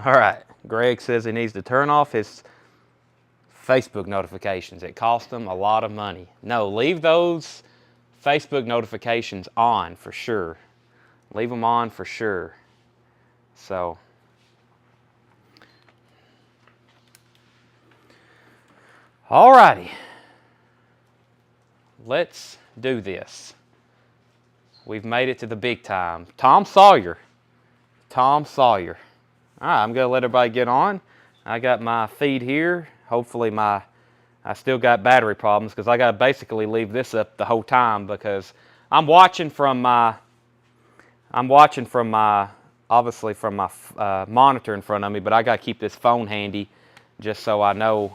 All right. Greg says he needs to turn off his Facebook notifications. It costs him a lot of money. No, leave those Facebook notifications on for sure. Leave them on for sure. So, all righty. Let's do this. We've made it to the big time. Tom Sawyer. Tom Sawyer. All right, I'm going to let everybody get on. I got my feed here. Hopefully I still got battery problems because I got to basically leave this up the whole time because I'm watching from my obviously from my monitor in front of me, but I got to keep this phone handy just so I know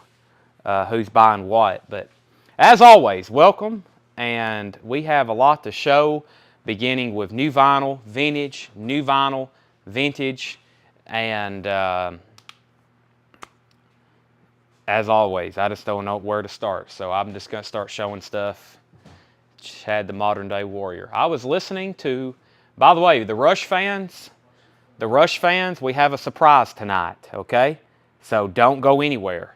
who's buying what. But as always, welcome, and we have a lot to show, beginning with new vinyl, vintage, new vinyl, vintage, and as always, I just don't know where to start, so I'm just going to start showing stuff. Chad the Modern Day Warrior. I was listening to, by the way, the Rush fans, we have a surprise tonight, okay? So don't go anywhere.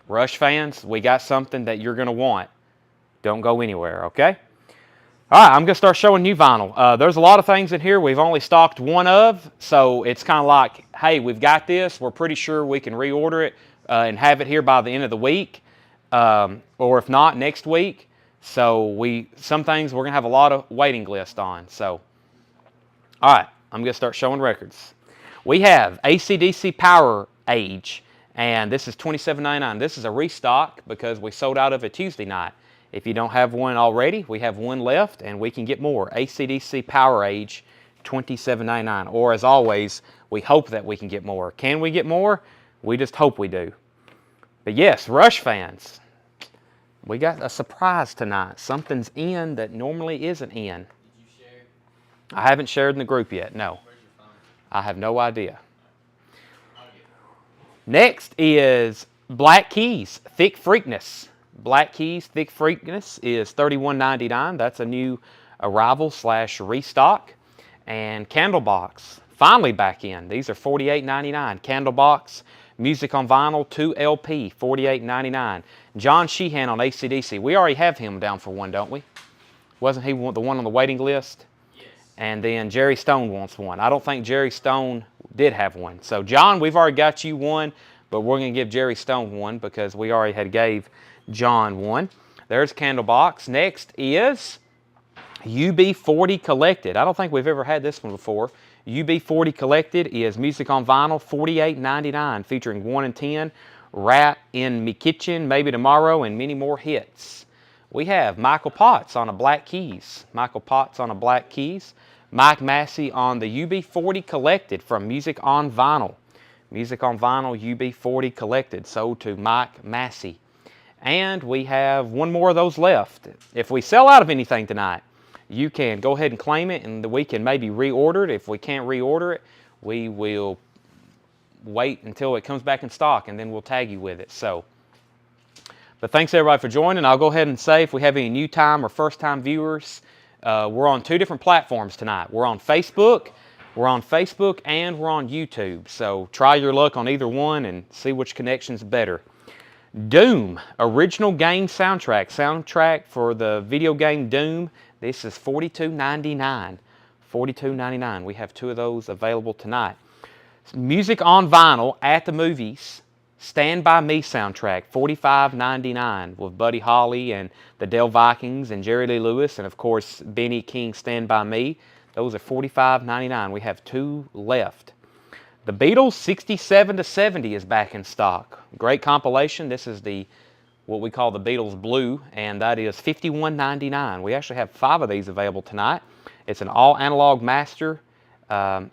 Rush fans, we got something that you're going to want. Don't go anywhere, okay? All right, I'm going to start showing new vinyl. There's a lot of things in here we've only stocked one of, so it's kind of like, hey, we've got this. We're pretty sure we can reorder it and have it here by the end of the week, or if not, next week. So some things we're going to have a lot of waiting list on. So, all right, I'm going to start showing records. We have AC/DC Power Age, and this is $27.99. This is a restock because we sold out of it Tuesday night. If you don't have one already, we have one left, and we can get more. AC/DC Power Age, $27.99. Or as always, we hope that we can get more. Can we get more? We just hope we do. But yes, Rush fans, we got a surprise tonight. Something's in that normally isn't in. Did you share? I haven't shared in the group yet, no. Where's your phone? I have no idea. Next is Black Keys, Thick Freakness. Black Keys, Thick Freakness is $31.99. That's a new arrival / restock. And Candlebox, finally back in. These are $48.99. Candlebox, Music on Vinyl, 2 LP, $48.99. John Sheehan on AC/DC. We already have him down for one, don't we? Wasn't he the one on the waiting list? Yes. And then Jerry Stone wants one. I don't think Jerry Stone did have one. So John, we've already got you one, but we're going to give Jerry Stone one because we already had gave John one. There's Candlebox. Next is UB40 Collected. I don't think we've ever had this one before. UB40 Collected is Music on Vinyl, $48.99, featuring 1 and 10, Rat in Me Kitchen, Maybe Tomorrow, and many more hits. We have Michael Potts on a Black Keys. Michael Potts on a Black Keys. Mike Massey on the UB40 Collected from Music on Vinyl. Music on Vinyl, UB40 Collected, sold to Mike Massey. And we have one more of those left. If we sell out of anything tonight, you can go ahead and claim it, and we can maybe reorder it. If we can't reorder it, we will wait until it comes back in stock, and then we'll tag you with it. So, but thanks everybody for joining. I'll go ahead and say if we have any new time or first time viewers, we're on 2 different platforms tonight. We're on Facebook, and we're on YouTube. So try your luck on either one and see which connection's better. Doom, original game soundtrack for the video game Doom. This is $42.99. $42.99. We have 2 of those available tonight. Music on Vinyl at the Movies, Stand By Me soundtrack, $45.99 with Buddy Holly and the Dell Vikings and Jerry Lee Lewis and of course Benny King Stand By Me. Those are $45.99. We have 2 left. The Beatles 67 to 70 is back in stock. Great compilation. This is what we call the Beatles Blue, and that is $51.99. We actually have 5 of these available tonight. It's an all analog master from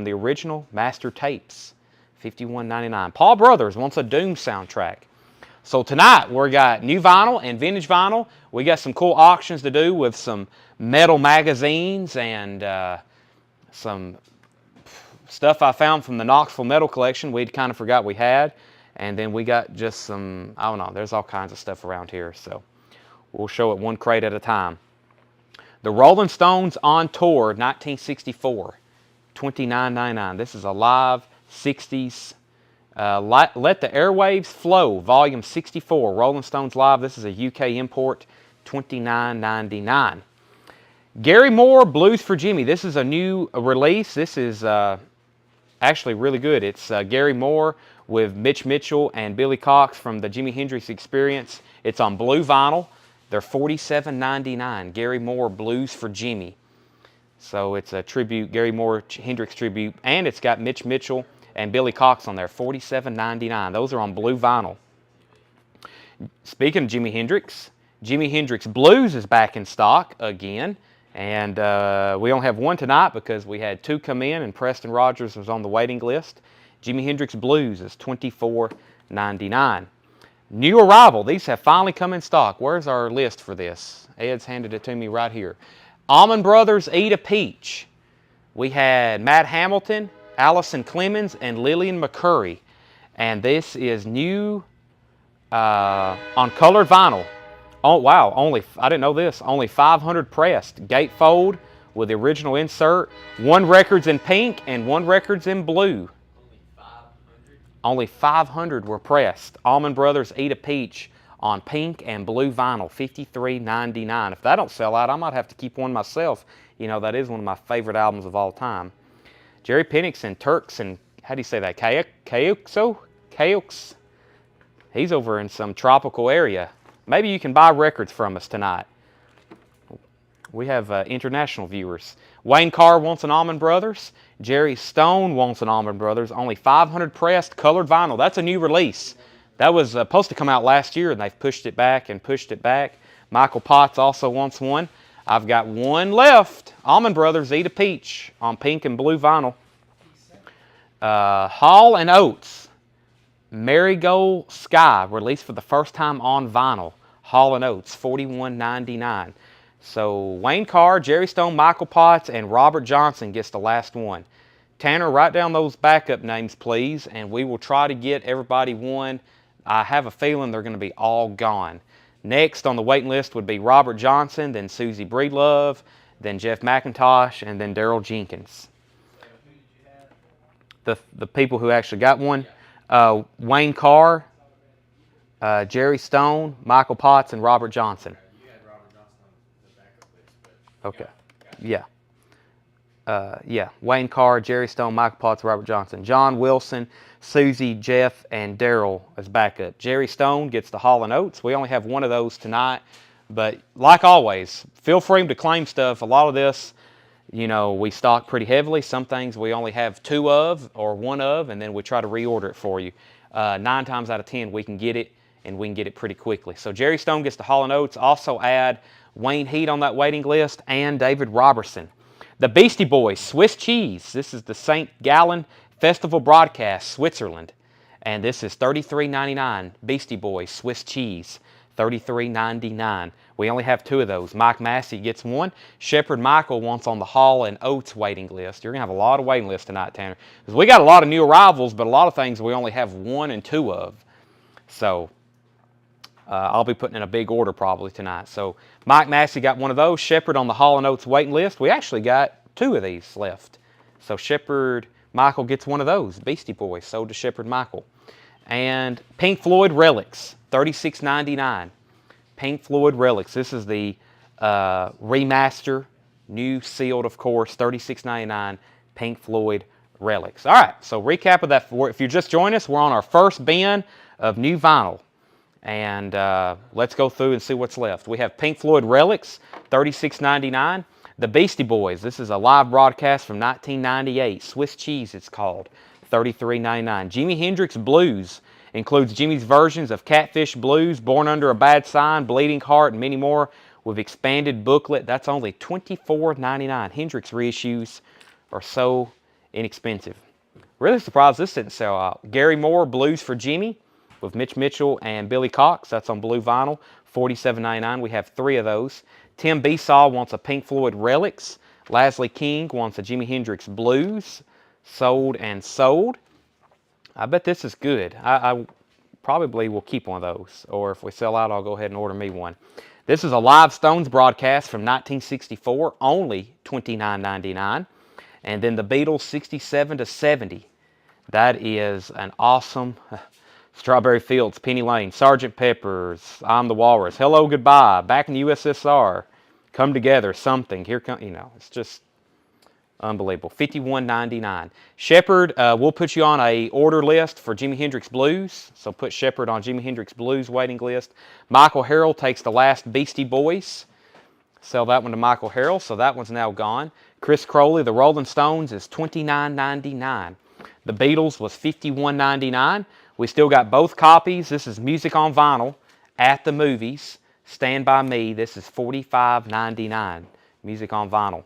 the original master tapes. $51.99. Paul Brothers wants a Doom soundtrack. So tonight we got new vinyl and vintage vinyl. We got some cool auctions to do with some metal magazines and some stuff I found from the Knoxville Metal Collection we'd kind of forgot we had. And then we got just some, I don't know, there's all kinds of stuff around here. So we'll show it one crate at a time. The Rolling Stones on Tour, 1964. $29.99. This is a live 60s. Let the Airwaves Flow, Volume 64, Rolling Stones Live. This is a UK import, $29.99. Gary Moore, Blues for Jimmy. This is a new release. This is actually really good. It's Gary Moore with Mitch Mitchell and Billy Cox from the Jimi Hendrix Experience. It's on blue vinyl. They're $47.99. Gary Moore, Blues for Jimmy. So it's a tribute, Gary Moore Hendrix tribute, and it's got Mitch Mitchell and Billy Cox on there, $47.99. Those are on blue vinyl. Speaking of Jimi Hendrix Blues is back in stock again. And we only have one tonight because we had two come in and Preston Rogers was on the waiting list. Jimi Hendrix Blues is $24.99. New arrival. These have finally come in stock. Where's our list for this? Ed's handed it to me right here. Allman Brothers, Eat a Peach. We had Matt Hamilton, Allison Clemens, and Lillian McCurry. And this is new on colored vinyl. Oh, wow. I didn't know this. Only 500 pressed. Gatefold with the original insert. One record's in pink and one record's in blue. Only 500 were pressed. Allman Brothers Eat a Peach on pink and blue vinyl, $53.99. If that don't sell out, I might have to keep one myself. You know, that is one of my favorite albums of all time. Jerry Penix and Turks and, how do you say that? Cayux? He's over in some tropical area. Maybe you can buy records from us tonight. We have international viewers. Wayne Carr wants an Allman Brothers. Jerry Stone wants an Allman Brothers. Only 500 pressed colored vinyl. That's a new release. That was supposed to come out last year, and they've pushed it back and pushed it back. Michael Potts also wants one. I've got one left. Allman Brothers Eat a Peach on pink and blue vinyl. Hall & Oates Marigold Sky, released for the first time on vinyl. Hall & Oates, $41.99. So Wayne Carr, Jerry Stone, Michael Potts, and Robert Johnson gets the last one. Tanner, write down those backup names, please, and we will try to get everybody one. I have a feeling they're going to be all gone. Next on the waiting list would be Robert Johnson, then Susie Breedlove, then Jeff McIntosh, and then Daryl Jenkins. The people who actually got one, Wayne Carr, Jerry Stone, Michael Potts, and Robert Johnson. You had Robert Johnson on the backup list, but okay. Yeah. Wayne Carr, Jerry Stone, Michael Potts, Robert Johnson. John Wilson, Susie, Jeff, and Daryl as backup. Jerry Stone gets the Hall & Oates. We only have one of those tonight. But like always, feel free to claim stuff. A lot of this, you know, we stock pretty heavily. Some things we only have two of or one of, and then we try to reorder it for you. 9 times out of 10, we can get it, and we can get it pretty quickly. So Jerry Stone gets the Hall & Oates. Also add Wayne Heat on that waiting list and David Robertson. The Beastie Boys, Swiss Cheese. This is the St. Gallen Festival broadcast, Switzerland. And this is $33.99. Beastie Boys, Swiss Cheese, $33.99. We only have 2 of those. Mike Massey gets one. Shepherd Michael wants on the Hall & Oates waiting list. You're going to have a lot of waiting lists tonight, Tanner. Because we got a lot of new arrivals, but a lot of things we only have 1 and 2 of. So I'll be putting in a big order probably tonight. So Mike Massey got one of those. Shepherd on the Hall & Oates waiting list. We actually got 2 of these left. So Shepherd Michael gets one of those. Beastie Boys sold to Shepherd Michael. And Pink Floyd Relics, $36.99. Pink Floyd Relics. This is the remaster, new sealed, of course, $36.99. Pink Floyd Relics. All right, so recap of that. If you just joined us, we're on our first bin of new vinyl. And let's go through and see what's left. We have Pink Floyd Relics, $36.99. The Beastie Boys, this is a live broadcast from 1998. Swiss Cheese, it's called, $33.99. Jimi Hendrix Blues includes Jimmy's versions of Catfish Blues, Born Under a Bad Sign, Bleeding Heart, and many more with expanded booklet. That's only $24.99. Hendrix reissues are so inexpensive. Really surprised this didn't sell out. Gary Moore, Blues for Jimmy, with Mitch Mitchell and Billy Cox. That's on blue vinyl, $47.99. We have 3 of those. Tim Besaw wants a Pink Floyd Relics. Lasley King wants a Jimi Hendrix Blues. Sold and sold. I bet this is good. I probably will keep one of those. Or if we sell out, I'll go ahead and order me one. This is a live Stones broadcast from 1964, only $29.99. And then the Beatles 67 to 70. That is an awesome. Strawberry Fields, Penny Lane, Sgt. Pepper's, I'm the Walrus, Hello Goodbye, Back in the USSR, Come Together, Something. Here come, it's just unbelievable. $51.99. Shepherd, we'll put you on a order list for Jimi Hendrix Blues. So put Shepherd on Jimi Hendrix Blues waiting list. Michael Harrell takes the last Beastie Boys. Sell that one to Michael Harrell. So that one's now gone. Chris Crowley, the Rolling Stones, is $29.99. The Beatles was $51.99. We still got both copies. This is Music on Vinyl at the movies. Stand By Me. This is $45.99. Music on Vinyl.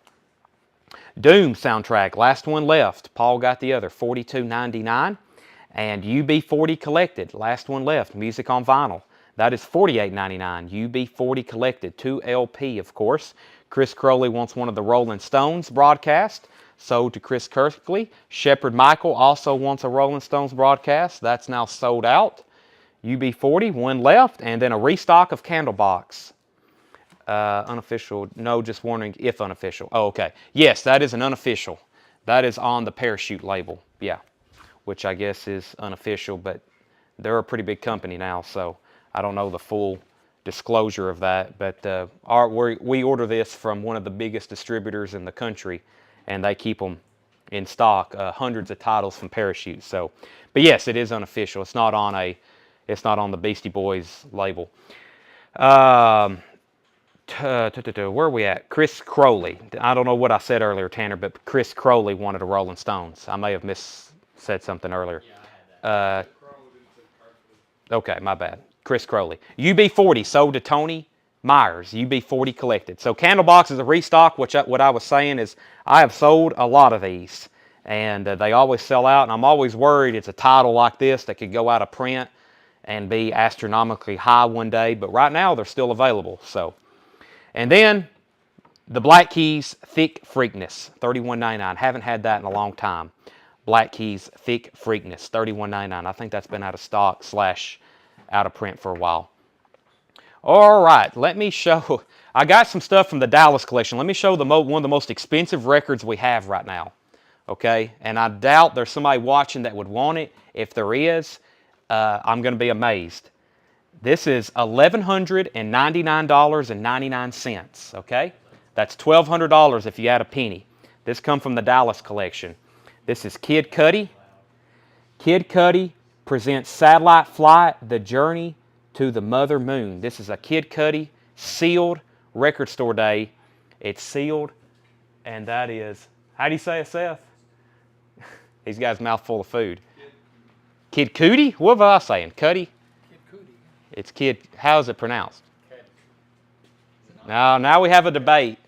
Doom soundtrack. Last one left. Paul got the other. $42.99. And UB40 Collected. Last one left. Music on Vinyl. That is $48.99. UB40 Collected. 2 LP, of course. Chris Crowley wants one of the Rolling Stones broadcast. Sold to Chris Kirkley. Shepherd Michael also wants a Rolling Stones broadcast. That's now sold out. UB40, one left. And then a restock of Candlebox. Unofficial. No, just wondering if unofficial. Oh, okay. Yes, that is an unofficial. That is on the Parachute label. Yeah. Which I guess is unofficial, but they're a pretty big company now, so I don't know the full disclosure of that. But we order this from one of the biggest distributors in the country, and they keep them in stock, hundreds of titles from Parachute. So, but yes, it is unofficial. It's not on the Beastie Boys label. Where are we at? Chris Crowley. I don't know what I said earlier, Tanner, but Chris Crowley wanted a Rolling Stones. I may have said something earlier. Yeah, I had that. Okay, my bad. Chris Crowley. UB40 sold to Tony Myers. UB40 Collected. So Candlebox is a restock. What I was saying is I have sold a lot of these, and they always sell out. And I'm always worried it's a title like this that could go out of print and be astronomically high one day. But right now they're still available. So, and then the Black Keys Thick Freakness, $31.99. Haven't had that in a long time. Black Keys Thick Freakness, $31.99. I think that's been out of stock / out of print for a while. All right, let me show. I got some stuff from the Dallas collection. Let me show one of the most expensive records we have right now. Okay, and I doubt there's somebody watching that would want it. If there is, I'm going to be amazed. This is $1,199.99. Okay, that's $1,200 if you add a penny. This comes from the Dallas collection. This is Kid Cudi. Kid Cudi presents Satellite Flight, The Journey to the Mother Moon. This is a Kid Cudi sealed record store day. It's sealed, and that is, how do you say it, Seth? He's got his mouth full of food. Kid Cudi? What was I saying? Cudi? Kid Cudi. It's Kid, how is it pronounced? Now we have a debate.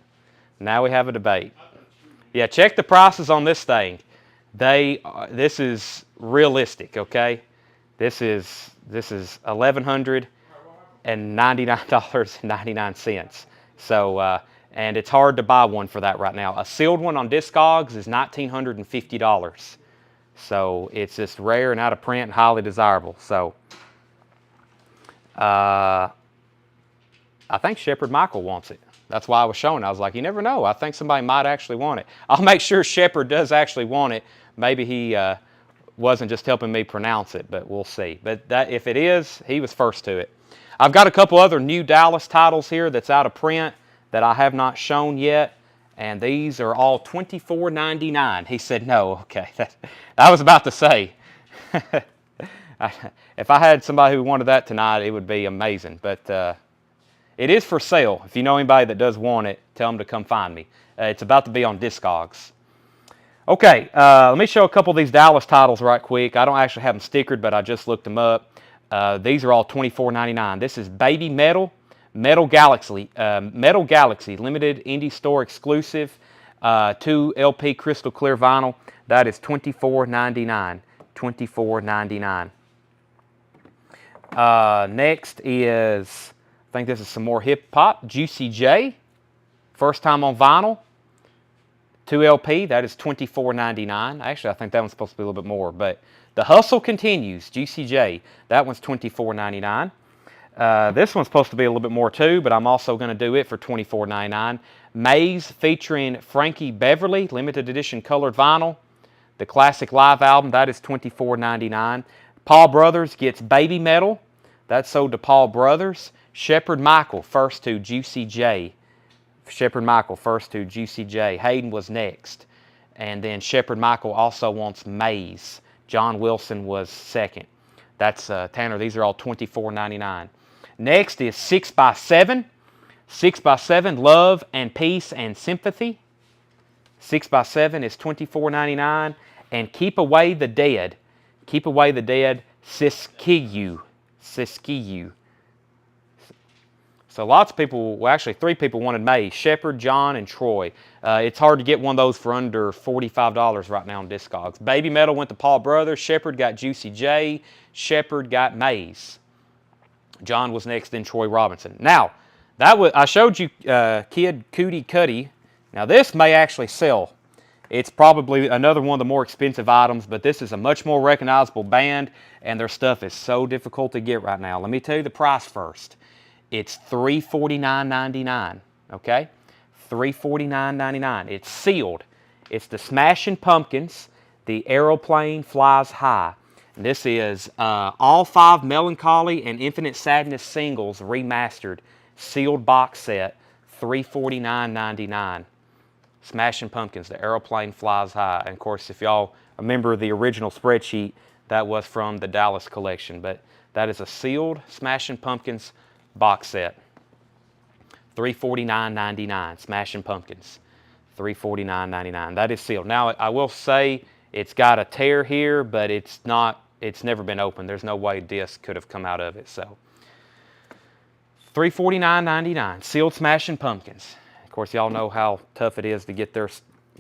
Now we have a debate. Yeah, check the prices on this thing. This is realistic, okay? This is $1,199.99. So, and it's hard to buy one for that right now. A sealed one on Discogs is $1,950. So it's just rare and out of print and highly desirable. So, I think Shepherd Michael wants it. That's why I was showing. I was like, you never know. I think somebody might actually want it. I'll make sure Shepherd does actually want it. Maybe he wasn't just helping me pronounce it, but we'll see. But that, if it is, he was first to it. I've got a couple other new Dallas titles here that's out of print that I have not shown yet, and these are all $24.99. He said no. Okay, I was about to say. If I had somebody who wanted that tonight, it would be amazing. But it is for sale. If you know anybody that does want it, tell them to come find me. It's about to be on Discogs. Okay, let me show a couple of these Dallas titles right quick. I don't actually have them stickered, but I just looked them up. These are all $24.99. This is Baby Metal, Metal Galaxy, limited indie store exclusive, 2 LP crystal clear vinyl. That is $24.99. $24.99. Next is, I think this is some more hip hop. Juicy J, first time on vinyl. 2 LP, that is $24.99. Actually, I think that one's supposed to be a little bit more, but The Hustle Continues, Juicy J. That one's $24.99. This one's supposed to be a little bit more too, but I'm also going to do it for $24.99. Maze featuring Frankie Beverly, limited edition colored vinyl. The classic live album, that is $24.99. Paul Brothers gets Baby Metal. That's sold to Paul Brothers. Shepherd Michael, first to Juicy J. Shepherd Michael, first to Juicy J. Hayden was next. And then Shepherd Michael also wants Maze. John Wilson was second. That's, Tanner, these are all $24.99. Next is 6x7. 6x7, Love and Peace and Sympathy. 6x7 is $24.99. And Keep Away the Dead. Keep Away the Dead, Siskiyou. Siskiyou. So lots of people, well actually 3 people wanted Maze. Shepard, John, and Troy. It's hard to get one of those for under $45 right now on Discogs. Baby Metal went to Paul Brothers. Shepard got Juicy J. Shepard got Maze. John was next, then Troy Robinson. Now, I showed you Kid Cootie Cuddy. Now this may actually sell. It's probably another one of the more expensive items, but this is a much more recognizable band, and their stuff is so difficult to get right now. Let me tell you the price first. It's $349.99, okay? $349.99. It's sealed. It's the Smashing Pumpkins, The Aeroplane Flies High. And this is all 5 Melancholy and Infinite Sadness singles remastered, sealed box set, $349.99. Smashing Pumpkins, The Aeroplane Flies High. And of course, if y'all remember the original spreadsheet, that was from the Dallas collection. But that is a sealed Smashing Pumpkins box set. $349.99. Smashing Pumpkins. $349.99. That is sealed. Now, I will say it's got a tear here, but it's never been opened. There's no way disc could have come out of it. So, $349.99. Sealed Smashing Pumpkins. Of course, y'all know how tough it is to get their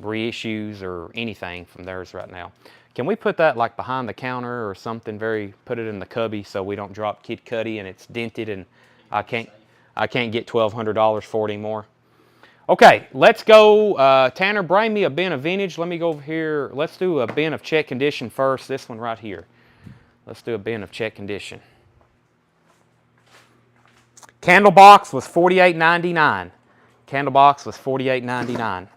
reissues or anything from theirs right now. Can we put that like behind the counter or something? Put it in the cubby so we don't drop Kid Cudi and it's dented and I can't get $1,200 for it anymore. Okay, let's go. Tanner, bring me a bin of vintage. Let me go over here. Let's do a bin of check condition first. This one right here. Let's do a bin of check condition. Candlebox was $48.99. Candlebox was $48.99.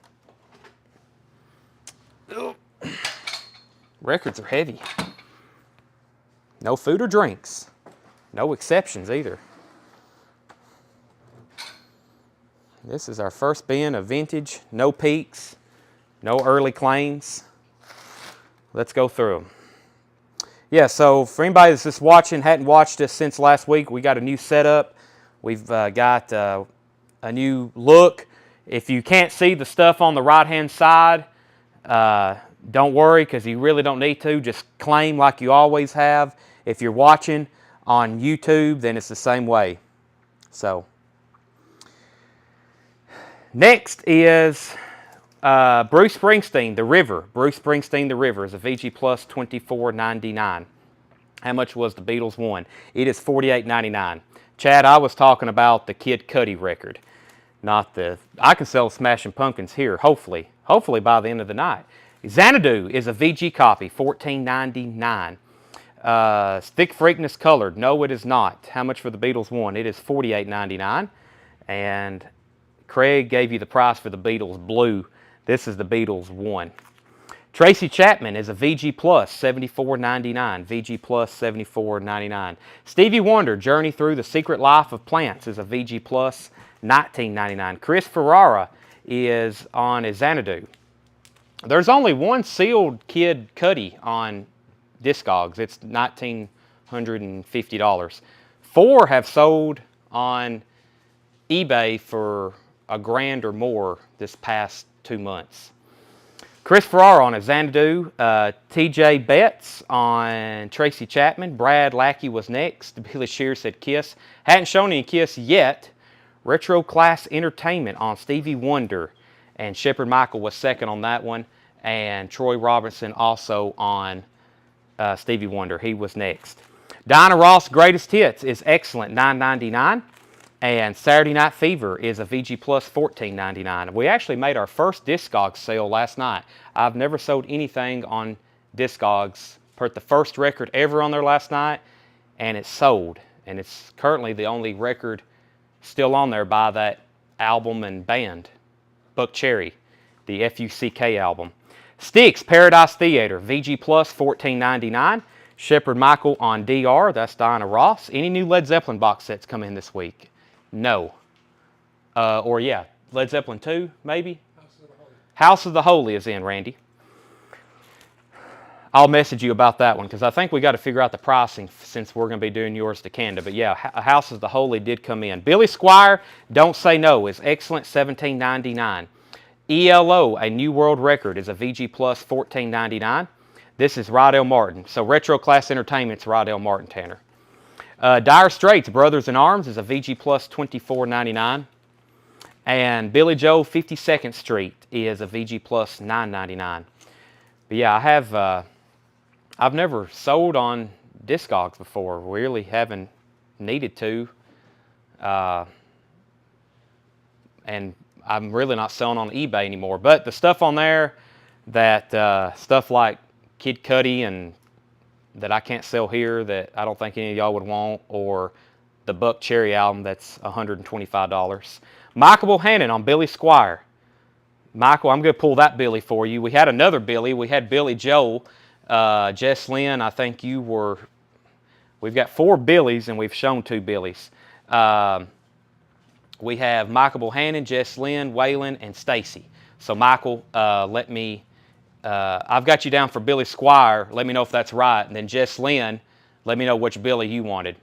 Records are heavy. No food or drinks. No exceptions either. This is our first bin of vintage. No peaks. No early claims. Let's go through them. Yeah, so for anybody that's just watching, hadn't watched us since last week, we got a new setup. We've got a new look. If you can't see the stuff on the right-hand side, don't worry because you really don't need to. Just claim like you always have. If you're watching on YouTube, then it's the same way. So, next is Bruce Springsteen, The River. Bruce Springsteen, The River is a VG Plus $24.99. How much was the Beatles one? It is $48.99. Chad, I was talking about the Kid Cudi record, not the. I can sell Smashing Pumpkins here, hopefully by the end of the night. Xanadu is a VG copy, $14.99. Thick Freakness Colored, no it is not. How much for the Beatles one? It is $48.99. And Craig gave you the price for the Beatles Blue. This is the Beatles one. Tracy Chapman is a VG Plus, $74.99. VG Plus, $74.99. Stevie Wonder, Journey Through the Secret Life of Plants is a VG Plus, $19.99. Chris Ferrara is on Xanadu. There's only one sealed Kid Cudi on Discogs. It's $1,950. 4 have sold on eBay for $1,000 or more this past 2 months. Chris Ferrara on Xanadu, TJ Betts on Tracy Chapman, Brad Lackey was next, Billy Shear said Kiss. Hadn't shown any Kiss yet. Retro Class Entertainment on Stevie Wonder, and Shepherd Michael was second on that one, and Troy Robinson also on Stevie Wonder, he was next. Dinah Ross Greatest Hits is excellent, $9.99. And Saturday Night Fever is a VG Plus $14.99. We actually made our first Discogs sale last night. I've never sold anything on Discogs. Put the first record ever on there last night, and it sold. and it's currently the only record still on there by that album and band, Buck Cherry, the F-U-C-K album. Styx, Paradise Theater, VG Plus, $14.99. Shepherd Michael on DR, that's Diana Ross. Any new Led Zeppelin box sets come in this week? No. Or yeah, Led Zeppelin 2, maybe? House of the Holy is in, Randy. I'll message you about that one because I think we got to figure out the pricing since we're going to be doing yours to Canada. But yeah, House of the Holy did come in. Billy Squier, Don't Say No is excellent, $17.99. ELO, A New World Record, is a VG Plus, $14.99. This is Rydell Martin. So Retro Class Entertainment's Rydell Martin Tanner. Dire Straits, Brothers in Arms, is a VG Plus, $24.99. And Billy Joel, 52nd Street is a VG Plus, $9.99. But yeah, I have... I've never sold on Discogs before. Really haven't needed to. And I'm really not selling on eBay anymore. But the stuff on there that, stuff like Kid Cudi and that I can't sell here that I don't think any of y'all would want, or the Buck Cherry album that's $125. Michael Bohannon on Billy Squier. Michael, I'm going to pull that Billy for you. We had another Billy. We had Billy Joel. Jess Lynn, I think you were, we've got 4 Billies and we've shown 2 Billies. We have Michael Bohannon, Jess Lynn, Waylon, and Stacy. So Michael, let me, I've got you down for Billy Squier. Let me know if that's right. And then Jess Lynn, let me know which Billy you wanted.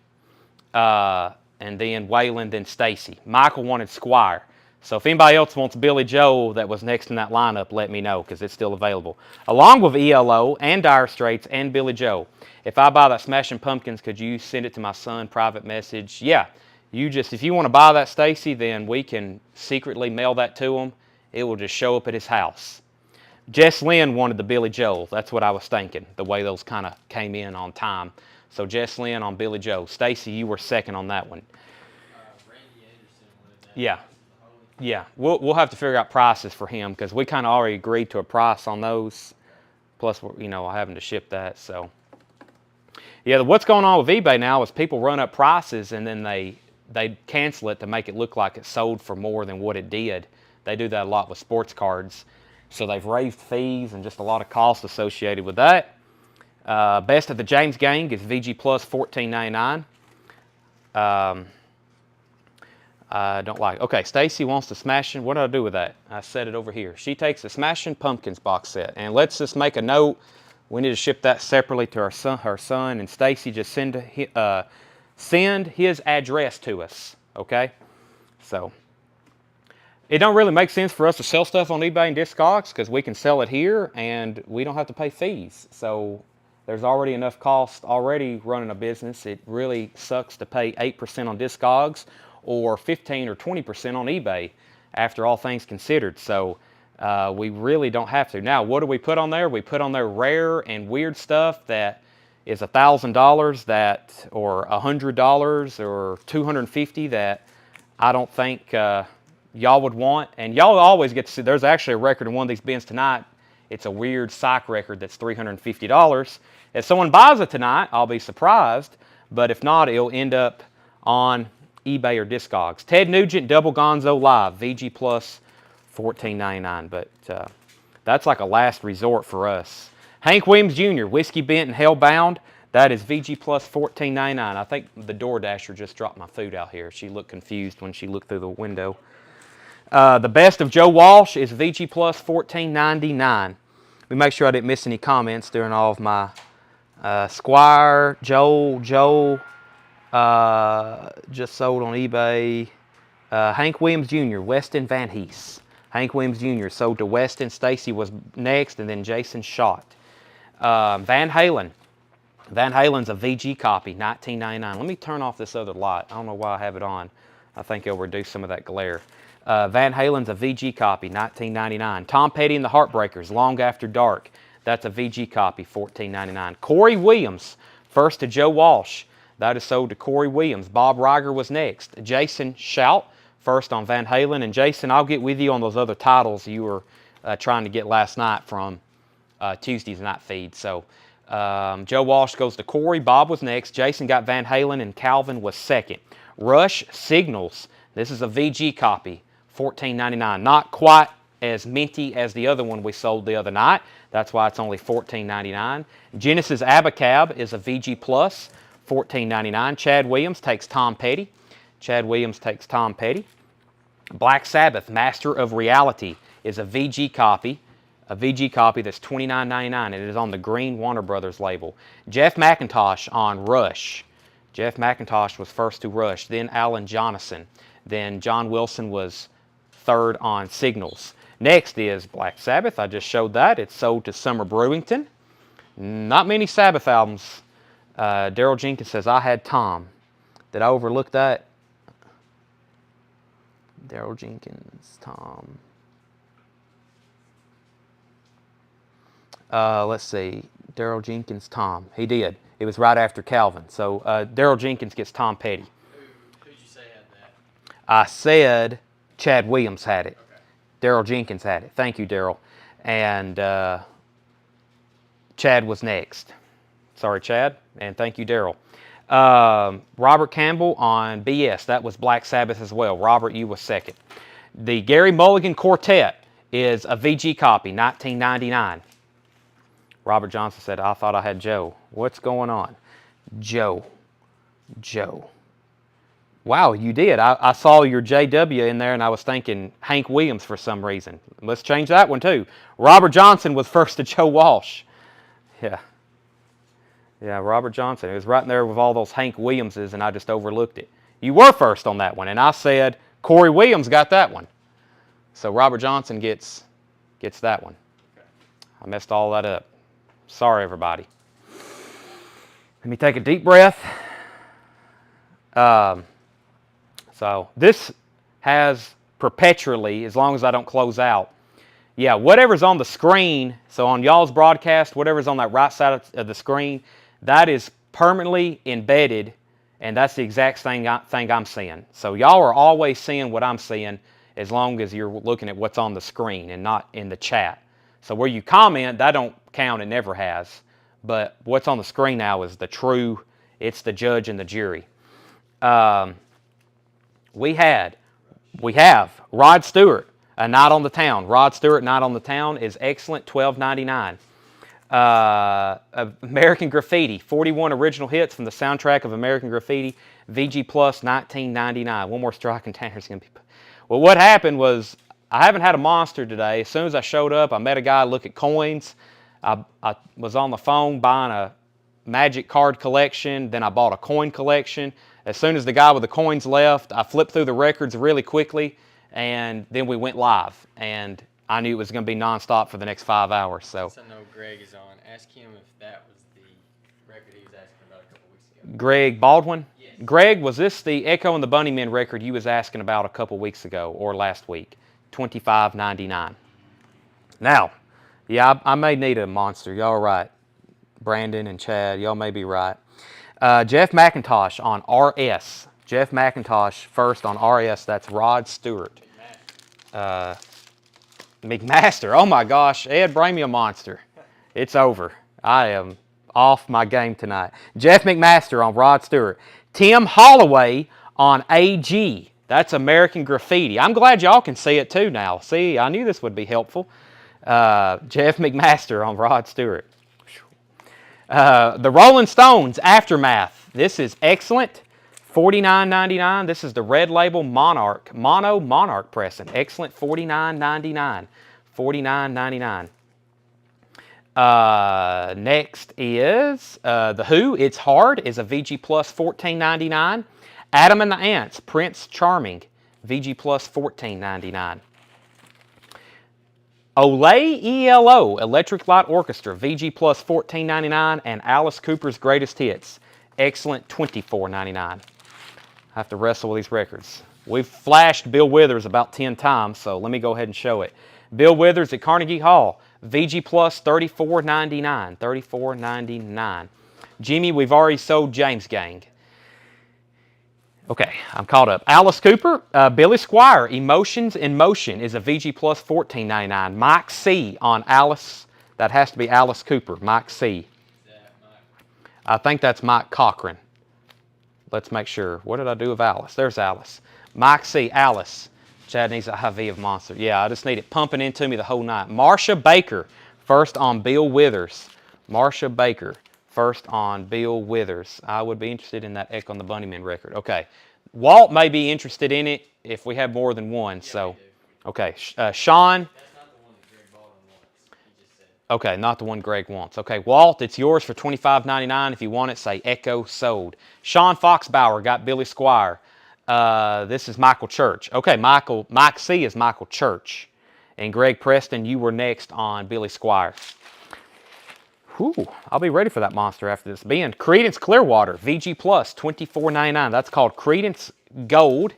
And then Waylon, then Stacy. Michael wanted Squier. So if anybody else wants Billy Joel that was next in that lineup, let me know because it's still available. Along with ELO and Dire Straits and Billy Joel. If I buy that Smashing Pumpkins, could you send it to my son, private message? Yeah. If you want to buy that, Stacy, then we can secretly mail that to him. It will just show up at his house. Jess Lynn wanted the Billy Joel. That's what I was thinking, the way those kind of came in on time. So Jess Lynn on Billy Joel. Stacy, you were second on that one. Randy Anderson wanted that. Yeah. Yeah, we'll have to figure out prices for him because we kind of already agreed to a price on those. Plus, you know, having to ship that. So, yeah, what's going on with eBay now is people run up prices and then they cancel it to make it look like it sold for more than what it did. They do that a lot with sports cards. So they've raised fees and just a lot of costs associated with that. Best of the James Gang is VG Plus, $14.99. I don't like it. Okay, Stacy wants the Smashing. What do I do with that? I set it over here. She takes the Smashing Pumpkins box set. And let's just make a note. We need to ship that separately to her son. And Stacy, just send his address to us. Okay? So, it don't really make sense for us to sell stuff on eBay and Discogs because we can sell it here and we don't have to pay fees. So, there's already enough cost already running a business. It really sucks to pay 8% on Discogs or 15 or 20% on eBay after all things considered. So we really don't have to. Now, what do we put on there? We put on there rare and weird stuff that is $1,000 that, or $100 or $250 that I don't think y'all would want. And y'all always get to see, there's actually a record in one of these bins tonight. It's a weird psych record that's $350. If someone buys it tonight, I'll be surprised. But if not, it'll end up on eBay or Discogs. Ted Nugent, Double Gonzo Live, VG Plus, $14.99. But that's like a last resort for us. Hank Williams Jr., Whiskey Bent and Hellbound, that is VG Plus, $14.99. I think the DoorDasher just dropped my food out here. She looked confused when she looked through the window. The Best of Joe Walsh is VG Plus, $14.99. Let me make sure I didn't miss any comments during all of my Squire, Joel, just sold on eBay. Hank Williams Jr., Weston Van Hees. Hank Williams Jr. sold to Weston. Stacy was next, and then Jason Schott. Van Halen. Van Halen's a VG copy, $19.99. Let me turn off this other light. I don't know why I have it on. I think it'll reduce some of that glare. Van Halen's a VG copy, $19.99. Tom Petty and the Heartbreakers, Long After Dark. That's a VG copy, $14.99. Corey Williams, First to Joe Walsh. That is sold to Corey Williams. Bob Riger was next. Jason Shout, first on Van Halen. And Jason, I'll get with you on those other titles you were trying to get last night from Tuesday's night feed. So Joe Walsh goes to Corey. Bob was next. Jason got Van Halen, and Calvin was second. Rush Signals. This is a VG copy, $14.99. Not quite as minty as the other one we sold the other night. That's why it's only $14.99. Genesis Abacab is a VG Plus, $14.99. Chad Williams takes Tom Petty. Chad Williams takes Tom Petty. Black Sabbath, Master of Reality, is a VG copy. A VG copy that's $29.99. It is on the green Warner Brothers label. Jeff McIntosh on Rush. Jeff McIntosh was first to Rush. Then Alan Jonasson. Then John Wilson was third on Signals. Next is Black Sabbath. I just showed that. It's sold to Summer Brewington. Not many Sabbath albums. Daryl Jenkins says, I had Tom. Did I overlook that? Daryl Jenkins, Tom. Let's see. Daryl Jenkins, Tom. He did. It was right after Calvin. So Daryl Jenkins gets Tom Petty. Who'd you say had that? I said Chad Williams had it. Okay. Daryl Jenkins had it. Thank you, Daryl. And Chad was next. Sorry, Chad. And thank you, Daryl. Robert Campbell on BS. That was Black Sabbath as well. Robert, you was second. The Gary Mulligan Quartet is a VG copy, $19.99. Robert Johnson said, I thought I had Joe. What's going on? Joe. Wow, you did. I saw your JW in there, and I was thinking Hank Williams for some reason. Let's change that one, too. Robert Johnson was first to Joe Walsh. Yeah, Robert Johnson. It was right in there with all those Hank Williamses, and I just overlooked it. You were first on that one, and I said Corey Williams got that one. So Robert Johnson gets that one. I messed all that up. Sorry, everybody. Let me take a deep breath. So this has perpetually, as long as I don't close out, yeah, whatever's on the screen, so on y'all's broadcast, whatever's on that right side of the screen, that is permanently embedded, and that's the exact thing I'm seeing. So y'all are always seeing what I'm seeing as long as you're looking at what's on the screen and not in the chat. So where you comment, that don't count, it never has. But what's on the screen now is the true, it's the judge and the jury. We have Rod Stewart, A Night on the Town. Rod Stewart, Night on the Town is excellent, $12.99. American Graffiti, 41 original hits from the soundtrack of American Graffiti, VG Plus, $19.99. One more strike and Tanner's going to be... Well, what happened was, I haven't had a monster today. As soon as I showed up, I met a guy look at coins. I was on the phone buying a magic card collection. Then I bought a coin collection. As soon as the guy with the coins left, I flipped through the records really quickly, and then we went live. And I knew it was going to be nonstop for the next 5 hours. So I know Greg is on. Ask him if that was the record he was asking about a couple weeks ago. Greg Baldwin? Yes. Greg, was this the Echo and the Bunnymen record you was asking about a couple weeks ago or last week? $25.99. Now, yeah, I may need a monster. Y'all are right. Brandon and Chad, y'all may be right. Jeff McIntosh on RS. Jeff McIntosh first on RS. That's Rod Stewart. McMaster. Oh my gosh. Ed, bring me a monster. It's over. I am off my game tonight. Jeff McMaster on Rod Stewart. Tim Holloway on AG. That's American Graffiti. I'm glad y'all can see it too now. See, I knew this would be helpful. Jeff McMaster on Rod Stewart. The Rolling Stones, Aftermath. This is excellent. $49.99. This is the red label Monarch. Mono Monarch pressing. Excellent. $49.99. $49.99. Next is The Who, It's Hard, is a VG Plus, $14.99. Adam and the Ants, Prince Charming, VG Plus, $14.99. Olay ELO, Electric Light Orchestra, VG Plus, $14.99. And Alice Cooper's Greatest Hits, excellent, $24.99. I have to wrestle with these records. We've flashed Bill Withers about 10 times, so let me go ahead and show it. Bill Withers at Carnegie Hall, VG Plus, $34.99. $34.99. Jimmy, we've already sold James Gang. Okay, I'm caught up. Alice Cooper, Billy Squier, Emotions in Motion is a VG Plus, $14.99. Mike C on Alice, that has to be Alice Cooper, Mike C. Is that I think that's Mike Cochran. Let's make sure. What did I do with Alice? There's Alice. Mike C. Alice. Chad needs a IV of Monster. Yeah, I just need it pumping into me the whole night. Marsha Baker, first on Bill Withers. Marsha Baker, first on Bill Withers. I would be interested in that Echo and the Bunnymen record. Okay. Walt may be interested in it if we have more than one. So, okay. Sean. That's not the one that Greg Baldwin wants. He just said. Okay, not the one Greg wants. Okay, Walt, it's yours for $25.99. If you want it, say Echo sold. Sean Foxbauer got Billy Squire. This is Michael Church. Okay, Mike C is Michael Church. And Greg Preston, you were next on Billy Squire. Whew, I'll be ready for that monster after this. Ben, Creedence Clearwater, VG Plus, $24.99. That's called Creedence Gold.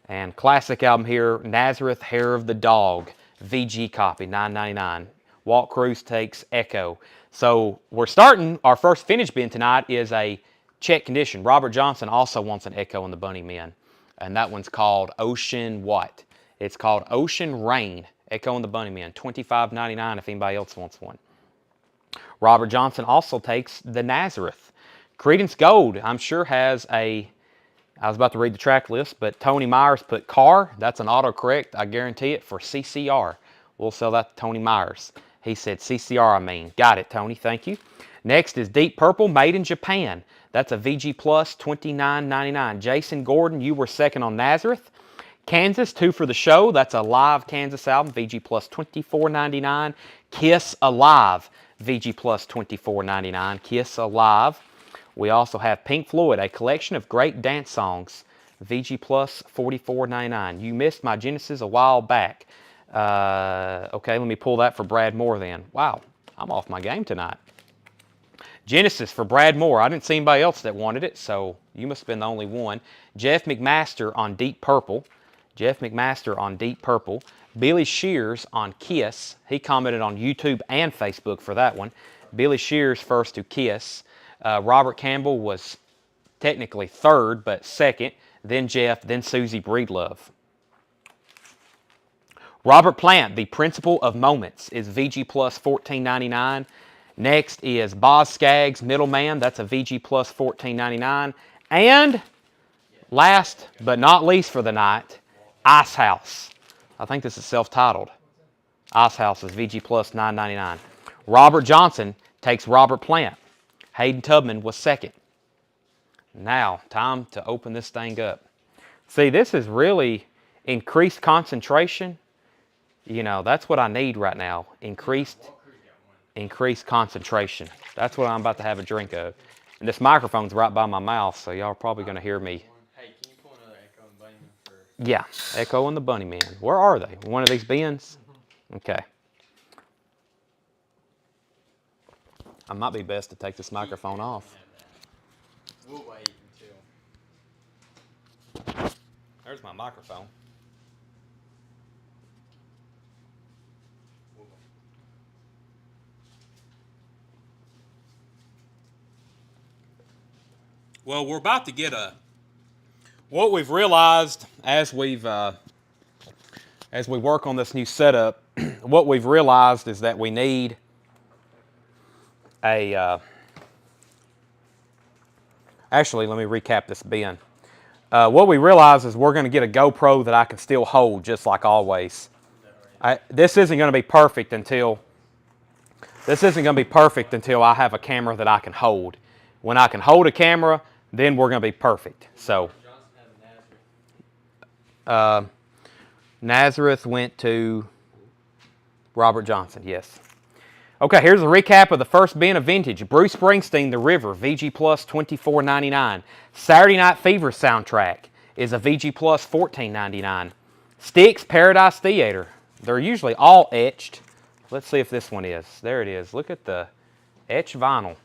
And classic album here, Nazareth, Hair of the Dog, VG copy, $9.99. Walt Cruz takes Echo. So we're starting, our first finish bin tonight is a check condition. Robert Johnson also wants an Echo and the Bunnymen. And that one's called Ocean what? It's called Ocean Rain, Echo and the Bunnymen, $25.99 if anybody else wants one. Robert Johnson also takes the Nazareth. Creedence Gold, I'm sure has a, I was about to read the track list, but Tony Myers put Car. That's an autocorrect, I guarantee it, for CCR. We'll sell that to Tony Myers. He said CCR, I mean. Got it, Tony, thank you. Next is Deep Purple, Made in Japan. That's a VG Plus, $29.99. Jason Gordon, you were second on Nazareth. Kansas, 2 for the Show. That's a live Kansas album, VG Plus, $24.99. Kiss Alive, VG Plus, $24.99. Kiss Alive. We also have Pink Floyd, a collection of great dance songs, VG Plus, $44.99. You missed my Genesis a while back. Okay, let me pull that for Brad Moore then. Wow, I'm off my game tonight. Genesis for Brad Moore. I didn't see anybody else that wanted it, so you must have been the only one. Jeff McMaster on Deep Purple. Jeff McMaster on Deep Purple. Billy Shears on Kiss. He commented on YouTube and Facebook for that one. Billy Shears first to Kiss. Robert Campbell was technically third, but second. Then Jeff, then Susie Breedlove. Robert Plant, The Principle of Moments, is VG Plus $14.99. Next is Boz Scaggs, Middleman. That's a VG Plus $14.99. And last but not least for the night, Ice House. I think this is self-titled. Ice House is VG Plus $9.99. Robert Johnson takes Robert Plant. Hayden Tubman was second. Now, time to open this thing up. See, this is really increased concentration. You know, that's what I need right now. Increased concentration. That's what I'm about to have a drink of. And this microphone's right by my mouth, so y'all are probably going to hear me. Hey, can you pull another Echo and Bunnyman for... Yeah, Echo and the Bunnymen. Where are they? One of these bins? Okay. I might be best to take this microphone off. We'll wait until... There's my microphone. Well, we're about to get what we've realized as we work on this new setup. What we've realized is that we need a. Actually, let me recap this bin. What we realized is we're going to get a GoPro that I can still hold, just like always. This isn't going to be perfect until. This isn't going to be perfect until I have a camera that I can hold. When I can hold a camera, then we're going to be perfect. So, Nazareth went to Robert Johnson, yes. Okay, here's a recap of the first bin of vintage. Bruce Springsteen, The River, VG Plus $24.99. Saturday Night Fever soundtrack is a VG Plus $14.99. Styx, Paradise Theater. They're usually all etched. Let's see if this one is. There it is. Look at the etched vinyl.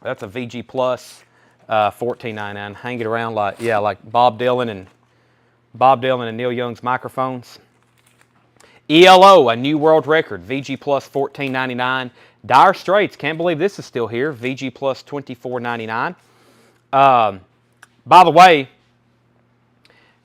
That's a VG Plus $14.99. Hang it around like Bob Dylan and Neil Young's microphones. ELO, A New World Record, VG Plus $14.99. Dire Straits, can't believe this is still here, VG Plus $24.99. By the way,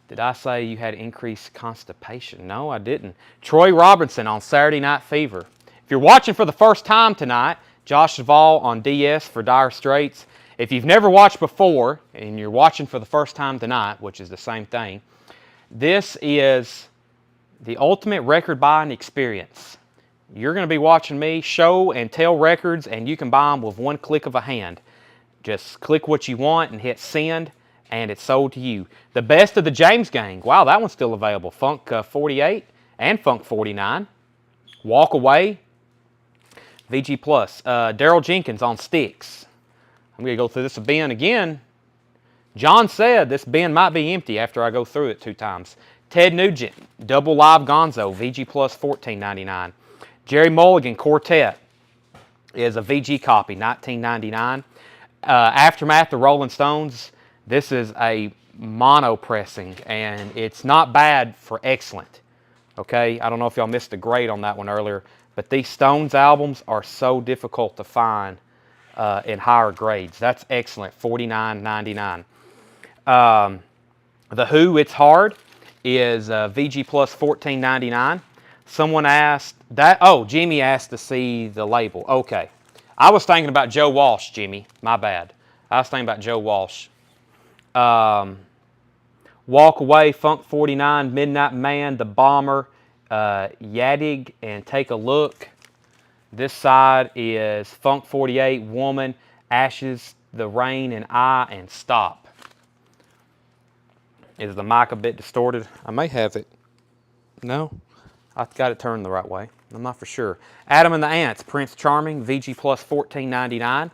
did I say you had increased constipation? No, I didn't. Troy Robinson on Saturday Night Fever. If you're watching for the first time tonight, Josh Duvall on DS for Dire Straits. If you've never watched before, and you're watching for the first time tonight, which is the same thing, this is the ultimate record buying experience. You're going to be watching me show and tell records, and you can buy them with one click of a hand. Just click what you want and hit send, and it's sold to you. The Best of the James Gang. Wow, that one's still available. Funk 48 and Funk 49. Walk Away. VG Plus. Daryl Jenkins on sticks. I'm going to go through this bin again. John said this bin might be empty after I go through it 2 times. Ted Nugent, Double Live Gonzo, VG Plus $14.99. Jerry Mulligan Quartet is a VG copy, $19.99. Aftermath, the Rolling Stones. This is a mono pressing, and it's not bad for excellent. Okay, I don't know if y'all missed the grade on that one earlier, but these Stones albums are so difficult to find in higher grades. That's excellent, $49.99. The Who, It's Hard, is VG Plus $14.99. Someone asked that. Oh, Jimmy asked to see the label. Okay, I was thinking about Joe Walsh, Jimmy. My bad. I was thinking about Joe Walsh. Walk Away, Funk 49, Midnight Man, The Bomber, Yadig, and Take a Look. This side is Funk 48, Woman, Ashes, The Rain, and I, and Stop. Is the mic a bit distorted? I may have it. No? I've got it turned the right way. I'm not for sure. Adam and the Ants, Prince Charming, VG Plus $14.99.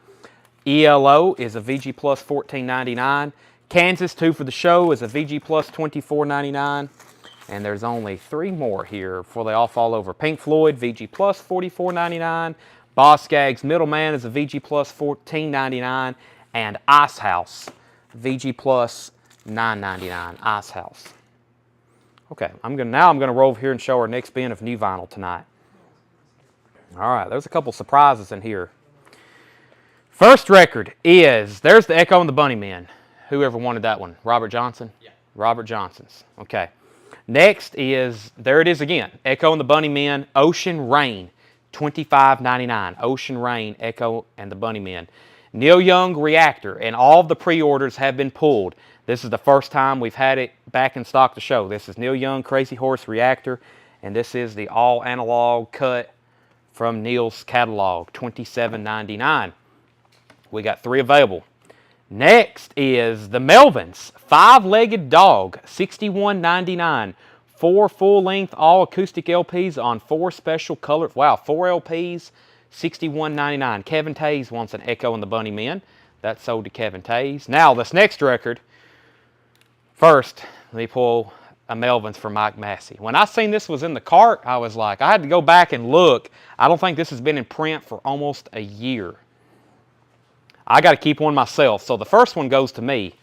ELO is a VG Plus $14.99. Kansas 2 for the Show is a VG Plus $24.99. And there's only 3 more here before they all fall over. Pink Floyd, VG Plus $44.99. Boss Skaggs Middleman is a VG Plus $14.99. And Ice House, VG Plus $9.99. Ice House. Okay, now I'm gonna roll over here and show our next bin of new vinyl tonight. All right, there's a couple surprises in here. First record is, there's the Echo and the Bunnymen. Whoever wanted that one? Robert Johnson? Yeah. Robert Johnson's. Okay. Next is, there it is again, Echo and the Bunnymen, Ocean Rain, $25.99. Ocean Rain, Echo and the Bunnymen. Neil Young Reactor, and all of the pre-orders have been pulled. This is the first time we've had it back in stock to show. This is Neil Young Crazy Horse Reactor, and this is the all analog cut from Neil's catalog, $27.99. We got 3 available. Next is the Melvins, 5-legged dog, $61.99. 4 full-length all-acoustic LPs on 4 special colors. Wow, 4 LPs, $61.99. Kevin Tays wants an Echo and the Bunnymen. That's sold to Kevin Tays. Now, this next record, first, let me pull a Melvins for Mike Massey. When I seen this was in the cart, I was like, I had to go back and look. I don't think this has been in print for almost a year. I got to keep one myself. So the first one goes to me.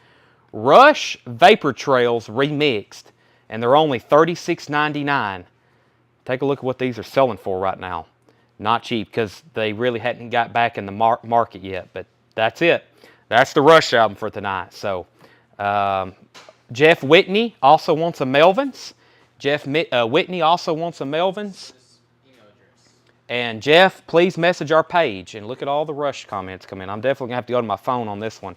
Rush Vapor Trails Remixed. And they're only $36.99. Take a look at what these are selling for right now. Not cheap, because they really hadn't got back in the market yet. But that's it. That's the Rush album for tonight. So Jeff Whitney also wants a Melvins. Jeff Whitney also wants a Melvins. And Jeff, please message our page and look at all the Rush comments come in. I'm definitely going to have to go to my phone on this one.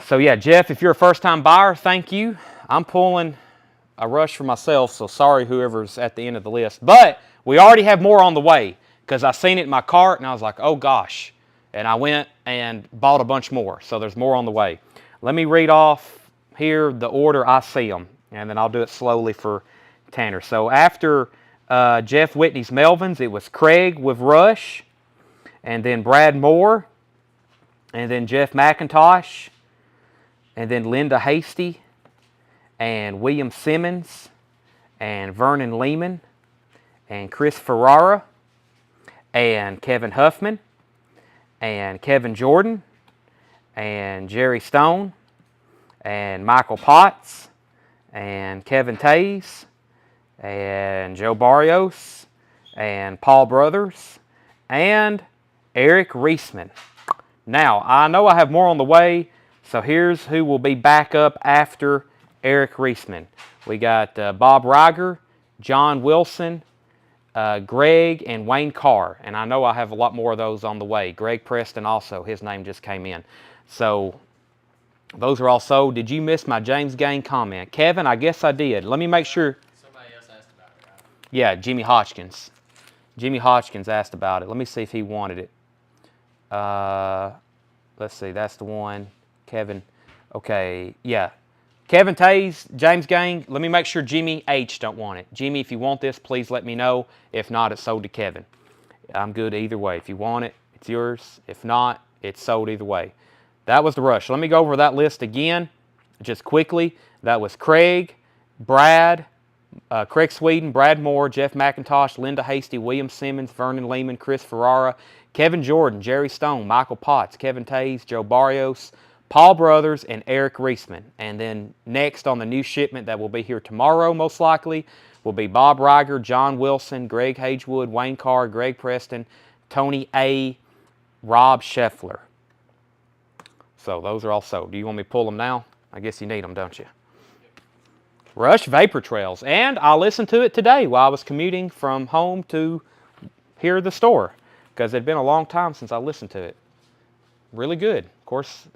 So yeah, Jeff, if you're a first-time buyer, thank you. I'm pulling a Rush for myself, so sorry whoever's at the end of the list. But we already have more on the way because I seen it in my cart and I was like, oh gosh. And I went and bought a bunch more. So there's more on the way. Let me read off here the order I see them, and then I'll do it slowly for Tanner. So after Jeff Whitney's Melvins, it was Craig with Rush, and then Brad Moore, and then Jeff McIntosh, and then Linda Hasty, and William Simmons, and Vernon Lehman, and Chris Ferrara, and Kevin Huffman, and Kevin Jordan, and Jerry Stone, and Michael Potts, and Kevin Tays, and Joe Barrios, and Paul Brothers, and Eric Reisman. Now, I know I have more on the way, so here's who will be back up after Eric Reisman. We got Bob Reiger, John Wilson, Greg and Wayne Carr, and I know I have a lot more of those on the way. Greg Preston also, his name just came in. So those are all sold. Did you miss my James Gang comment? Kevin, I guess I did. Let me make sure. Somebody else asked about it, right? Yeah, Jimmy Hodgkins. Jimmy Hodgkins asked about it. Let me see if he wanted it. Let's see, that's the one. Kevin. Okay, yeah. Kevin Tays, James Gang, let me make sure Jimmy H don't want it. Jimmy, if you want this, please let me know. If not, it's sold to Kevin. I'm good either way. If you want it, it's yours. If not, it's sold either way. That was the rush. Let me go over that list again, just quickly. That was Craig, Brad, Craig Sweden, Brad Moore, Jeff McIntosh, Linda Hasty, William Simmons, Vernon Lehman, Chris Ferrara, Kevin Jordan, Jerry Stone, Michael Potts, Kevin Tays, Joe Barrios, Paul Brothers, and Eric Reisman. And then next on the new shipment that will be here tomorrow, most likely, will be Bob Reiger, John Wilson, Greg Hagewood, Wayne Carr, Greg Preston, Tony A., Rob Scheffler. So those are all sold. Do you want me to pull them now? I guess you need them, don't you? Rush Vapor Trails. And I listened to it today while I was commuting from home to here at the store, because it had been a long time since I listened to it. Really good. Of course,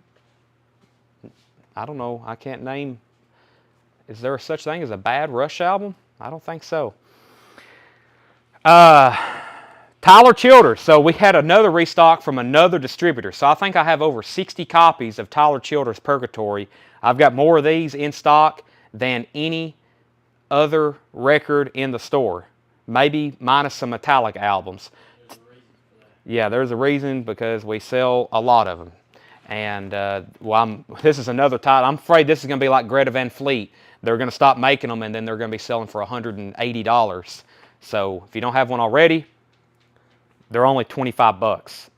I don't know. I can't name. Is there such thing as a bad Rush album? I don't think so. Tyler Childers. So we had another restock from another distributor. So I think I have over 60 copies of Tyler Childers' Purgatory. I've got more of these in stock than any other record in the store. Maybe minus some Metallica albums. Yeah, there's a reason, because we sell a lot of them. And this is another title. I'm afraid this is going to be like Greta Van Fleet. They're going to stop making them, and then they're going to be selling for $180. So if you don't have one already, they're only 25 bucks.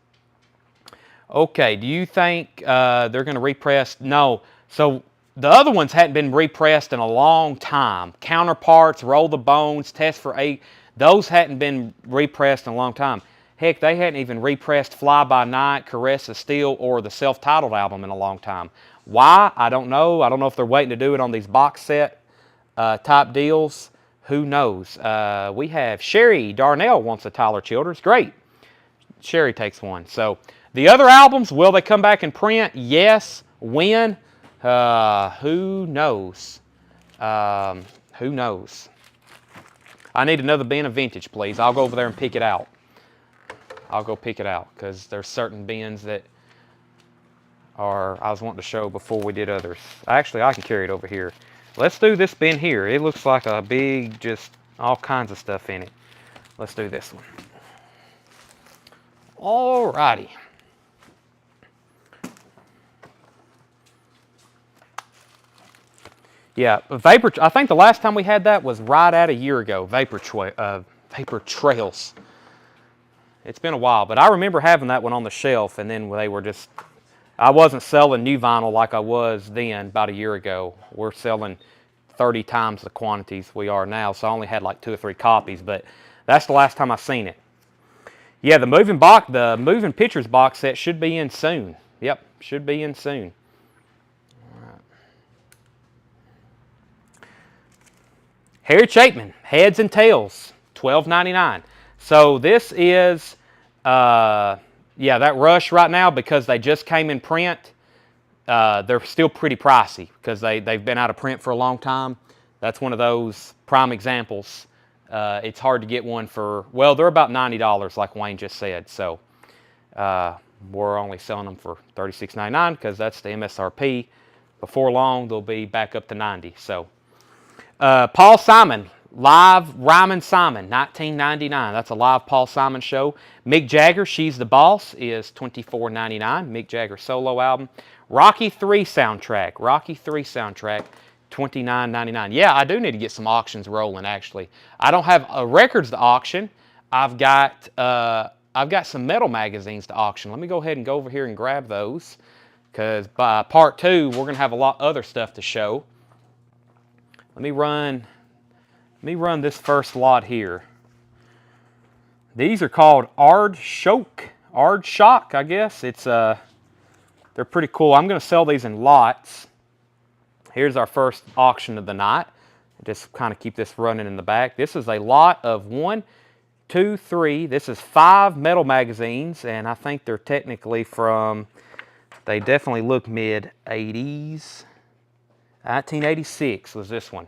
Okay, do you think they're going to repress? No. So the other ones hadn't been repressed in a long time. Counterparts, Roll the Bones, Test for 8, those hadn't been repressed in a long time. Heck, they hadn't even repressed Fly By Night, Caress of Steel, or the self-titled album in a long time. Why? I don't know. I don't know if they're waiting to do it on these box set type deals. Who knows? We have Sherry Darnell wants a Tyler Childers. Great. Sherry takes one. So the other albums, will they come back in print? Yes. When? Who knows? Who knows? I need another bin of vintage, please. I'll go over there and pick it out. I'll go pick it out, because there's certain bins that I was wanting to show before we did others. Actually, I can carry it over here. Let's do this bin here. It looks like a big, just all kinds of stuff in it. Let's do this one. Alrighty. Yeah, Vapor. I think the last time we had that was right at a year ago. Vapor Trails. It's been a while, but I remember having that one on the shelf, and then they were just. I wasn't selling new vinyl like I was then about a year ago. We're selling 30 times the quantities we are now, so I only had like 2 or 3 copies, but that's the last time I seen it. Yeah, the moving pictures box set should be in soon. Yep, should be in soon. Harry Chapman, Heads and Tails, $12.99. So this is, yeah, that Rush right now, because they just came in print, they're still pretty pricey, because they've been out of print for a long time. That's one of those prime examples. It's hard to get one for, well, they're about $90, like Wayne just said. So we're only selling them for $36.99, because that's the MSRP. Before long, they'll be back up to $90. So Paul Simon, live Ryman Simon, $19.99. That's a live Paul Simon show. Mick Jagger, She's the Boss, is $24.99. Mick Jagger solo album. Rocky 3 soundtrack. Rocky 3 soundtrack, $29.99. Yeah, I do need to get some auctions rolling, actually. I don't have records to auction. I've got some metal magazines to auction. Let me go ahead and go over here and grab those, because by part 2, we're going to have a lot other stuff to show. Let me run this first lot here. These are called Aardschok, I guess. It's they're pretty cool. I'm going to sell these in lots. Here's our first auction of the night. Just kind of keep this running in the back. This is a lot of 1, 2, 3. This is 5 metal magazines, and I think they're technically from, they definitely look mid-80s. 1986 was this one.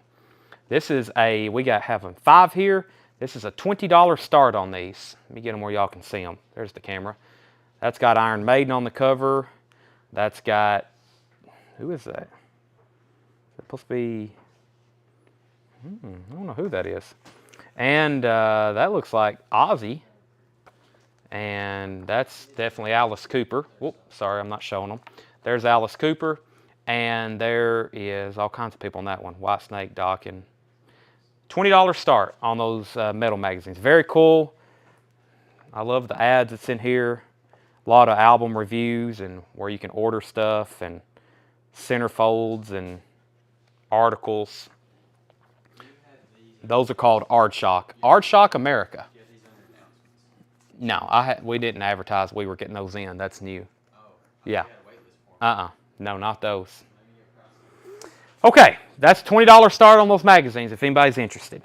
This is a, we got having 5 here. This is a $20 start on these. Let me get them where y'all can see them. There's the camera. That's got Iron Maiden on the cover. That's got, who is that? Is that supposed to be, I don't know who that is. And that looks like Ozzy. And that's definitely Alice Cooper. Whoop, sorry, I'm not showing them. There's Alice Cooper. And there is all kinds of people on that one. Whitesnake, Dokken. $20 start on those metal magazines. Very cool. I love the ads that's in here. A lot of album reviews and where you can order stuff and centerfolds and articles. Those are called Aardschok. Aardschok America. No, we didn't advertise we were getting those in. That's new. Yeah. No, not those. Okay, that's $20 start on those magazines if anybody's interested.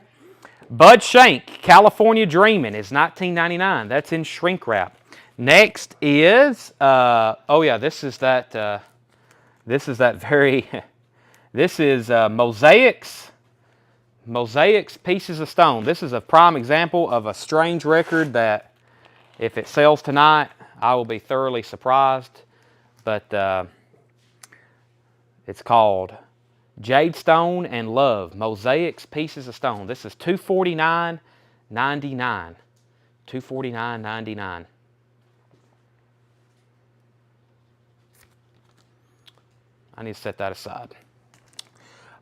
Bud Shank, California Dreamin' is $19.99. That's in shrink wrap. Next is, oh yeah, this is that very, this is Mosaics Pieces of Stone. This is a prime example of a strange record that if it sells tonight, I will be thoroughly surprised. But it's called Jade Stone and Love, Mosaics Pieces of Stone. This is $249.99. $249.99. I need to set that aside.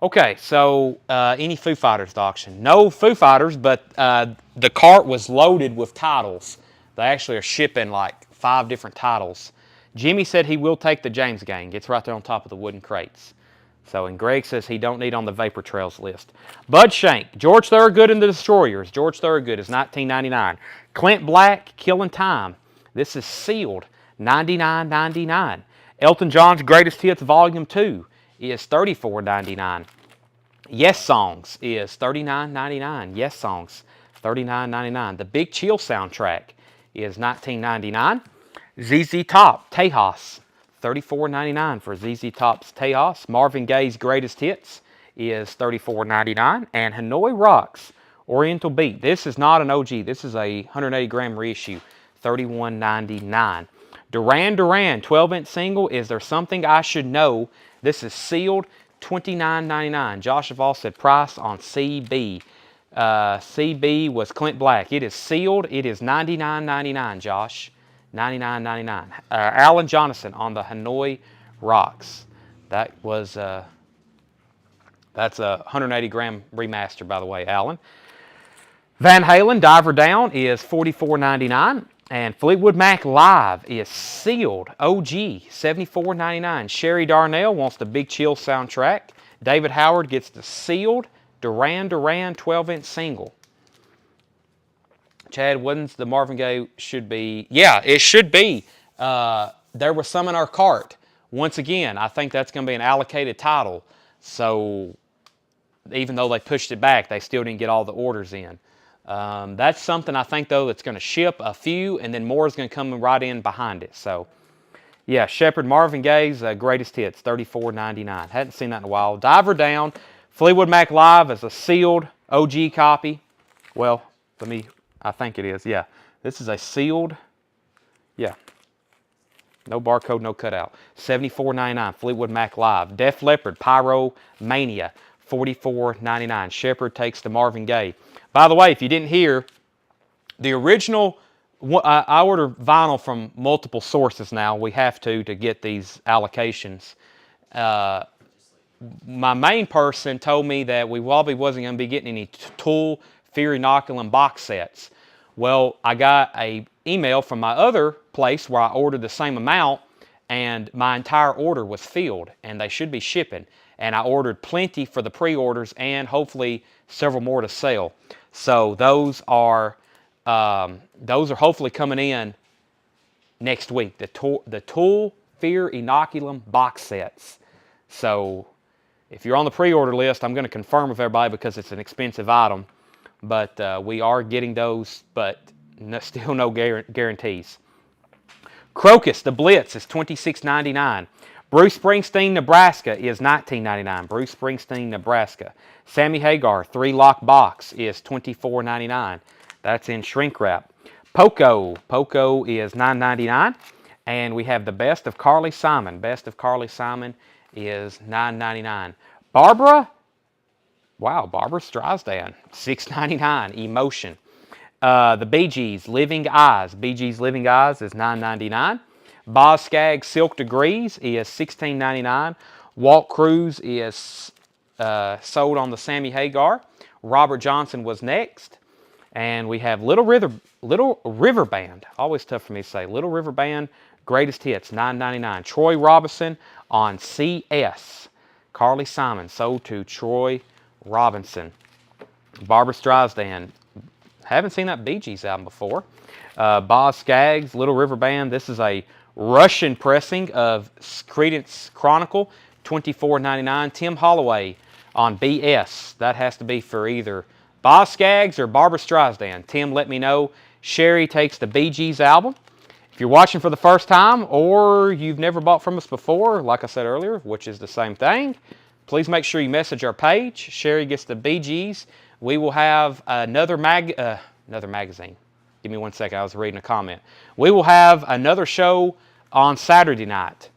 Okay, so any Foo Fighters to auction? No Foo Fighters, but the cart was loaded with titles. They actually are shipping like 5 different titles. Jimmy said he will take the James Gang. It's right there on top of the wooden crates. So, and Greg says he don't need on the Vapor Trails list. Bud Shank, George Thorogood and the Destroyers. George Thorogood is $19.99. Clint Black, Killin' Time. This is sealed, $99.99. Elton John's Greatest Hits Volume 2 is $34.99. Yes Songs is $39.99. Yes Songs, $39.99. The Big Chill soundtrack is $19.99. ZZ Top, Tejas, $34.99 for ZZ Top's Tejas. Marvin Gaye's Greatest Hits is $34.99. And Hanoi Rocks, Oriental Beat. This is not an OG. This is a 180-gram reissue, $31.99. Duran Duran, 12-inch single, Is There Something I Should Know? This is sealed, $29.99. Josh Duvall said price on CB. CB was Clint Black. It is sealed. It is $99.99, Josh. $99.99. Alan Jonathan on the Hanoi Rocks. That was that's a 180-gram remaster, by the way, Alan. Van Halen, Diver Down is $44.99. And Fleetwood Mac Live is sealed, OG, $74.99. Sherry Darnell wants the Big Chill soundtrack. David Howard gets the sealed Duran Duran 12-inch single. Chad, wouldn't the Marvin Gaye should be? Yeah, it should be. There was some in our cart. Once again, I think that's going to be an allocated title. So even though they pushed it back, they still didn't get all the orders in. That's something I think, though, that's going to ship a few, and then more is going to come right in behind it. So, yeah, Shepherd Marvin Gaye's Greatest Hits, $34.99. Hadn't seen that in a while. Diver Down, Fleetwood Mac Live is a sealed OG copy. Well, I think it is, yeah. This is a sealed, yeah. No barcode, no cutout. $74.99, Fleetwood Mac Live. Def Leppard, Pyro Mania, $44.99. Shepherd takes the Marvin Gaye. By the way, if you didn't hear, the original, I order vinyl from multiple sources now. We have to get these allocations. My main person told me that we probably wasn't going to be getting any Tool, Fear Inoculum box sets. Well, I got an email from my other place where I ordered the same amount, and my entire order was filled, and they should be shipping. And I ordered plenty for the pre-orders and hopefully several more to sell. So those are hopefully coming in next week. The Tool Fear Inoculum box sets. So if you're on the pre-order list, I'm going to confirm with everybody because it's an expensive item. but we are getting those, but still no guarantees. Crocus, the Blitz, is $26.99. Bruce Springsteen, Nebraska is $19.99. Bruce Springsteen, Nebraska. Sammy Hagar, 3-lock box is $24.99. That's in shrink wrap. Poco is $9.99. And we have the Best of Carly Simon. Best of Carly Simon is $9.99. Barbara Streisand, $6.99. Emotion. The Bee Gees, Living Eyes. Bee Gees, Living Eyes is $9.99. Boz Scaggs, Silk Degrees is $16.99. Walt Cruz is sold on the Sammy Hagar. Robert Johnson was next. And we have Little River Band. Always tough for me to say. Little River Band, Greatest Hits, $9.99. Troy Robinson on CS. Carly Simon, sold to Troy Robinson. Barbara Streisand. Haven't seen that Bee Gees album before. Boz Scaggs, Little River Band. This is a Russian pressing of Creedence Chronicle, $24.99. Tim Holloway on BS. That has to be for either Boz Scaggs or Barbara Streisand. Tim, let me know. Sherry takes the Bee Gees album. If you're watching for the first time or you've never bought from us before, like I said earlier, which is the same thing, please make sure you message our page. Sherry gets the Bee Gees. We will have another magazine. Give me 1 second. I was reading a comment. We will have another show on Saturday night.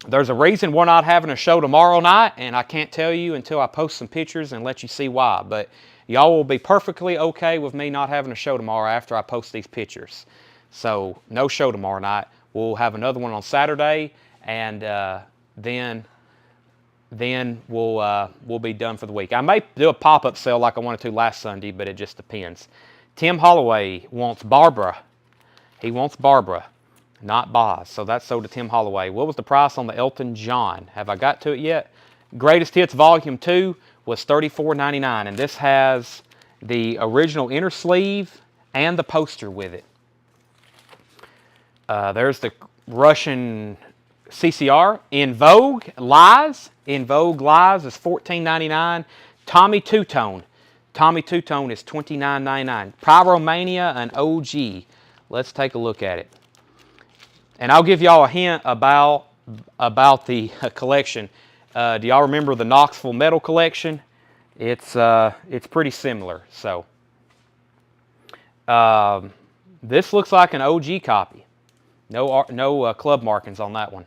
There's a reason we're not having a show tomorrow night, and I can't tell you until I post some pictures and let you see why. But y'all will be perfectly okay with me not having a show tomorrow after I post these pictures. So no show tomorrow night. We'll have another one on Saturday, and then we'll be done for the week. I may do a pop-up sale like I wanted to last Sunday, but it just depends. Tim Holloway wants Barbara. He wants Barbara, not Boz. So that's sold to Tim Holloway. What was the price on the Elton John? Have I got to it yet? Greatest Hits Volume 2 was $34.99, and this has the original inner sleeve and the poster with it. There's the Russian CCR. In Vogue Lies. In Vogue Lies is $14.99. Tommy Two-Tone. Tommy Two-Tone is $29.99. Pyromania, an OG. Let's take a look at it. And I'll give y'all a hint about the collection. Do y'all remember the Knoxville Metal collection? It's pretty similar. So this looks like an OG copy. No club markings on that one.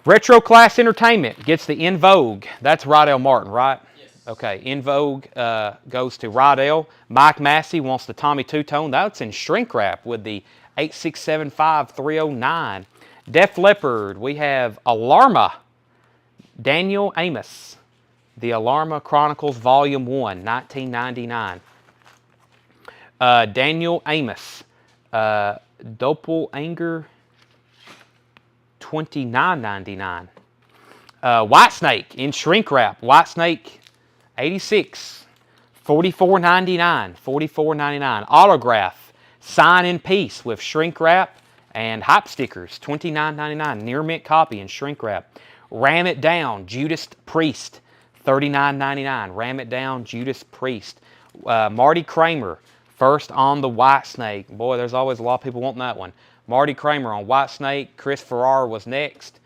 Retro Class Entertainment gets the In Vogue. That's Rydell Martin, right? Yes. Okay, In Vogue goes to Rydell. Mike Massey wants the Tommy Two-Tone. That's in shrink wrap with the 8675309. Def Leppard, we have Alarma. Daniel Amos. The Alarma Chronicles Volume 1, 1999. Daniel Amos. Doppelanger, $29.99. Whitesnake in shrink wrap. Whitesnake, 86, $44.99. $44.99. Autograph, Sign in Peace with shrink wrap and hype stickers, $29.99. Near mint copy in shrink wrap. Ram It Down, Judas Priest, $39.99. Ram It Down, Judas Priest. Marty Kramer, first on the Whitesnake. Boy, there's always a lot of people wanting that one. Marty Kramer on Whitesnake. Chris Farrar was next.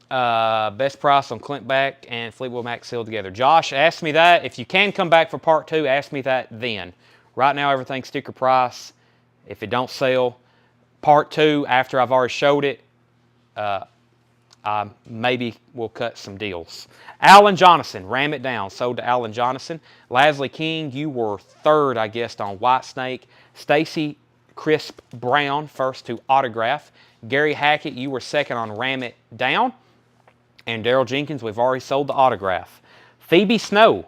Best price on Clint Back and Fleetwood Mac sealed together. Josh, ask me that. If you can come back for part 2, ask me that then. Right now, everything's sticker price. If it don't sell, part 2, after I've already showed it, maybe we'll cut some deals. Alan Jonathan, Ram It Down, sold to Alan Jonathan. Lasley King, you were third, I guess, on Whitesnake. Stacy Crisp Brown, first to Autograph. Gary Hackett, you were second on Ram It Down. And Daryl Jenkins, we've already sold the Autograph. Phoebe Snow.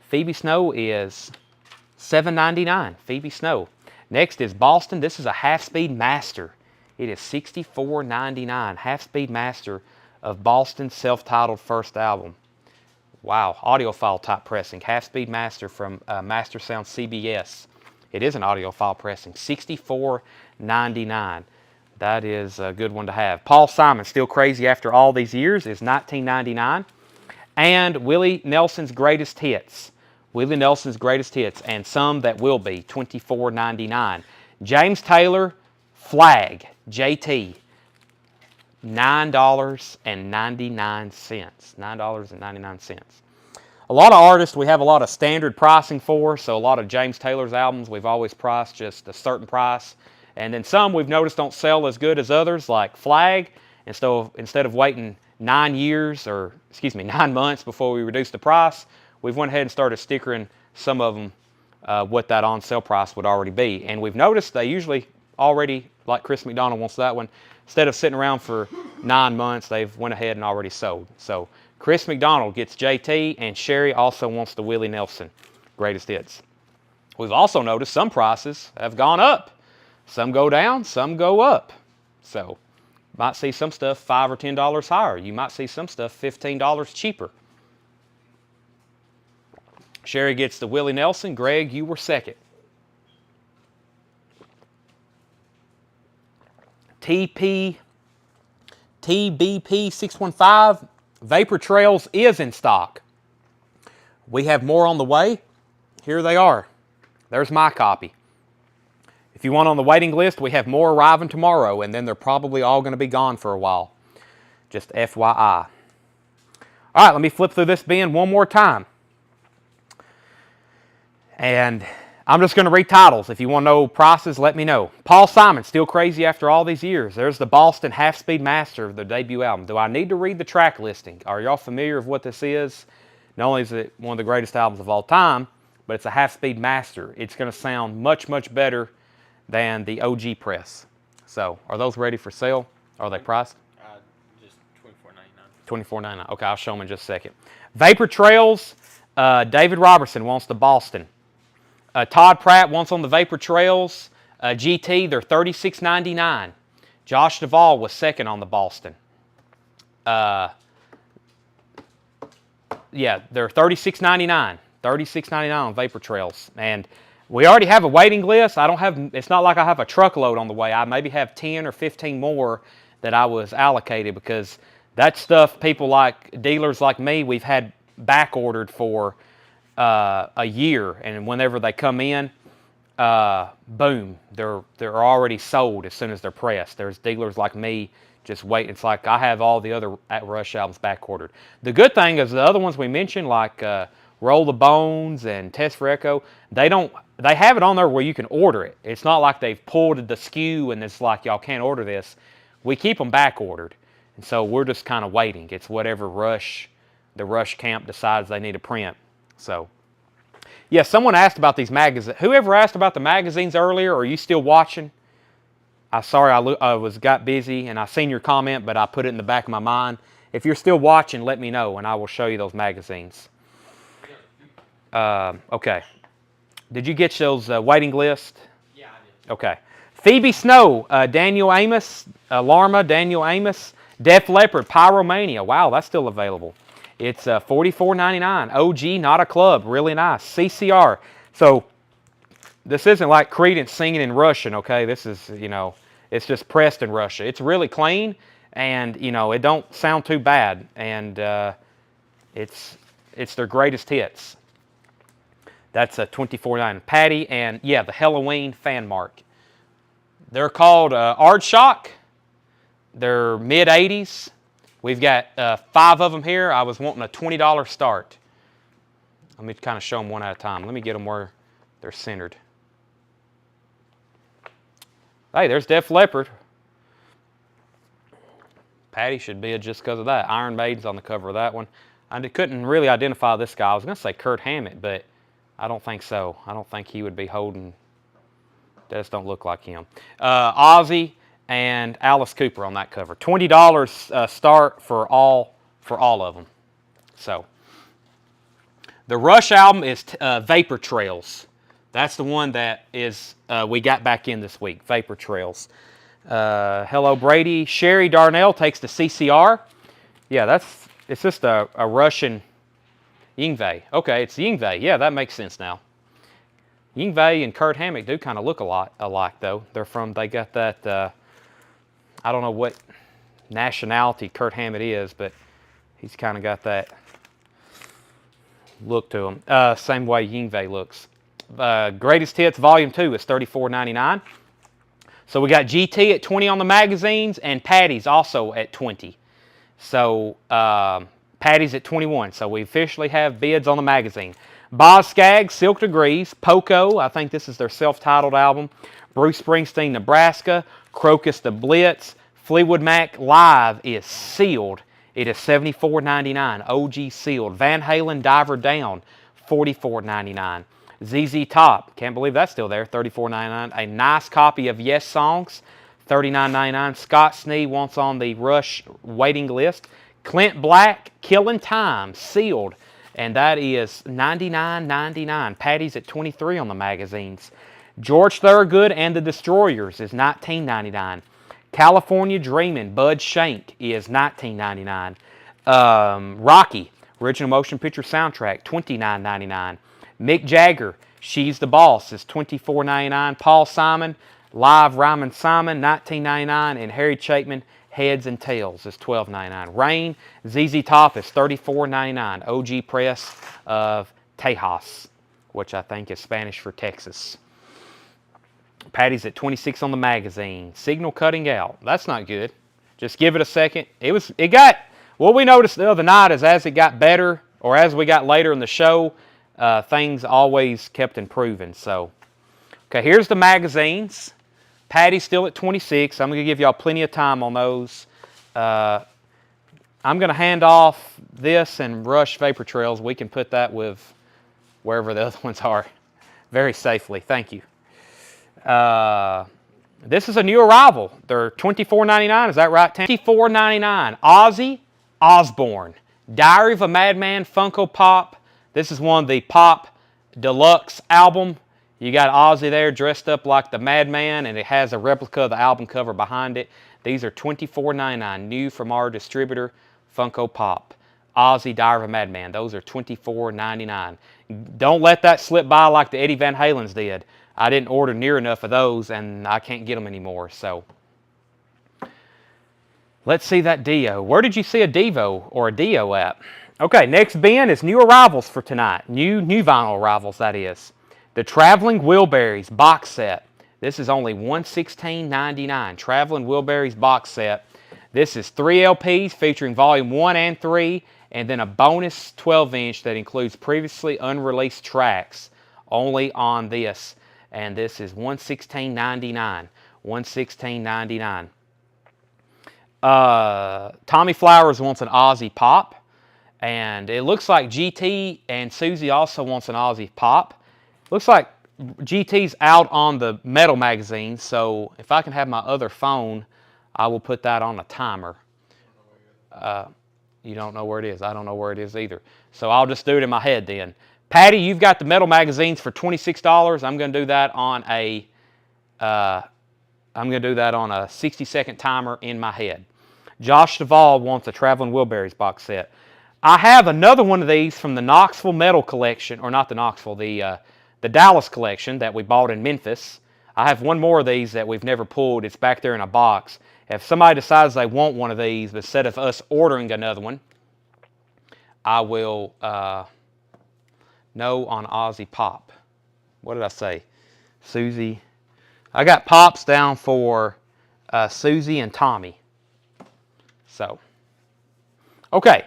Phoebe Snow is $7.99. Phoebe Snow. Next is Boston. This is a half-speed master. It is $64.99. Half-speed master of Boston's self-titled first album. Wow, audiophile type pressing. Half-speed master from Master Sound CBS. It is an audiophile pressing. $64.99. That is a good one to have. Paul Simon, Still Crazy After All These Years, is $19.99. And Willie Nelson's Greatest Hits. Willie Nelson's greatest hits, and some that will be, $24.99. James Taylor, Flag, JT, $9.99. $9.99. A lot of artists we have a lot of standard pricing for, so a lot of James Taylor's albums we've always priced just a certain price. And then some we've noticed don't sell as good as others, like Flag. Instead of waiting 9 months before we reduce the price, we've went ahead and started stickering some of them what that on sale price would already be. And we've noticed they usually already, like Chris McDonald wants that one, instead of sitting around for 9 months, they've went ahead and already sold. So Chris McDonald gets JT, and Sherry also wants the Willie Nelson greatest hits. We've also noticed some prices have gone up. Some go down, some go up. So you might see some stuff $5 or $10 higher. You might see some stuff $15 cheaper. Sherry gets the Willie Nelson. Greg, you were second. TBP615, Vapor Trails is in stock. We have more on the way. Here they are. There's my copy. If you want on the waiting list, we have more arriving tomorrow, and then they're probably all going to be gone for a while. Just FYI. All right, let me flip through this bin one more time. And I'm just going to read titles. If you want to know prices, let me know. Paul Simon, still crazy after all these years. There's the Boston Half-Speed Master of their debut album. Do I need to read the track listing? Are y'all familiar with what this is? Not only is it one of the greatest albums of all time, but it's a Half-Speed Master. It's going to sound much, much better than the OG press. So, are those ready for sale? Are they priced? Just $24.99. $24.99. Okay, I'll show them in just a second. Vapor Trails, David Robertson wants the Boston. Todd Pratt wants on the Vapor Trails. GT, they're $36.99. Josh Duvall was second on the Boston. Yeah, they're $36.99. $36.99 on Vapor Trails. And we already have a waiting list. It's not like I have a truckload on the way. I maybe have 10 or 15 more that I was allocated, because that stuff, dealers like me, we've had back ordered for a year, and whenever they come in, boom, they're already sold as soon as they're pressed. There's dealers like me just wait. It's like I have all the other Rush albums back ordered. The good thing is the other ones we mentioned, like Roll the Bones and Test for Echo, they have it on there where you can order it. It's not like they've pulled the SKU and it's like y'all can't order this. We keep them back ordered, and so we're just kind of waiting. It's whatever the Rush camp decides they need to print. So, yeah, someone asked about these magazines. Whoever asked about the magazines earlier, are you still watching? I got busy and I seen your comment, but I put it in the back of my mind. If you're still watching, let me know and I will show you those magazines. Okay. Did you get those waiting list? Yeah, I did. Okay. Phoebe Snow, Daniel Amos, Larma, Daniel Amos, Def Leppard, Pyromania. Wow, that's still available. It's $44.99. OG, Not a Club, really nice. CCR. So this isn't like Creedence singing in Russian, okay? This is, it's just pressed in Russia. It's really clean, and it don't sound too bad, and it's their greatest hits. That's a $24.99. Patty, and yeah, the Halloween fan mark. They're called Aardschok. They're mid-80s. We've got 5 of them here. I was wanting a $20 start. Let me kind of show them one at a time. Let me get them where they're centered. Hey, there's Def Leppard. Patty should be just because of that. Iron Maiden's on the cover of that one. I couldn't really identify this guy. I was going to say Kurt Hammett, but I don't think so. I don't think he would be holding. That just don't look like him. Ozzy and Alice Cooper on that cover. $20 start for all of them. So the Rush album is Vapor Trails. That's the one that is we got back in this week. Vapor Trails. Hello Brady. Sherry Darnell takes the CCR. Yeah, it's just a Russian Yngwie. Okay, it's Yngwie. Yeah, that makes sense now. Yngwie and Kurt Hammett do kind of look a lot alike though. They got that. I don't know what nationality Kurt Hammett is, but he's kind of got that look to them. Same way Yngwie looks. Greatest Hits Volume 2 is $34.99. So we got GT at 20 on the magazines, and Patty's also at 20. So Patty's at 21. So we officially have bids on the magazine. Boz Scaggs, Silk Degrees, Poco, I think this is their self-titled album. Bruce Springsteen, Nebraska, Crocus the Blitz, Fleetwood Mac Live is sealed. It is $74.99, OG sealed. Van Halen, Diver Down, $44.99. ZZ Top, can't believe that's still there, $34.99. A nice copy of Yes Songs, $39.99. Scott Snee wants on the Rush waiting list. Clint Black, Killing Time, sealed, and that is $99.99. Patty's at 23 on the magazines. George Thorogood and the Destroyers is $19.99. California Dreamin', Bud Shank is $19.99. Rocky, original motion picture soundtrack, $29.99. Mick Jagger, She's the Boss is $24.99. Paul Simon, Live Ryman Simon, $19.99. And Harry Chapman, Heads and Tails is $12.99. Rain, ZZ Top is $34.99. OG Press of Tejas, which I think is Spanish for Texas. Patty's at 26 on the magazine. Signal cutting out. That's not good. Just give it a second. What we noticed the other night is as it got better, or as we got later in the show, things always kept improving. So, okay, here's the magazines. Patty's still at 26. I'm going to give y'all plenty of time on those. I'm going to hand off this and Rush Vapor Trails. We can put that with wherever the other ones are very safely. Thank you. This is a new arrival. They're $24.99. Is that right, Tam? $24.99. Ozzy Osbourne. Diary of a Madman Funko Pop. This is one of the Pop Deluxe album. You got Ozzy there dressed up like the Madman, and it has a replica of the album cover behind it. These are $24.99, new from our distributor, Funko Pop. Ozzy, Diary of a Madman. Those are $24.99. Don't let that slip by like the Eddie Van Halen's did. I didn't order near enough of those, and I can't get them anymore. So, let's see that Dio. Where did you see a Devo or a Dio at? Okay, next bin is new arrivals for tonight. New vinyl arrivals, that is. The Traveling Wilburys box set. This is only $116.99. Traveling Wilburys box set. This is 3 LPs featuring volume 1 and 3, and then a bonus 12-inch that includes previously unreleased tracks only on this. And this is $116.99. $116.99. Tommy Flowers wants an Ozzy Pop. And it looks like GT and Susie also wants an Ozzy Pop. Looks like GT's out on the metal magazine, so if I can have my other phone, I will put that on a timer. You don't know where it is. I don't know where it is either. So I'll just do it in my head then. Patty, you've got the metal magazines for $26. I'm going to do that on a 60-second timer in my head. Josh Duvall wants a Traveling Wilburys box set. I have another one of these from the Knoxville Metal Collection, or not the Knoxville, the Dallas collection that we bought in Memphis. I have one more of these that we've never pulled. It's back there in a box. If somebody decides they want one of these, instead of us ordering another one, I will no on Ozzy Pop. What did I say? Susie. I got Pops down for Susie and Tommy. So, okay.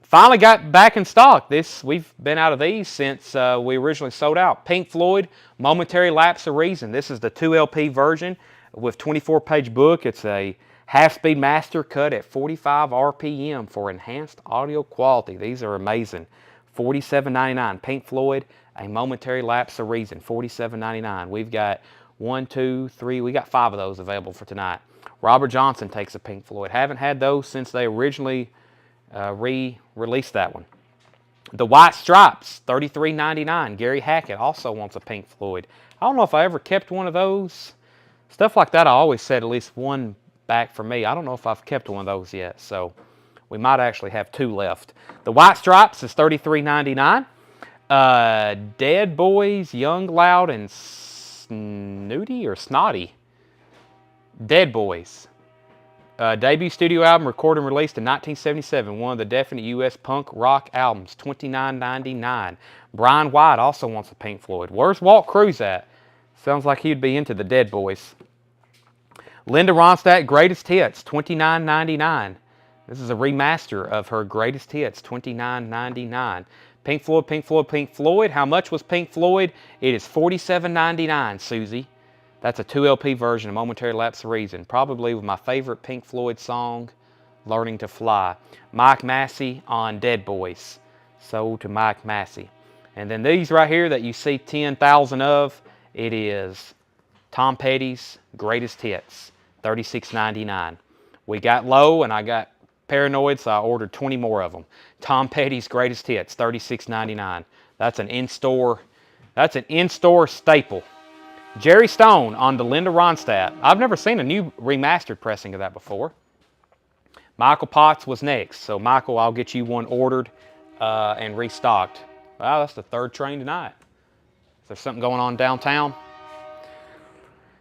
Finally got back in stock. We've been out of these since we originally sold out. Pink Floyd, Momentary Lapse of Reason. This is the 2 LP version with 24-page book. It's a half-speed master cut at 45 RPM for enhanced audio quality. These are amazing. $47.99. Pink Floyd, A Momentary Lapse of Reason. $47.99. We've got 1, 2, 3. We got 5 of those available for tonight. Robert Johnson takes a Pink Floyd. Haven't had those since they originally re-released that one. The White Stripes, $33.99. Gary Hackett also wants a Pink Floyd. I don't know if I ever kept one of those. Stuff like that, I always said at least one back for me. I don't know if I've kept one of those yet, so we might actually have 2 left. The White Stripes is $33.99. Dead Boys, Young, Loud, and Snooty or Snotty. Dead Boys. Debut studio album recorded and released in 1977. One of the definite U.S. punk rock albums. $29.99. Brian White also wants a Pink Floyd. Where's Walt Cruz at? Sounds like he'd be into the Dead Boys. Linda Ronstadt, Greatest Hits. $29.99. This is a remaster of her Greatest Hits. $29.99. Pink Floyd, Pink Floyd, Pink Floyd. How much was Pink Floyd? It is $47.99, Susie. That's a 2 LP version, A Momentary Lapse of Reason. Probably with my favorite Pink Floyd song, Learning to Fly. Mike Massey on Dead Boys. Sold to Mike Massey. And then these right here that you see 10,000 of, it is Tom Petty's Greatest Hits. $36.99. We got low and I got paranoid, so I ordered 20 more of them. Tom Petty's Greatest Hits, $36.99. That's an in-store staple. Jerry Stone on the Linda Ronstadt. I've never seen a new remastered pressing of that before. Michael Potts was next. So Michael, I'll get you one ordered and restocked. Wow, that's the third train tonight. Is there something going on downtown?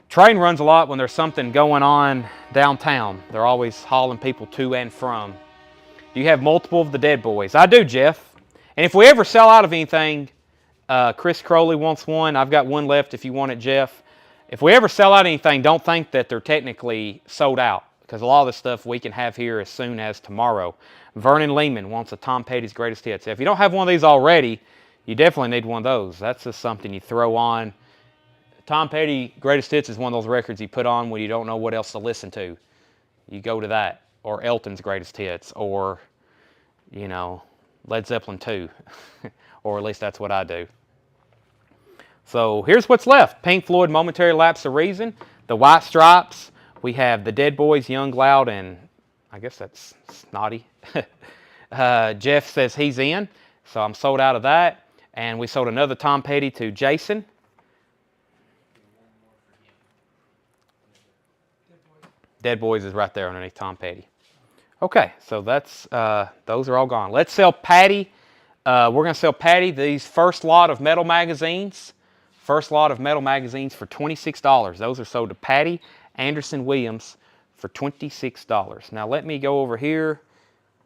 Train runs a lot when there's something going on downtown. They're always hauling people to and from. Do you have multiple of the Dead Boys? I do, Jeff. And if we ever sell out of anything, Chris Crowley wants one. I've got one left if you want it, Jeff. If we ever sell out anything, don't think that they're technically sold out, because a lot of the stuff we can have here as soon as tomorrow. Vernon Lehman wants a Tom Petty's Greatest Hits. If you don't have one of these already, you definitely need one of those. That's just something you throw on. Tom Petty Greatest Hits is one of those records you put on when you don't know what else to listen to. You go to that. Or Elton's Greatest Hits. Or, you know, Led Zeppelin 2. Or at least that's what I do. So here's what's left. Pink Floyd, Momentary Lapse of Reason. The White Stripes. We have the Dead Boys, Young, Loud, and I guess that's Snotty. Jeff says he's in. So I'm sold out of that. And we sold another Tom Petty to Jason. Dead Boys is right there underneath Tom Petty. Okay, so that's those are all gone. Let's sell Patty. We're going to sell Patty these first lot of metal magazines. First lot of metal magazines for $26. Those are sold to Patty Anderson Williams for $26. Now let me go over here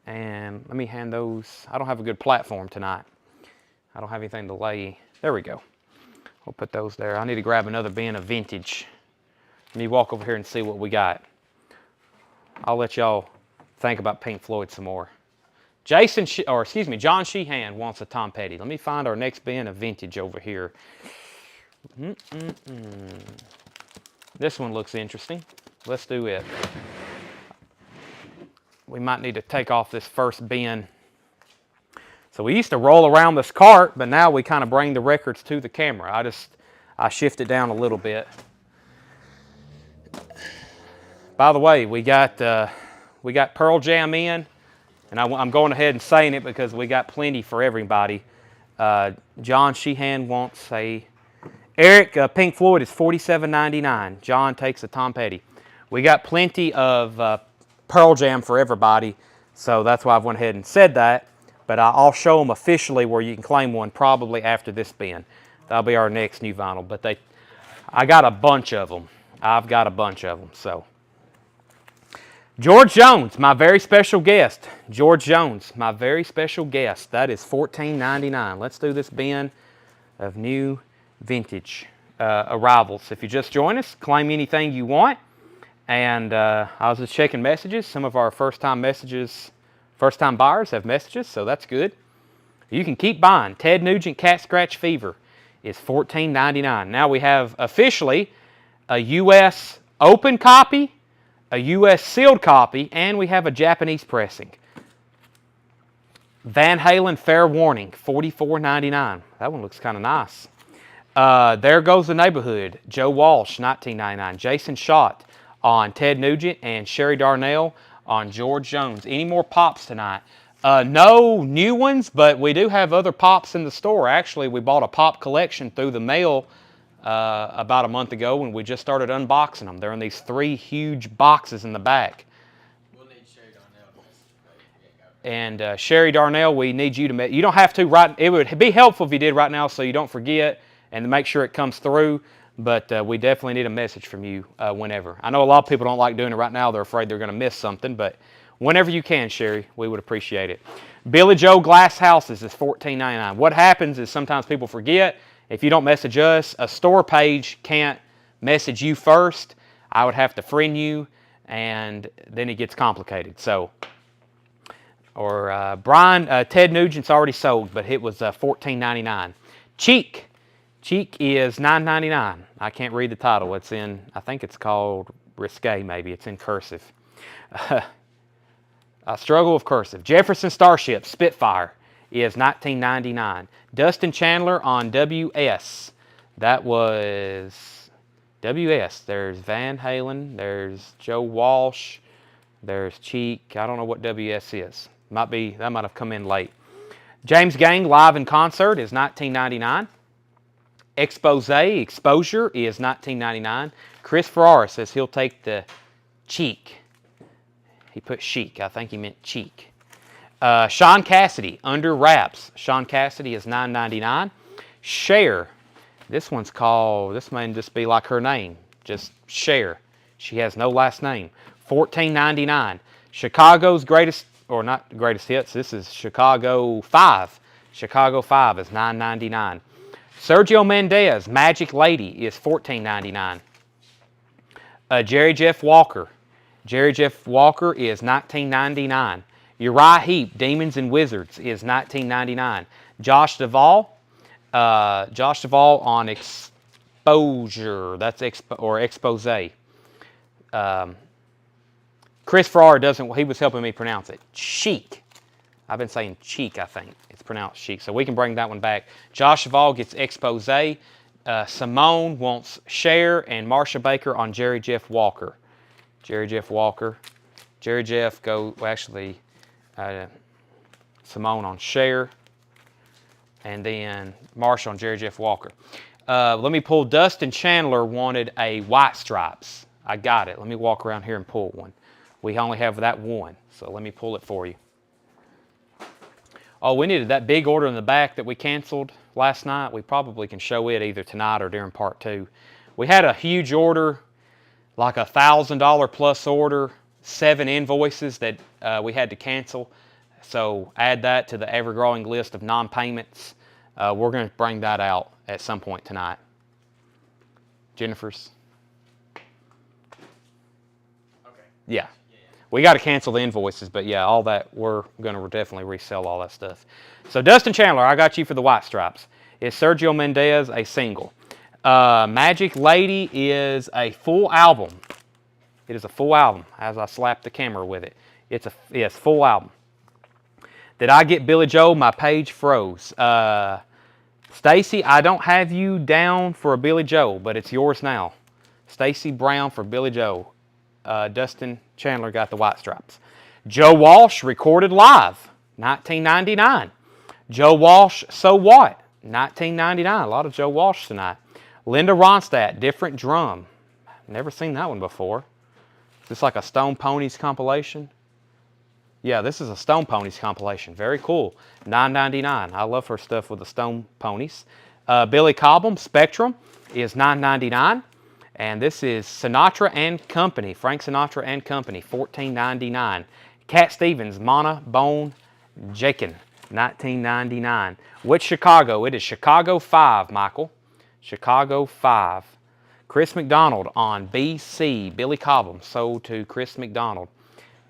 and let me hand those. I don't have a good platform tonight. I don't have anything to lay. There we go. We'll put those there. I need to grab another bin of vintage. Let me walk over here and see what we got. I'll let y'all think about Pink Floyd some more. John Sheehan wants a Tom Petty. Let me find our next bin of vintage over here. This one looks interesting. Let's do it. We might need to take off this first bin. So we used to roll around this cart, but now we kind of bring the records to the camera. I shift it down a little bit. By the way, we got Pearl Jam in, and I'm going ahead and saying it because we got plenty for everybody. John Sheehan wants a Eric. Pink Floyd is $47.99. John takes a Tom Petty. We got plenty of Pearl Jam for everybody, so that's why I went ahead and said that. But I'll show them officially where you can claim one probably after this bin. That'll be our next new vinyl. But I got a bunch of them. I've got a bunch of them. So. George Jones, my very special guest. George Jones, my very special guest. That is $14.99. Let's do this bin of new vintage arrivals. If you just join us, claim anything you want. And I was just checking messages. Some of our first-time buyers have messages, so that's good. You can keep buying. Ted Nugent Cat Scratch Fever is $14.99. Now we have officially a U.S. open copy, a U.S. sealed copy, and we have a Japanese pressing. Van Halen Fair Warning, $44.99. That one looks kind of nice. There Goes the Neighborhood, Joe Walsh, $19.99. Jason Schott on Ted Nugent and Sherry Darnell on George Jones. Any more pops tonight? No new ones, but we do have other pops in the store. Actually, we bought a pop collection through the mail about a month ago, and we just started unboxing them. They're in these 3 huge boxes in the back. We'll need Sherry Darnell. And Sherry Darnell, we need you to. You don't have to write. It would be helpful if you did right now, so you don't forget and to make sure it comes through. but we definitely need a message from you whenever. I know a lot of people don't like doing it right now. They're afraid they're going to miss something, but whenever you can, Sherry, we would appreciate it. Billy Joe Glass Houses is $14.99. What happens is sometimes people forget. If you don't message us, a store page can't message you first. I would have to friend you, and then it gets complicated. So, or Brian, Ted Nugent's already sold, but it was $14.99. Cheek. Cheek is $9.99. I can't read the title. It's in, I think it's called Risque, maybe. It's in cursive. I struggle with cursive. Jefferson Starship Spitfire is $19.99. Dustin Chandler on WS. That was WS. There's Van Halen. There's Joe Walsh. There's Cheek. I don't know what WS is. That might have come in late. James Gang live in concert is $19.99. Exposure is $19.99. Chris Ferrara says he'll take the Cheek. He put chic. I think he meant cheek. Sean Cassidy, Under Wraps. Sean Cassidy is $9.99. Cher. This may just be like her name. Just Cher. She has no last name. $14.99. Chicago's greatest, or not greatest hits. This is Chicago 5. Chicago 5 is $9.99. Sergio Mendes, Magic Lady is $14.99. Jerry Jeff Walker. Jerry Jeff Walker is $19.99. Uriah Heep, Demons and Wizards is $19.99. Josh Duvall on Exposure. That's Expose. Chris Farrar he was helping me pronounce it. Chic. I've been saying cheek, I think. It's pronounced chic. So we can bring that one back. Josh Duvall gets Expose. Simone wants Cher, and Marsha Baker on Jerry Jeff Walker. Jerry Jeff Walker. Jerry Jeff Simone on Cher. And then Marsha on Jerry Jeff Walker. Let me pull. Dustin Chandler wanted a White Stripes. I got it. Let me walk around here and pull one. We only have that one, so let me pull it for you. Oh, we needed that big order in the back that we canceled last night. We probably can show it either tonight or during part 2. We had a huge order, like a $1,000 plus order, 7 invoices that we had to cancel. So add that to the ever-growing list of non-payments. We're going to bring that out at some point tonight. Jennifer's. Okay. Yeah. We got to cancel the invoices, but yeah, all that, we're going to definitely resell all that stuff. So Dustin Chandler, I got you for the White Stripes. Is Sergio Mendes a single? Magic Lady is a full album. It is a full album, as I slapped the camera with it. It's full album. Did I get Billy Joe? My page froze. Stacy, I don't have you down for a Billy Joe, but it's yours now. Stacy Brown for Billy Joe. Dustin Chandler got the White Stripes. Joe Walsh recorded live, $19.99. Joe Walsh, So What, $19.99. A lot of Joe Walsh tonight. Linda Ronstadt, Different Drum. Never seen that one before. Is this like a Stone Ponies compilation? Yeah, this is a Stone Ponies compilation. Very cool. $9.99. I love her stuff with the Stone Ponies. Billy Cobham, Spectrum, is $9.99. And this is Sinatra and Company, Frank Sinatra and Company, $14.99. Cat Stevens, Mana Bone Jakin, $19.99. Which Chicago? It is Chicago 5, Michael. Chicago 5. Chris McDonald on BC, Billy Cobham, sold to Chris McDonald.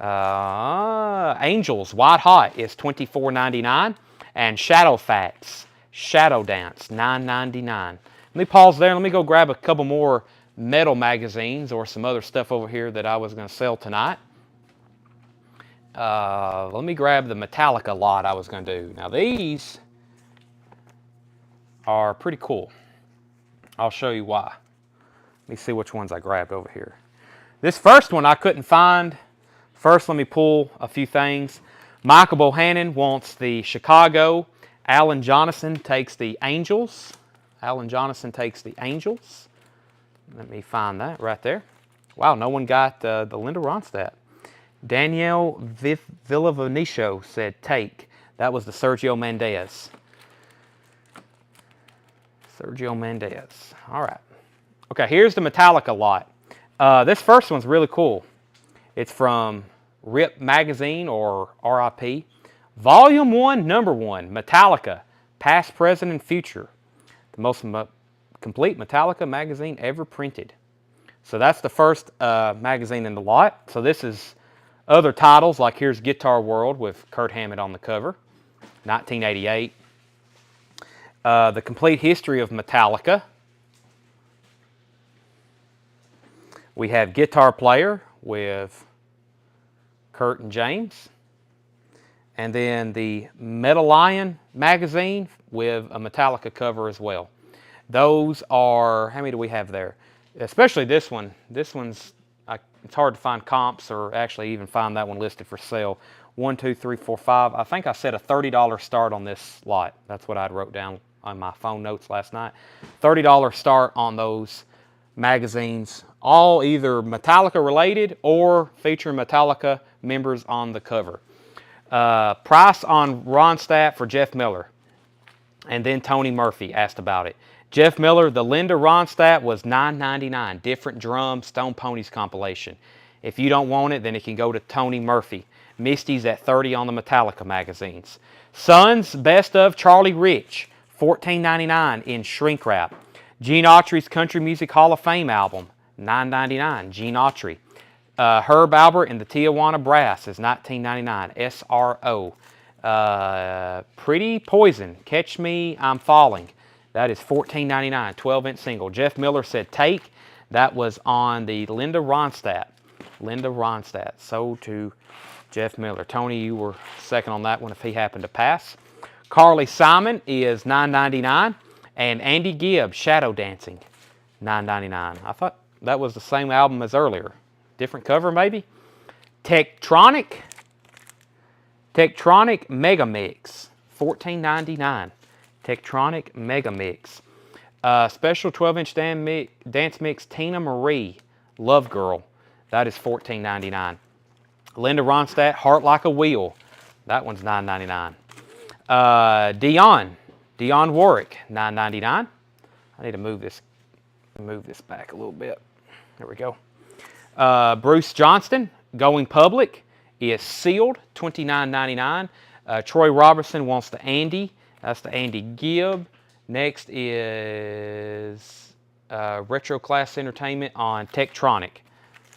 Angels, White Hot is $24.99. And Shadow Facts, Shadow Dance, $9.99. Let me pause there. Let me go grab a couple more metal magazines or some other stuff over here that I was going to sell tonight. Let me grab the Metallica lot I was going to do. Now these are pretty cool. I'll show you why. Let me see which ones I grabbed over here. This first one I couldn't find. First, let me pull a few things. Michael Bohannon wants the Chicago. Alan Jonathan takes the Angels. Alan Jonathan takes the Angels. Let me find that right there. Wow, no one got the Linda Ronstadt. Danielle Villavanicio said take. That was the Sergio Mendes. Sergio Mendes. All right. Okay, here's the Metallica lot. This first one's really cool. It's from RIP Magazine, or RIP. Volume 1, Number 1, Metallica, Past, Present, and Future. The most complete Metallica magazine ever printed. So that's the first magazine in the lot. So this is other titles, like here's Guitar World with Kurt Hammett on the cover, 1988. The Complete History of Metallica. We have Guitar Player with Kurt and James. And then the Metallica magazine with a Metallica cover as well. Those are, how many do we have there? Especially this one. This one's, it's hard to find comps or actually even find that one listed for sale. 1, 2, 3, 4, 5. I think I said a $30 start on this lot. That's what I wrote down on my phone notes last night. $30 start on those magazines, all either Metallica related or featuring Metallica members on the cover. Price on Ronstadt for Jeff Miller. And then Tony Murphy asked about it. Jeff Miller, the Linda Ronstadt was $9.99. Different Drum Stone Ponies compilation. If you don't want it, then it can go to Tony Murphy. Misty's at $30 on the Metallica magazines. Sons Best of Charlie Rich, $14.99 in shrink wrap. Gene Autry's Country Music Hall of Fame album, $9.99. Gene Autry. Herb Albert and the Tijuana Brass is $19.99. SRO. Pretty Poison, Catch Me, I'm Falling. That is $14.99, 12-inch single. Jeff Miller said take. That was on the Linda Ronstadt. Linda Ronstadt, sold to Jeff Miller. Tony, you were second on that one if he happened to pass. Carly Simon is $9.99. And Andy Gibb, Shadow Dancing, $9.99. I thought that was the same album as earlier. Different cover, maybe? Tektronic Mega Mix, $14.99. Tektronic Mega Mix. Special 12-inch dance mix, Tina Marie, Love Girl. That is $14.99. Linda Ronstadt, Heart Like a Wheel. That one's $9.99. Dionne Warwick, $9.99. I need to move this back a little bit. There we go. Bruce Johnston, Going Public, is sealed, $29.99. Troy Robertson wants the Andy. That's the Andy Gibb. Next is Retro Class Entertainment on Tektronic.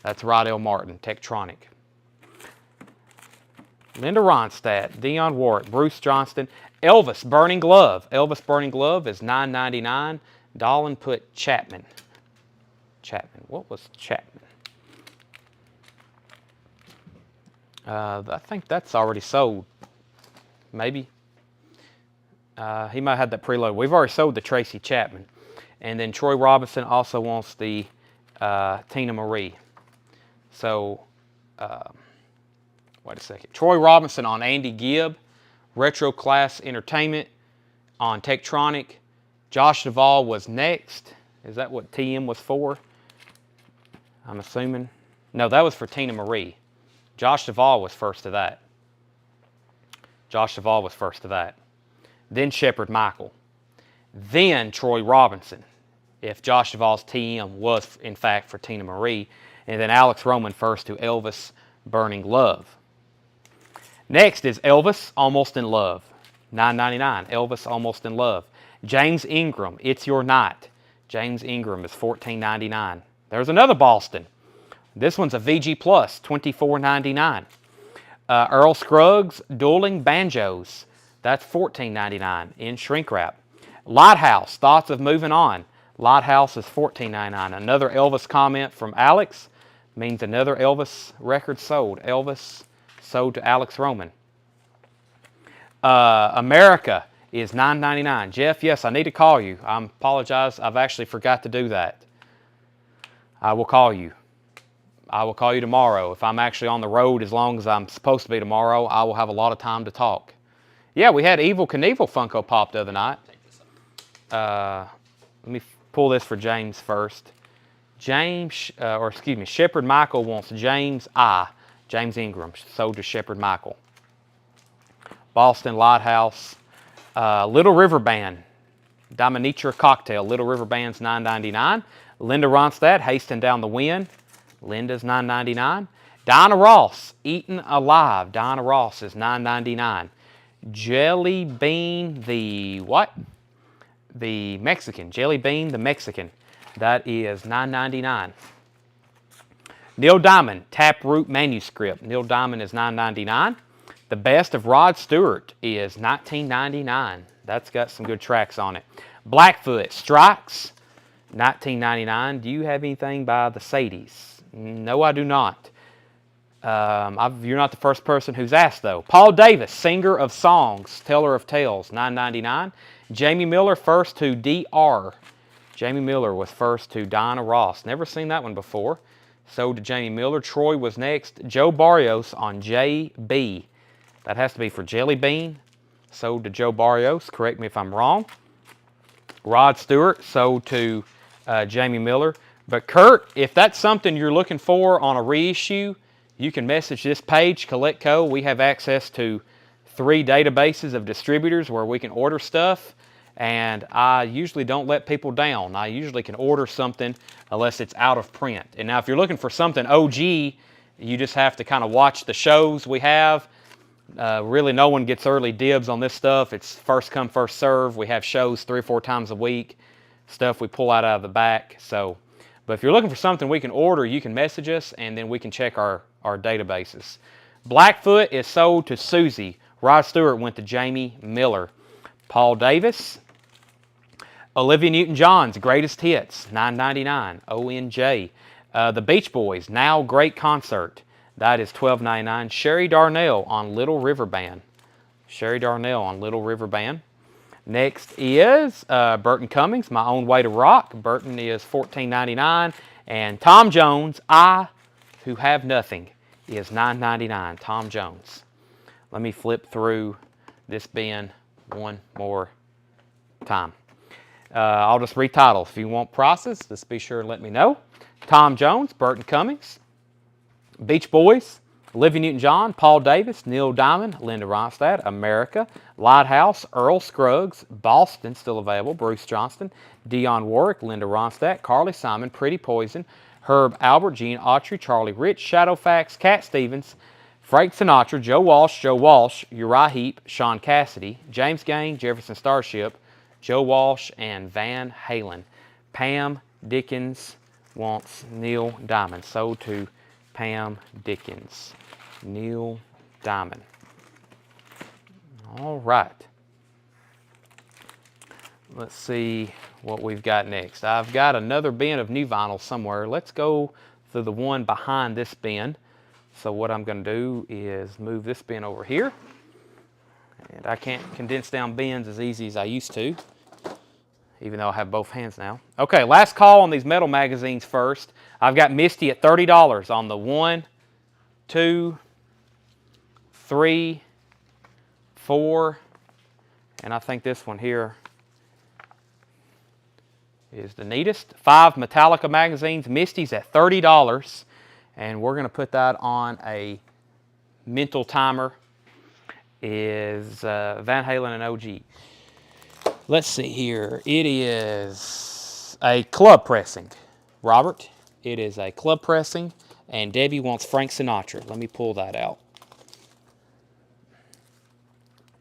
That's Rydell Martin, Tektronic. Linda Ronstadt, Dionne Warwick, Bruce Johnston. Elvis Burning Glove. Elvis Burning Glove is $9.99. Dolan put Chapman. What was Chapman? I think that's already sold. Maybe. He might have had that preloaded. We've already sold the Tracy Chapman. And then Troy Robinson also wants the Tina Marie. So, wait a second. Troy Robinson on Andy Gibb. Retro Class Entertainment on Tektronic. Josh Duvall was next. Is that what TM was for? I'm assuming. No, that was for Tina Marie. Josh Duvall was first to that. Then Shepherd Michael. Then Troy Robinson, if Josh Duvall's TM was, in fact, for Tina Marie. And then Alex Roman first to Elvis Burning Love. Next is Elvis Almost in Love, $9.99. Elvis Almost in Love. James Ingram, It's Your Night. James Ingram is $14.99. There's another Boston. This one's a VG Plus, $24.99. Earl Scruggs, Dueling Banjos. That's $14.99 in shrink wrap. Lighthouse, Thoughts of Moving On. Lighthouse is $14.99. Another Elvis comment from Alex means another Elvis record sold. Elvis sold to Alex Roman. America is $9.99. Jeff, yes, I need to call you. I apologize. I've actually forgot to do that. I will call you. I will call you tomorrow. If I'm actually on the road as long as I'm supposed to be tomorrow, I will have a lot of time to talk. Yeah, we had Evel Knievel Funko Pop the other night. Let me pull this for James first. Shepherd Michael wants James I. James Ingram, sold to Shepherd Michael. Boston Lighthouse. Little River Band. Dominatrix Cocktail. Little River Band's $9.99. Linda Ronstadt, Hasting Down the Wind. Linda's $9.99. Dinah Ross, Eaten Alive. Dinah Ross is $9.99. Jelly Bean the what? The Mexican. Jelly Bean the Mexican. That is $9.99. Neil Diamond, Taproot Manuscript. Neil Diamond is $9.99. The Best of Rod Stewart is $19.99. That's got some good tracks on it. Blackfoot, Strikes, $19.99. Do you have anything by the Sadies? No, I do not. You're not the first person who's asked, though. Paul Davis, Singer of Songs, Teller of Tales, $9.99. Jamie Miller, first to DR. Jamie Miller was first to Dinah Ross. Never seen that one before. Sold to Jamie Miller. Troy was next. Joe Barrios on JB. That has to be for Jelly Bean. Sold to Joe Barrios. Correct me if I'm wrong. Rod Stewart sold to Jamie Miller. But Kurt, if that's something you're looking for on a reissue, you can message this page, Collect Co. We have access to 3 databases of distributors where we can order stuff. And I usually don't let people down. I usually can order something unless it's out of print. And now if you're looking for something OG, you just have to kind of watch the shows we have. Really no one gets early dibs on this stuff. It's first come, first serve. We have shows 3 or 4 times a week. Stuff we pull out of the back. But if you're looking for something we can order, you can message us and then we can check our databases. Blackfoot is sold to Susie. Rod Stewart went to Jamie Miller. Paul Davis. Olivia Newton-John's Greatest Hits, $9.99. ONJ. The Beach Boys, Now Great Concert. That is $12.99. Sherry Darnell on Little River Band. Sherry Darnell on Little River Band. Next is Burton Cummings, My Own Way to Rock. Burton is $14.99. And Tom Jones, I Who Have Nothing, is $9.99. Tom Jones. Let me flip through this bin one more time. I'll just retitle. If you want prices, just be sure and let me know. Tom Jones, Burton Cummings. Beach Boys, Olivia Newton-John, Paul Davis, Neil Diamond, Linda Ronstadt, America, Lighthouse, Earl Scruggs, Boston, still available, Bruce Johnston, Dionne Warwick, Linda Ronstadt, Carly Simon, Pretty Poison, Herb Albert, Gene Autry, Charlie Rich, Shadowfax, Cat Stevens, Frank Sinatra, Joe Walsh, Uriah Heep, Sean Cassidy, James Gang, Jefferson Starship, Joe Walsh, and Van Halen. Pam Dickens wants Neil Diamond. Sold to Pam Dickens. Neil Diamond. All right. Let's see what we've got next. I've got another bin of new vinyl somewhere. Let's go to the one behind this bin. So what I'm going to do is move this bin over here. And I can't condense down bins as easy as I used to, even though I have both hands now. Okay, last call on these metal magazines first. I've got Misty at $30 on the 1, 2, 3, 4, and I think this one here is the neatest. 5 Metallica magazines. Misty's at $30, and we're going to put that on a mental timer. Is Van Halen and OG. Let's see here. It is a club pressing. Robert, it is a club pressing, and Debbie wants Frank Sinatra. Let me pull that out.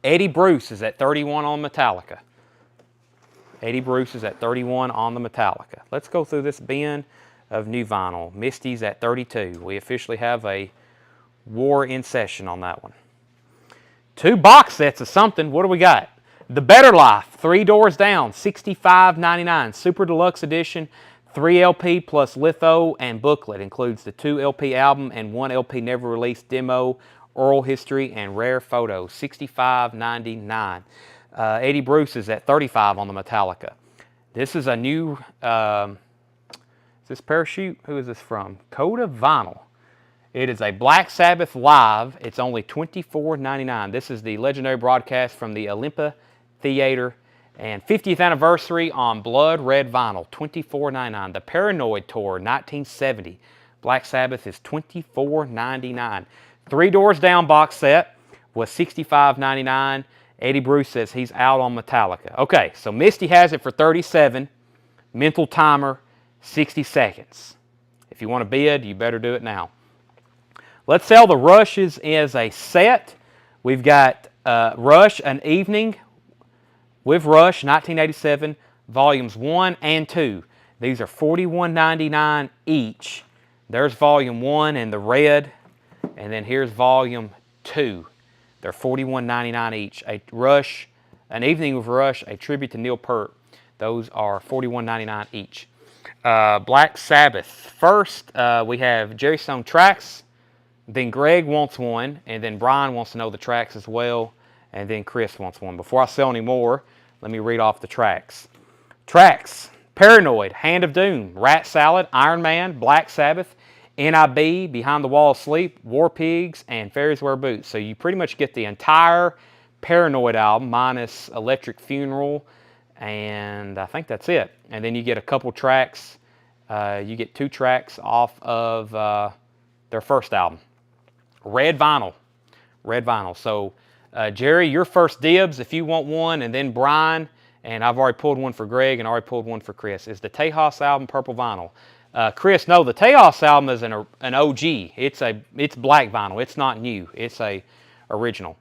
Eddie Bruce is at 31 on Metallica. Eddie Bruce is at 31 on the Metallica. Let's go through this bin of new vinyl. Misty's at 32. We officially have a war in session on that one. 2 box sets of something. What do we got? The Better Life, 3 Doors Down, $65.99. Super Deluxe Edition, 3 LP plus litho and booklet. Includes the 2 LP album and 1 LP never released demo, oral history, and rare photos. $65.99. Eddie Bruce is at 35 on the Metallica. This is a new, is this Parachute? Who is this from? Coda Vinyl. It is a Black Sabbath Live. It's only $24.99. This is the legendary broadcast from the Olympia Theater and 50th anniversary on blood red vinyl. $24.99. The Paranoid Tour 1970. Black Sabbath is $24.99. 3 Doors Down box set was $65.99. Eddie Bruce says he's out on Metallica. Okay, so Misty has it for $37. Mental timer 60 seconds. If you want to bid, you better do it now. Let's sell the Rushes as a set. We've got Rush, An Evening with Rush, 1987, volumes 1 and 2. These are $41.99 each. There's volume 1 in the red, and then here's volume 2. They're $41.99 each. A Rush, An Evening with Rush, a tribute to Neil Peart. Those are $41.99 each. Black Sabbath. First, we have Jerry Stone tracks. Then Greg wants one, and then Brian wants to know the tracks as well, and then Chris wants one. Before I sell any more, let me read off the tracks. Tracks: Paranoid, Hand of Doom, Rat Salad, Iron Man, Black Sabbath, NIB, Behind the Wall of Sleep, War Pigs, and Fairies Wear Boots. So you pretty much get the entire Paranoid album minus Electric Funeral, and I think that's it. And then you get a couple tracks. You get 2 tracks off of their first album. Red vinyl. So Jerry, your first dibs if you want one, and then Brian, and I've already pulled one for Greg and already pulled one for Chris. Is the Tejas album purple vinyl? Chris, no, the Tejas album is an OG. It's black vinyl. It's not new. It's a original.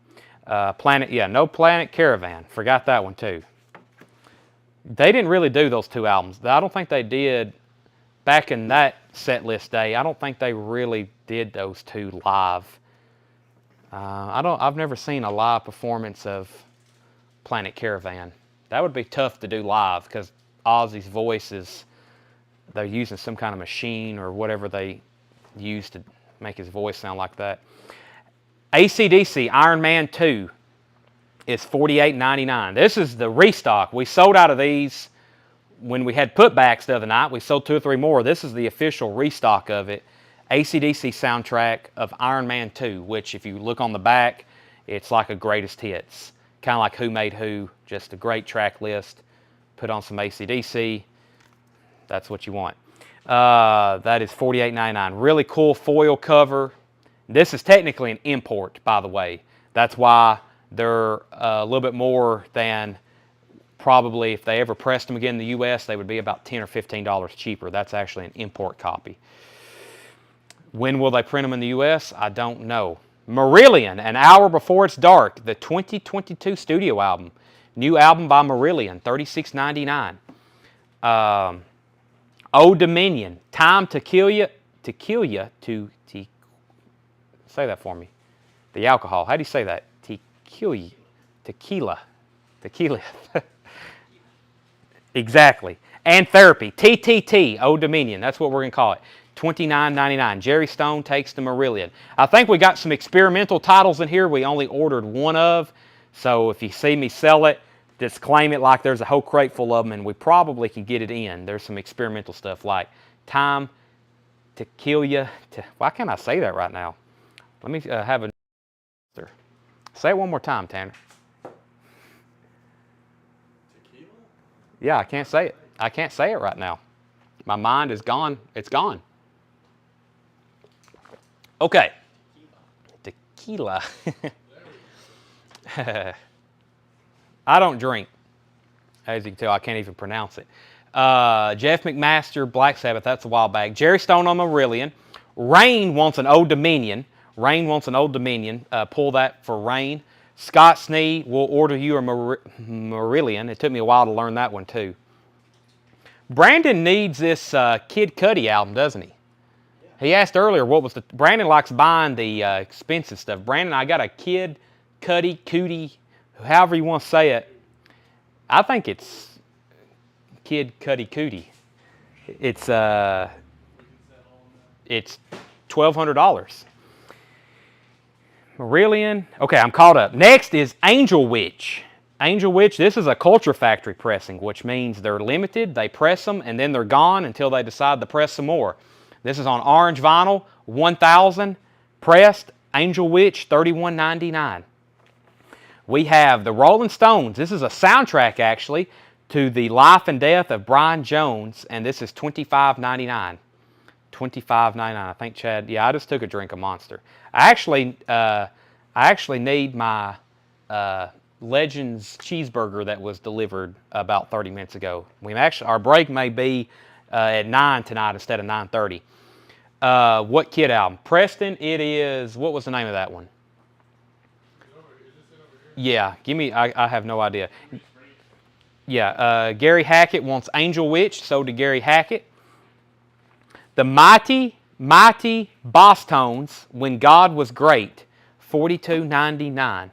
No Planet Caravan. Forgot that one too. They didn't really do those 2 albums. I don't think they did back in that set list day. I don't think they really did those 2 live. I've never seen a live performance of Planet Caravan. That would be tough to do live because Ozzy's voice is, they're using some kind of machine or whatever they use to make his voice sound like that. AC/DC Iron Man 2 is $48.99. This is the restock. We sold out of these when we had putbacks the other night. We sold 2 or 3 more. This is the official restock of it. AC/DC soundtrack of Iron Man 2, which if you look on the back, it's like a greatest hits. Kind of like Who Made Who, just a great track list. Put on some AC/DC. That's what you want. That is $48.99. Really cool foil cover. This is technically an import, by the way. That's why they're a little bit more than probably if they ever pressed them again in the U.S., they would be about $10 or $15 cheaper. That's actually an import copy. When will they print them in the U.S.? I don't know. Marillion, An Hour Before It's Dark, the 2022 studio album. New album by Marillion, $36.99. Old Dominion, Time to Kill Ya, say that for me. The alcohol, how do you say that? Tequila. Exactly. And Therapy, TTT, Old Dominion, that's what we're going to call it. $29.99. Jerry Stone Takes the Marillion. I think we got some experimental titles in here we only ordered 1 of. So if you see me sell it, just claim it like there's a whole crate full of them, and we probably can get it in. There's some experimental stuff like Time to Kill Ya. Why can't I say that right now? Let me have a... Say it one more time, Tanner. Tequila? Yeah, I can't say it. I can't say it right now. My mind is gone. It's gone. Okay. Tequila. I don't drink. As you can tell, I can't even pronounce it. Jeff McMaster, Black Sabbath, that's a while back. Jerry Stone on Marillion. Rain wants an Old Dominion. Pull that for Rain. Scott Snee will order you a Marillion. It took me a while to learn that one too. Brandon needs this Kid Cudi album, doesn't he? Yeah. He asked earlier what was the... Brandon likes buying the expensive stuff. Brandon, I got a Kid Cudi, however you want to say it. I think it's Kid Cudi. It's $1,200. Marillion. Okay, I'm caught up. Next is Angel Witch. Angel Witch, this is a Culture Factory pressing, which means they're limited. They press them, and then they're gone until they decide to press some more. This is on orange vinyl, 1,000 pressed. Angel Witch, $31.99. We have the Rolling Stones. This is a soundtrack, actually, to the life and death of Brian Jones, and this is $25.99. $25.99. I think Chad. Yeah, I just took a drink of Monster. I actually need my Legends cheeseburger that was delivered about 30 minutes ago. Our break may be at 9 tonight instead of 9:30. What Kid album? Preston, it is, what was the name of that one? Yeah, give me, I have no idea. Yeah, Gary Hackett wants Angel Witch, so did Gary Hackett. The Mighty Boss Tones, When God Was Great, $42.99.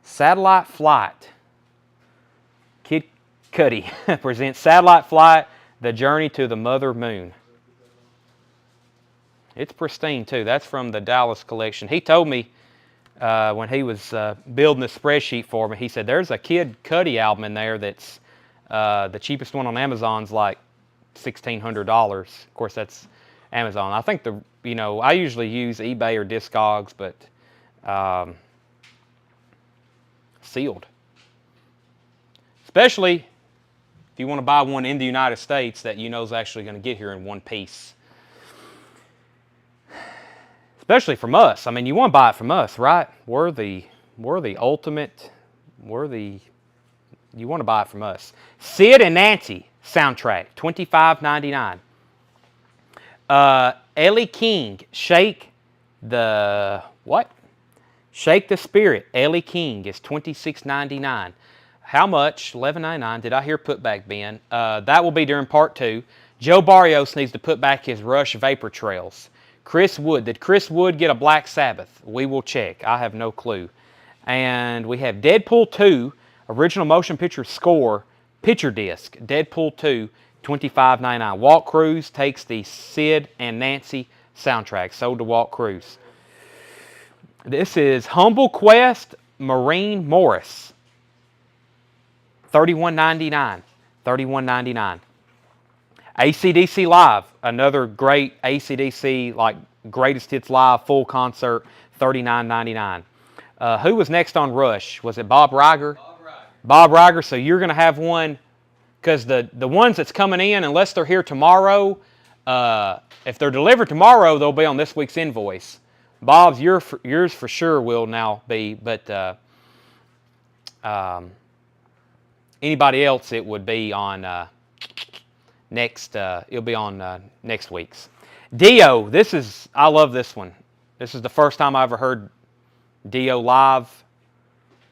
Satellite Flight. Kid Cudi presents Satellite Flight, The Journey to the Mother Moon. It's pristine too. That's from the Dallas collection. He told me when he was building the spreadsheet for me, he said there's a Kid Cudi album in there that's the cheapest one on Amazon's like $1,600. Of course, that's Amazon. I think I usually use eBay or Discogs, but sealed. Especially if you want to buy one in the United States that you know is actually going to get here in one piece. Especially from us. I mean, you want to buy it from us, right? We're the ultimate. You want to buy it from us. Sid and Nancy soundtrack, $25.99. Ellie King, Shake the Spirit. Ellie King is $26.99. How much? $11.99. Did I hear putback bin? That will be during part 2. Joe Barrios needs to put back his Rush Vapor Trails. Chris Wood. Did Chris Wood get a Black Sabbath? We will check. I have no clue. And we have Deadpool 2, original motion picture score, picture disc. Deadpool 2, $25.99. Walt Cruz takes the Sid and Nancy soundtrack, sold to Walt Cruz. This is Humble Quest, Maureen Morris, $31.99. $31.99. AC/DC Live, another great AC/DC, like greatest hits live, full concert, $39.99. Who was next on Rush? Was it Bob Riger? Bob Riger. So you're going to have one, because the ones that's coming in, unless they're here tomorrow, if they're delivered tomorrow, they'll be on this week's invoice. Bob's, yours for sure will now be, but anybody else, it would be on it'll be on next week's. Dio, I love this one. This is the first time I ever heard Dio live,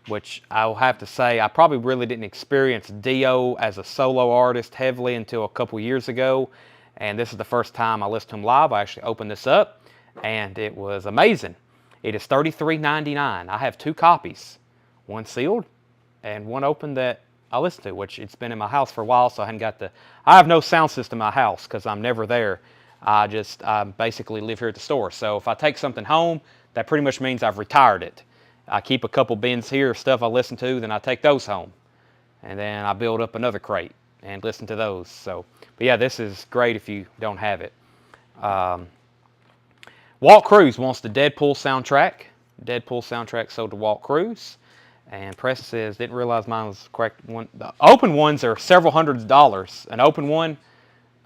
which I'll have to say, I probably really didn't experience Dio as a solo artist heavily until a couple years ago. And this is the first time I listened to him live. I actually opened this up, and it was amazing. It is $33.99. I have 2 copies, one sealed and one open that I listen to, which it's been in my house for a while, so I have no sound system in my house because I'm never there. I basically live here at the store. So if I take something home, that pretty much means I've retired it. I keep a couple bins here of stuff I listen to, then I take those home. And then I build up another crate and listen to those. So, but yeah, this is great if you don't have it. Walt Cruz wants the Deadpool soundtrack. Deadpool soundtrack sold to Walt Cruz. And Preston says, didn't realize mine was the correct one. The open ones are several hundreds of dollars. An open one,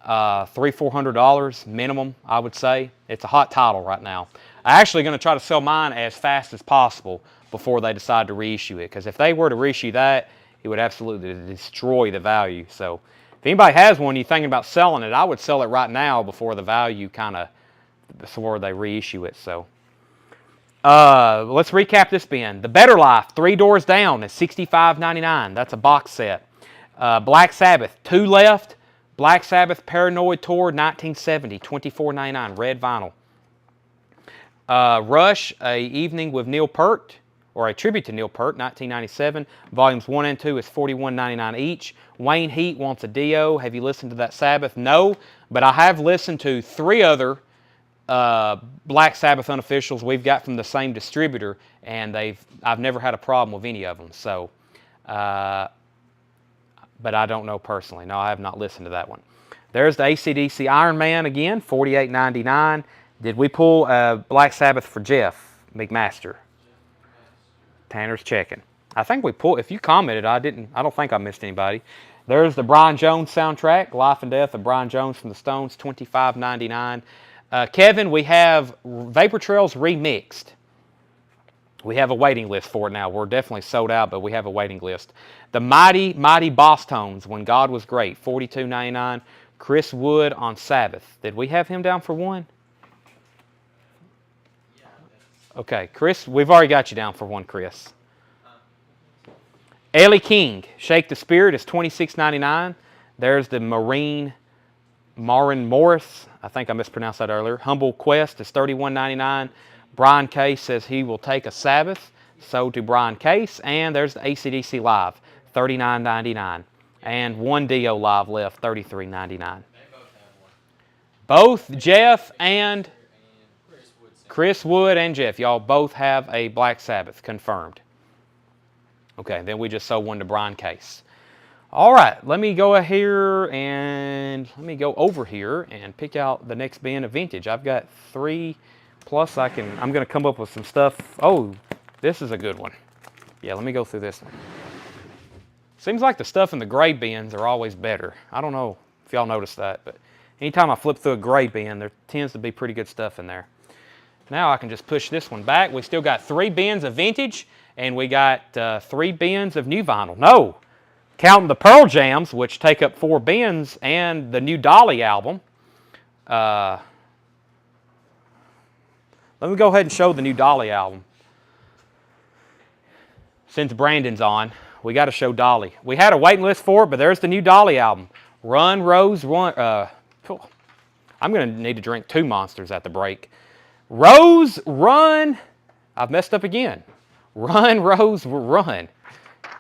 $300-400 minimum, I would say. It's a hot title right now. I'm actually going to try to sell mine as fast as possible before they decide to reissue it. Because if they were to reissue that, it would absolutely destroy the value. So if anybody has one, you're thinking about selling it, I would sell it right now before the value before they reissue it. So let's recap this bin. The Better Life, 3 Doors Down, is $65.99. That's a box set. Black Sabbath, 2 left. Black Sabbath Paranoid Tour 1970, $24.99, red vinyl. Rush, A Evening with Neil Peart, or a tribute to Neil Peart, 1997. Volumes 1 and 2 is $41.99 each. Wayne Heat wants a Dio. Have you listened to that Sabbath? No, but I have listened to 3 other Black Sabbath unofficials we've got from the same distributor, and I've never had a problem with any of them. So, but I don't know personally. No, I have not listened to that one. There's the AC/DC Iron Man again, $48.99. Did we pull Black Sabbath for Jeff McMaster? Tanner's checking. I think we pulled. If you commented, I don't think I missed anybody. There's the Brian Jones soundtrack, Life and Death of Brian Jones from the Stones, $25.99. Kevin, we have Vapor Trails remixed. We have a waiting list for it now. We're definitely sold out, but we have a waiting list. The Mighty Boss Tones, When God Was Great, $42.99. Chris Wood on Sabbath. Did we have him down for one? Yeah, that's Okay, Chris, we've already got you down for one, Chris. Ellie King, Shake the Spirit is $26.99. There's the Marin Morris. I think I mispronounced that earlier. Humble Quest is $31.99. Brian Case says he will take a Sabbath. So to Brian Case. And there's the ACDC Live, $39.99. And one Dio Live left, $33.99. they both have one. Both Jeff and Chris Wood sent Chris Wood and Jeff, y'all both have a Black Sabbath confirmed. Okay, then we just sold one to Brian Case. All right, let me go here and let me go over here and pick out the next bin of vintage. I've got 3 plus I'm going to come up with some stuff. Oh, this is a good one. Yeah, let me go through this one. Seems like the stuff in the gray bins are always better. I don't know if y'all noticed that, but anytime I flip through a gray bin, there tends to be pretty good stuff in there. Now I can just push this one back. We still got 3 bins of vintage, and we got 3 bins of new vinyl. No, counting the Pearl Jams, which take up 4 bins, and the new Dolly album. Let me go ahead and show the new Dolly album. Since Brandon's on, we got to show Dolly. We had a waiting list for it, but there's the new Dolly album. Run, Rose, Run. I'm going to need to drink 2 Monsters at the break. Rose, Run. I've messed up again. Run, Rose, Run.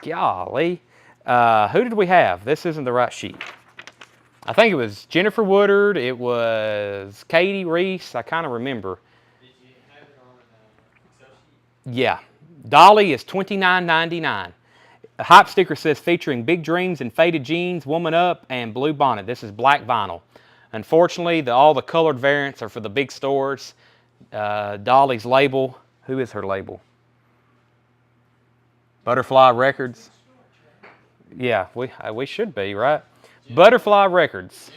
Golly. Who did we have? This isn't the right sheet. I think it was Jennifer Woodard. It was Katie Reese. I kind of remember. Did you have it on Excel sheet? Yeah. Dolly is $29.99. The hype sticker says featuring Big Dreams and Faded Jeans, Woman Up, and Blue Bonnet. This is black vinyl. Unfortunately, all the colored variants are for the big stores. Dolly's label. Who is her label? Butterfly Records. Yeah, we should be, right? Butterfly Records.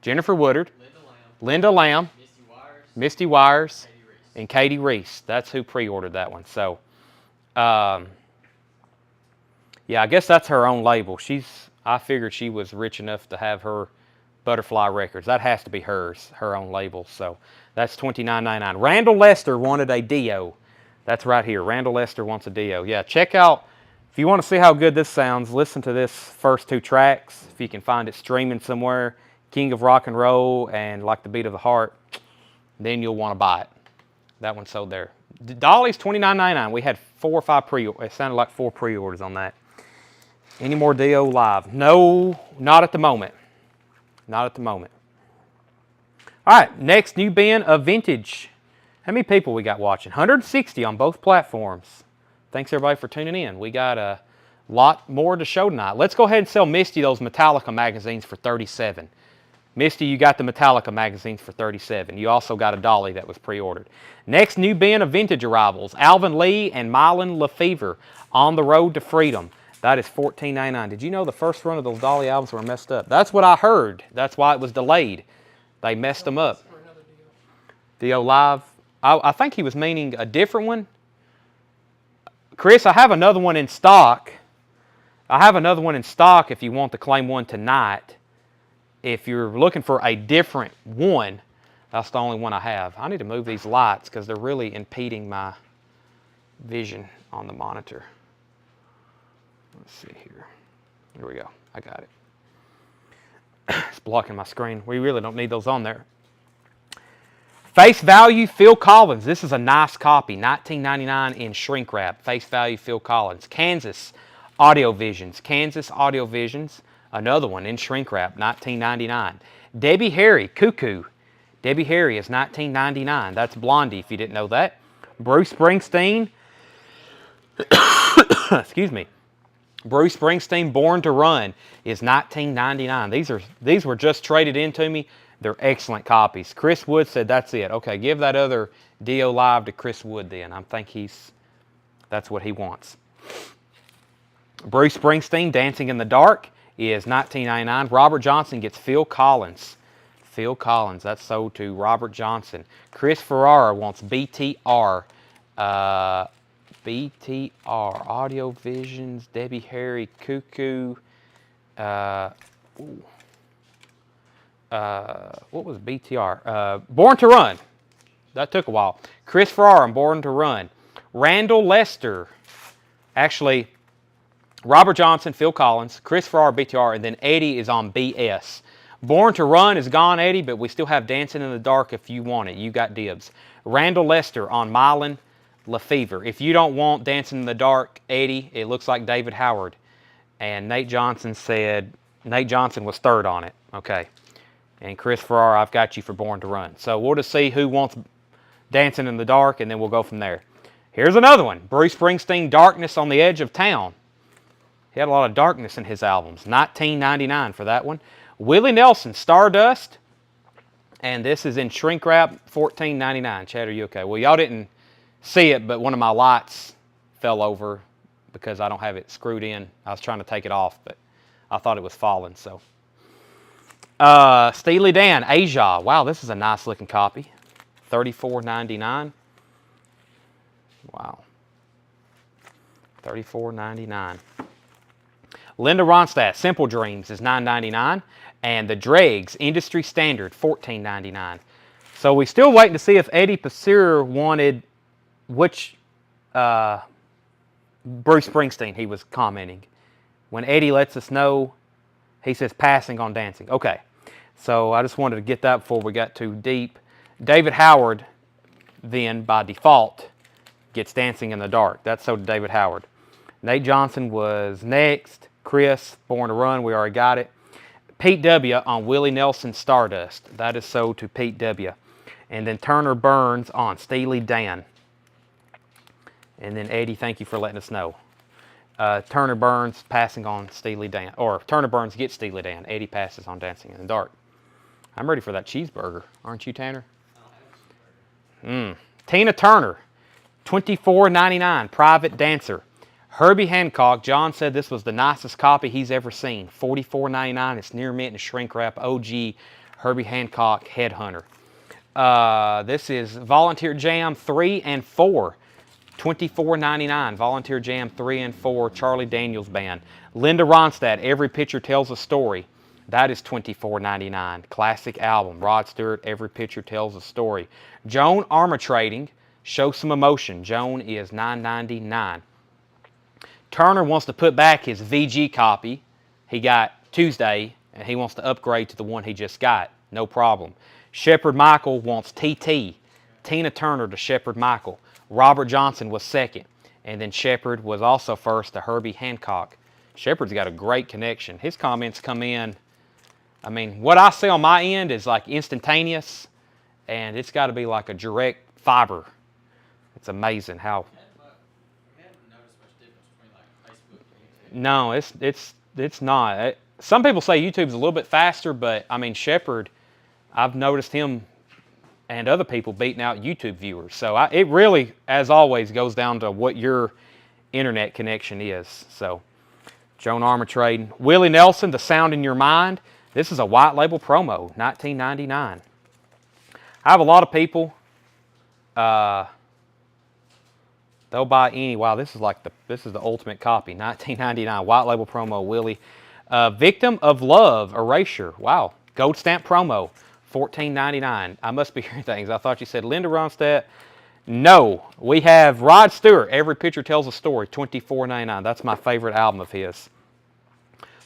Jennifer Woodard. Linda Lamb. Misty Wires. And Katie Reese. That's who pre-ordered that one. So, yeah, I guess that's her own label. I figured she was rich enough to have her Butterfly Records. That has to be hers, her own label. So that's $29.99. Randall Lester wanted a Dio. That's right here. Randall Lester wants a Dio. Yeah, check out, if you want to see how good this sounds, listen to this first 2 tracks. If you can find it streaming somewhere, King of Rock and Roll and Like the Beat of the Heart, then you'll want to buy it. That one sold there. Dolly's $29.99. We had 4 or 5 pre-orders. It sounded like 4 pre-orders on that. Any more Dio Live? No, not at the moment. Not at the moment. All right, next new bin of vintage. How many people we got watching? 160 on both platforms. Thanks everybody for tuning in. We got a lot more to show tonight. Let's go ahead and sell Misty those Metallica magazines for $37. Misty, you got the Metallica magazines for $37. You also got a Dolly that was pre-ordered. Next new bin of vintage arrivals. Alvin Lee and Mylon Lefevre, On the Road to Freedom. That is $14.99. Did you know the first run of those Dolly albums were messed up? That's what I heard. That's why it was delayed. They messed them up. Dio Live. I think he was meaning a different one. Chris, I have another one in stock. I have another one in stock if you want to claim one tonight. If you're looking for a different one, that's the only one I have. I need to move these lights because they're really impeding my vision on the monitor. Let's see here. Here we go. I got it. It's blocking my screen. We really don't need those on there. Face Value Phil Collins. This is a nice copy. $19.99 in shrink wrap. Face Value Phil Collins. Kansas Audio Visions. Kansas Audio Visions. Another one in shrink wrap. $19.99. Debbie Harry. Cuckoo. Debbie Harry is $19.99. That's Blondie if you didn't know that. Bruce Springsteen. Excuse me. Bruce Springsteen, Born to Run, is $19.99. These were just traded in to me. They're excellent copies. Chris Wood said that's it. Okay, give that other Dio Live to Chris Wood then. I think that's what he wants. Bruce Springsteen, Dancing in the Dark, is $19.99. Robert Johnson gets Phil Collins. Phil Collins, that's sold to Robert Johnson. Chris Ferrara wants BTR. BTR, Audio Visions, Debbie Harry, Cuckoo. what was BTR? Born to Run. That took a while. Chris Farrar on Born to Run. Randall Lester. Actually, Robert Johnson, Phil Collins, Chris Farrar, BTR, and then Eddie is on BS. Born to Run is gone, Eddie, but we still have Dancing in the Dark if you want it. You got dibs. Randall Lester on Mylan LaFever. If you don't want Dancing in the Dark, Eddie, it looks like David Howard. And Nate Johnson said, Nate Johnson was third on it. Okay. And Chris Farrar, I've got you for Born to Run. So we'll just see who wants Dancing in the Dark, and then we'll go from there. Here's another one. Bruce Springsteen, Darkness on the Edge of Town. He had a lot of darkness in his albums. 1999 for that one. Willie Nelson, Stardust. And this is in shrink wrap, $14.99. Chad, are you okay? Well, y'all didn't see it, but one of my lights fell over because I don't have it screwed in. I was trying to take it off, but I thought it was falling. So, Steely Dan, Asia. Wow, this is a nice looking copy. $34.99. Wow. $34.99. Linda Ronstadt, Simple Dreams is $9.99. And the Dregs, Industry Standard, $14.99. So we're still waiting to see if Eddie Passir wanted which Bruce Springsteen he was commenting. When Eddie lets us know, he says passing on Dancing. Okay, so I just wanted to get that before we got too deep. David Howard, then, by default, gets Dancing in the Dark. That's so did David Howard. Nate Johnson was next. Chris, Born to Run, we already got it. Pete W. on Willie Nelson, Stardust. That is sold to Pete W. And then Turner Burns on Steely Dan. And then Eddie, thank you for letting us know. Turner Burns passing on Steely Dan. Or Turner Burns gets Steely Dan. Eddie passes on Dancing in the Dark. I'm ready for that cheeseburger. Aren't you, Tanner? Tina Turner, $24.99. Private Dancer. Herbie Hancock, John said this was the nicest copy he's ever seen. $44.99. It's near mint and shrink wrap. OG Herbie Hancock Headhunter. This is Volunteer Jam 3 and 4. $24.99. Volunteer Jam 3 and 4. Charlie Daniels Band. Linda Ronstadt, Every Picture Tells a Story. That is $24.99. Classic album. Rod Stewart, Every Picture Tells a Story. Joan Armatrading, Show Some Emotion. Joan is $9.99. Turner wants to put back his VG copy he got Tuesday, and he wants to upgrade to the one he just got. No problem. Shepard Michael wants TT. Tina Turner to Shepard Michael. Robert Johnson was second. And then Shepard was also first to Herbie Hancock. Shepard's got a great connection. His comments come in. I mean, what I say on my end is like instantaneous, and it's got to be like a direct fiber. It's amazing how... No, it's not. Some people say YouTube's a little bit faster, but I mean Shepard, I've noticed him and other people beating out YouTube viewers. So it really, as always, goes down to what your internet connection is. So Joan Armatrading, Willie Nelson, The Sound in Your Mind. This is a white label promo, $19.99. I have a lot of people. They'll buy any. Wow, this is the ultimate copy. $19.99 white label promo. Willie, Victim of Love Erasure. Wow, gold stamp promo. $14.99. I must be hearing things. I thought you said Linda Ronstadt. No, we have Rod Stewart. Every Picture Tells a Story. $24.99. That's my favorite album of his.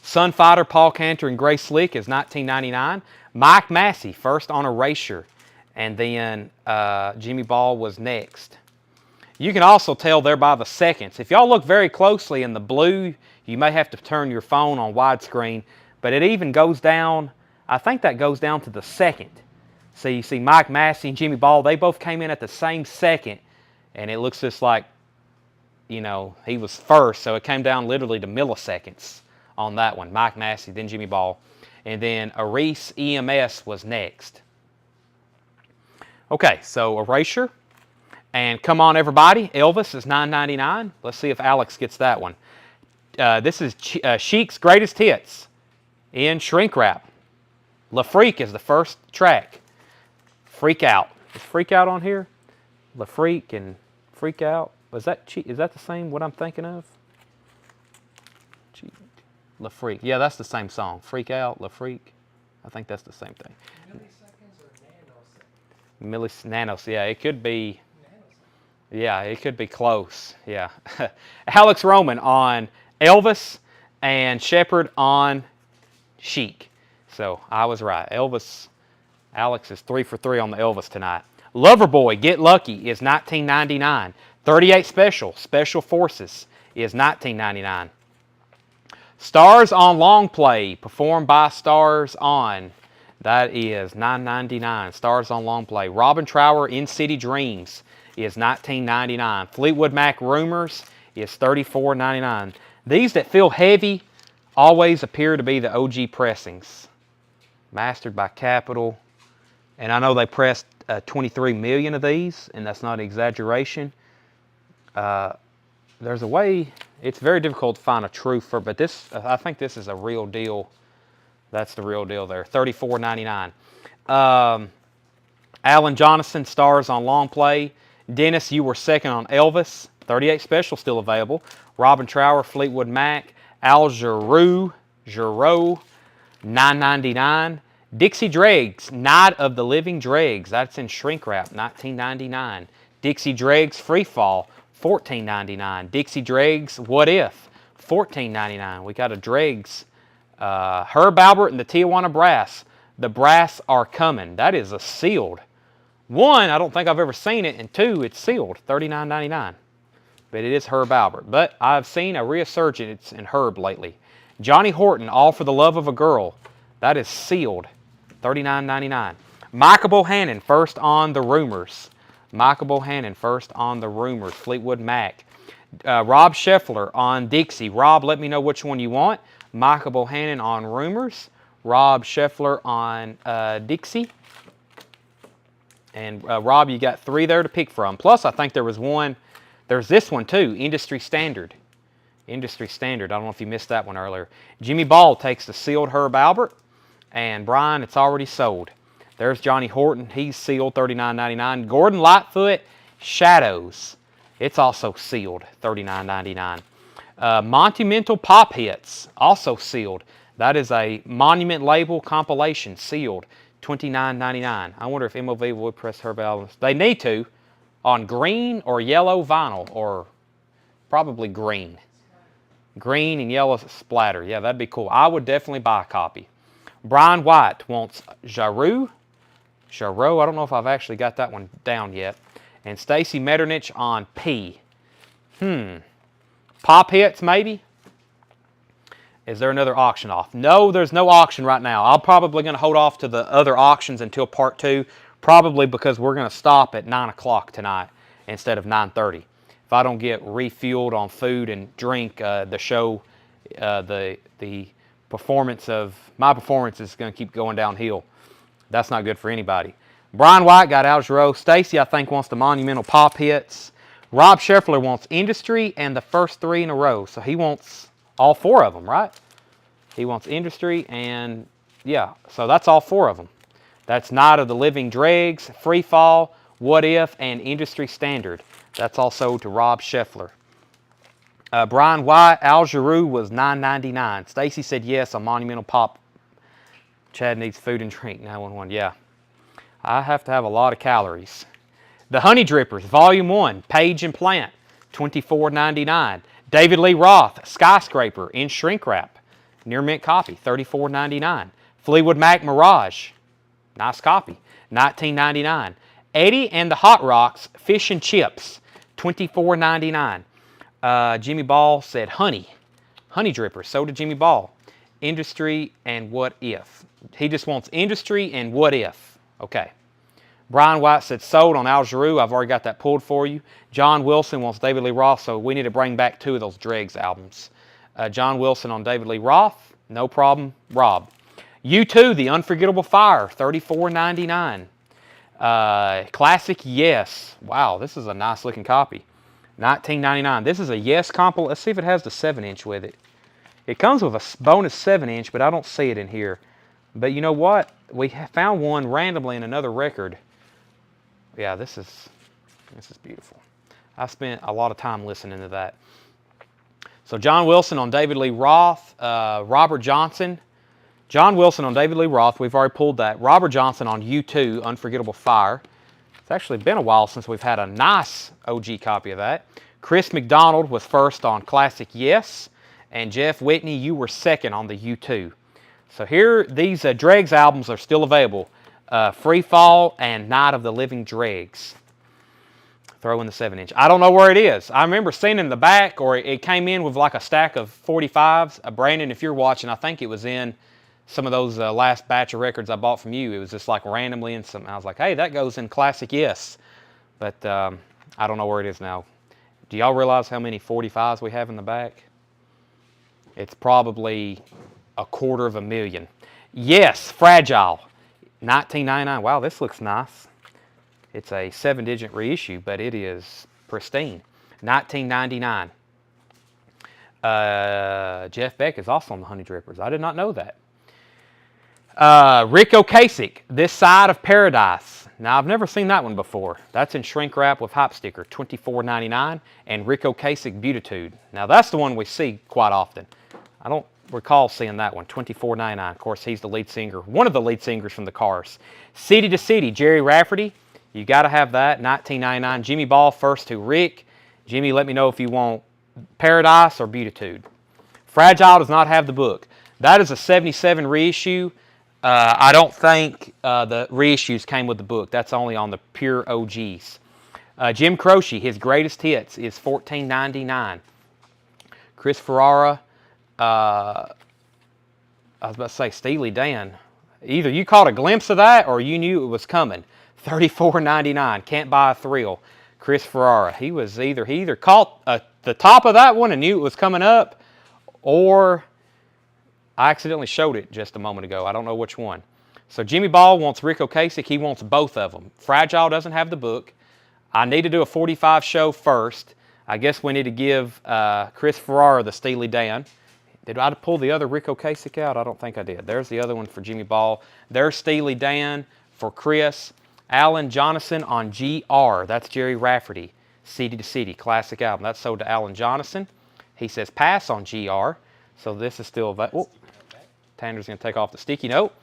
Sunfighter, Paul Cantor, and Grace Slick is $19.99. Mike Massey first on Erasure, and then Jimmy Ball was next. You can also tell there by the seconds. If y'all look very closely in the blue, you may have to turn your phone on widescreen, but it even goes down, I think that goes down to the second. So you see Mike Massey and Jimmy Ball, they both came in at the same second, and it looks just like, you know, he was first, so it came down literally to milliseconds on that one. Mike Massey, then Jimmy Ball, and then Aris EMS was next. Okay, so Erasure. And Come On Everybody, Elvis is $9.99. Let's see if Alex gets that one. This is Chic's Greatest Hits in shrink wrap. La Freak is the first track. Freak Out. Is Freak Out on here? La Freak and Freak Out. Is that the same what I'm thinking of? La Freak. Yeah, that's the same song. Freak Out, La Freak. I think that's the same thing. Milliseconds or nanoseconds? Nanos, yeah, it could be. Nanoseconds. Yeah, it could be close. Yeah. Alex Roman on Elvis and Shepard on Chic. So I was right. Alex is 3 for 3 on the Elvis tonight. Loverboy, Get Lucky is 1999. 38 Special Forces is 1999. Stars on Long Play, performed by Stars on. That is $9.99. Stars on Long Play. Robin Trower, In City Dreams is $19.99. Fleetwood Mac Rumors is $34.99. These that feel heavy always appear to be the OG pressings. Mastered by Capitol. And I know they pressed 23 million of these, and that's not an exaggeration. There's a way, it's very difficult to find a true for, but this, I think this is a real deal. That's the real deal there, $34.99. Alan Jonathan, Stars on Long Play. Dennis, you were second on Elvis. 38 Special still available. Robin Trower, Fleetwood Mac. Al Jarreau, $9.99. Dixie Dregs, Night of the Living Dregs. That's in shrink wrap, $19.99. Dixie Dregs, Free Fall, $14.99. Dixie Dregs, What If, $14.99. We got a Dregs. Herb Albert and the Tijuana Brass. The Brass Are Coming. That is a sealed. 1, I don't think I've ever seen it, and 2, it's sealed, $39.99. But it is Herb Albert. But I've seen a resurgence in Herb lately. Johnny Horton, All for the Love of a Girl. That is sealed, $39.99. Michael Bohannon, First on the Rumors. Michael Bohannon, First on the Rumors. Fleetwood Mac. Rob Scheffler on Dixie. Rob, let me know which one you want. Michael Bohannon on Rumors. Rob Scheffler on Dixie. And Rob, you got 3 there to pick from. Plus, I think there was one. There's this one too, Industry Standard. Industry Standard. I don't know if you missed that one earlier. Jimmy Ball takes the sealed Herb Albert. And Brian, it's already sold. There's Johnny Horton. He's sealed, $39.99. Gordon Lightfoot, Shadows. It's also sealed, $39.99. Monumental Pop Hits, also sealed. That is a Monument label compilation, sealed, $29.99. I wonder if MOV would press Herb albums. They need to, on green or yellow vinyl, or probably green. Green and yellow splatter. Yeah, that'd be cool. I would definitely buy a copy. Brian White wants Jarreau. I don't know if I've actually got that one down yet. And Stacy Metternich on P. Pop Hits, maybe? Is there another auction off? No, there's no auction right now. I'm probably going to hold off to the other auctions until part 2, probably because we're going to stop at 9 o'clock tonight instead of 9:30. If I don't get refueled on food and drink, the show, the performance of my performance is going to keep going downhill. That's not good for anybody. Brian White got Al Jarreau. Stacy, I think, wants the Monumental Pop Hits. Rob Scheffler wants Industry and the first 3 in a row. So he wants all 4 of them, right? He wants Industry and, yeah, so that's all 4 of them. That's Night of the Living Dregs, Free Fall, What If, and Industry Standard. That's all sold to Rob Scheffler. Brian White, Al Jarreau was $9.99. Stacy said yes on Monumental Pop. Chad needs food and drink, 911. Yeah. I have to have a lot of calories. The Honey Drippers, Volume 1, Page and Plant, $24.99. David Lee Roth, Skyscraper, in shrink wrap. Near mint copy, $34.99. Fleetwood Mac Mirage, nice copy, $19.99. Eddie and the Hot Rocks, Fish and Chips, $24.99. Jimmy Ball said Honey Drippers. So did Jimmy Ball. Industry and What If. He just wants Industry and What If. Okay. Brian White said sold on Al Jarreau. I've already got that pulled for you. John Wilson wants David Lee Roth, so we need to bring back 2 of those Dregs albums. John Wilson on David Lee Roth. No problem. Rob. U2, The Unforgettable Fire, $34.99. Classic Yes. Wow, this is a nice looking copy. $19.99. This is a Yes compil. Let's see if it has the 7-inch with it. It comes with a bonus 7-inch, but I don't see it in here. But you know what? We found one randomly in another record. Yeah, this is beautiful. I spent a lot of time listening to that. So John Wilson on David Lee Roth. Robert Johnson, John Wilson on David Lee Roth. We've already pulled that. Robert Johnson on U2, Unforgettable Fire. It's actually been a while since we've had a nice OG copy of that. Chris McDonald was first on Classic Yes. And Jeff Whitney, you were second on the U2. So here, these Dregs albums are still available. Free Fall and Night of the Living Dregs. Throw in the 7-inch. I don't know where it is. I remember seeing it in the back, or it came in with like a stack of 45s. Brandon, if you're watching, I think it was in some of those last batch of records I bought from you. It was just like randomly in some. I was like, hey, that goes in Classic Yes. But I don't know where it is now. Do y'all realize how many 45s we have in the back? It's probably 250,000. Yes, Fragile. 1999. Wow, this looks nice. It's a 7-digit reissue, but it is pristine. 1999. Jeff Beck is also on the Honey Drippers. I did not know that. Rick Ocasek, This Side of Paradise. Now, I've never seen that one before. That's in shrink wrap with hype sticker, $24.99. And Rick Ocasek, Beatitude. Now, that's the one we see quite often. I don't recall seeing that one, $24.99. Of course, he's the lead singer, one of the lead singers from the Cars. City to City, Jerry Rafferty. You got to have that, $19.99. Jimmy Ball, first to Rick. Jimmy, let me know if you want Paradise or Beatitude. Fragile does not have the book. That is a 77 reissue. I don't think the reissues came with the book. That's only on the pure OGs. Jim Croce, his greatest hits is $14.99. Chris Ferrara, I was about to say Steely Dan. Either you caught a glimpse of that or you knew it was coming. $34.99. Can't Buy a Thrill. Chris Ferrara. He either caught the top of that one and knew it was coming up, or I accidentally showed it just a moment ago. I don't know which one. So Jimmy Ball wants Rick Ocasek. He wants both of them. Fragile doesn't have the book. I need to do a 45 show first. I guess we need to give Chris Ferrara the Steely Dan. Did I pull the other Rick Ocasek out? I don't think I did. There's the other one for Jimmy Ball. There's Steely Dan for Chris. Alan Jonasson on GR. That's Jerry Rafferty. City to City, classic album. That's sold to Alan Jonasson. He says pass on GR. So this is still available. Tanner's going to take off the sticky note.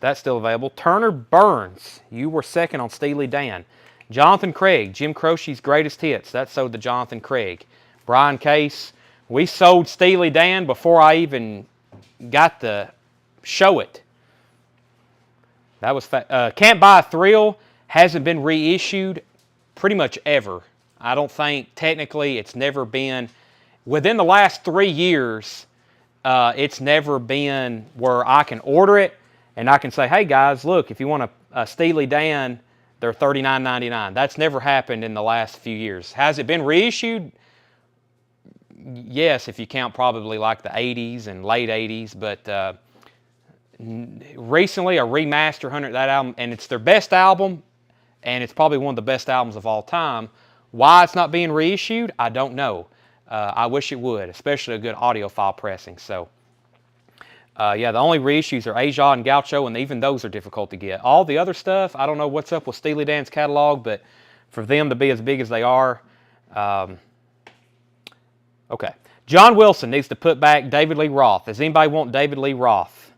That's still available. Turner Burns. You were second on Steely Dan. Jonathan Craig. Jim Croce's greatest hits. That's sold to Jonathan Craig. Brian Case. We sold Steely Dan before I even got to show it. That was Can't Buy a Thrill. Hasn't been reissued pretty much ever. I don't think technically it's never been, within the last 3 years, it's never been where I can order it and I can say, hey guys, look, if you want a Steely Dan, they're $39.99. That's never happened in the last few years. Has it been reissued? Yes, if you count probably like the 80s and late 80s, but recently a remaster 100, that album, and it's their best album, and it's probably one of the best albums of all time. Why it's not being reissued, I don't know. I wish it would, especially a good audiophile pressing. So, yeah, the only reissues are Aja and Gaucho, and even those are difficult to get. All the other stuff, I don't know what's up with Steely Dan's catalog, but for them to be as big as they are, okay. John Wilson needs to put back David Lee Roth. Does anybody want David Lee Roth?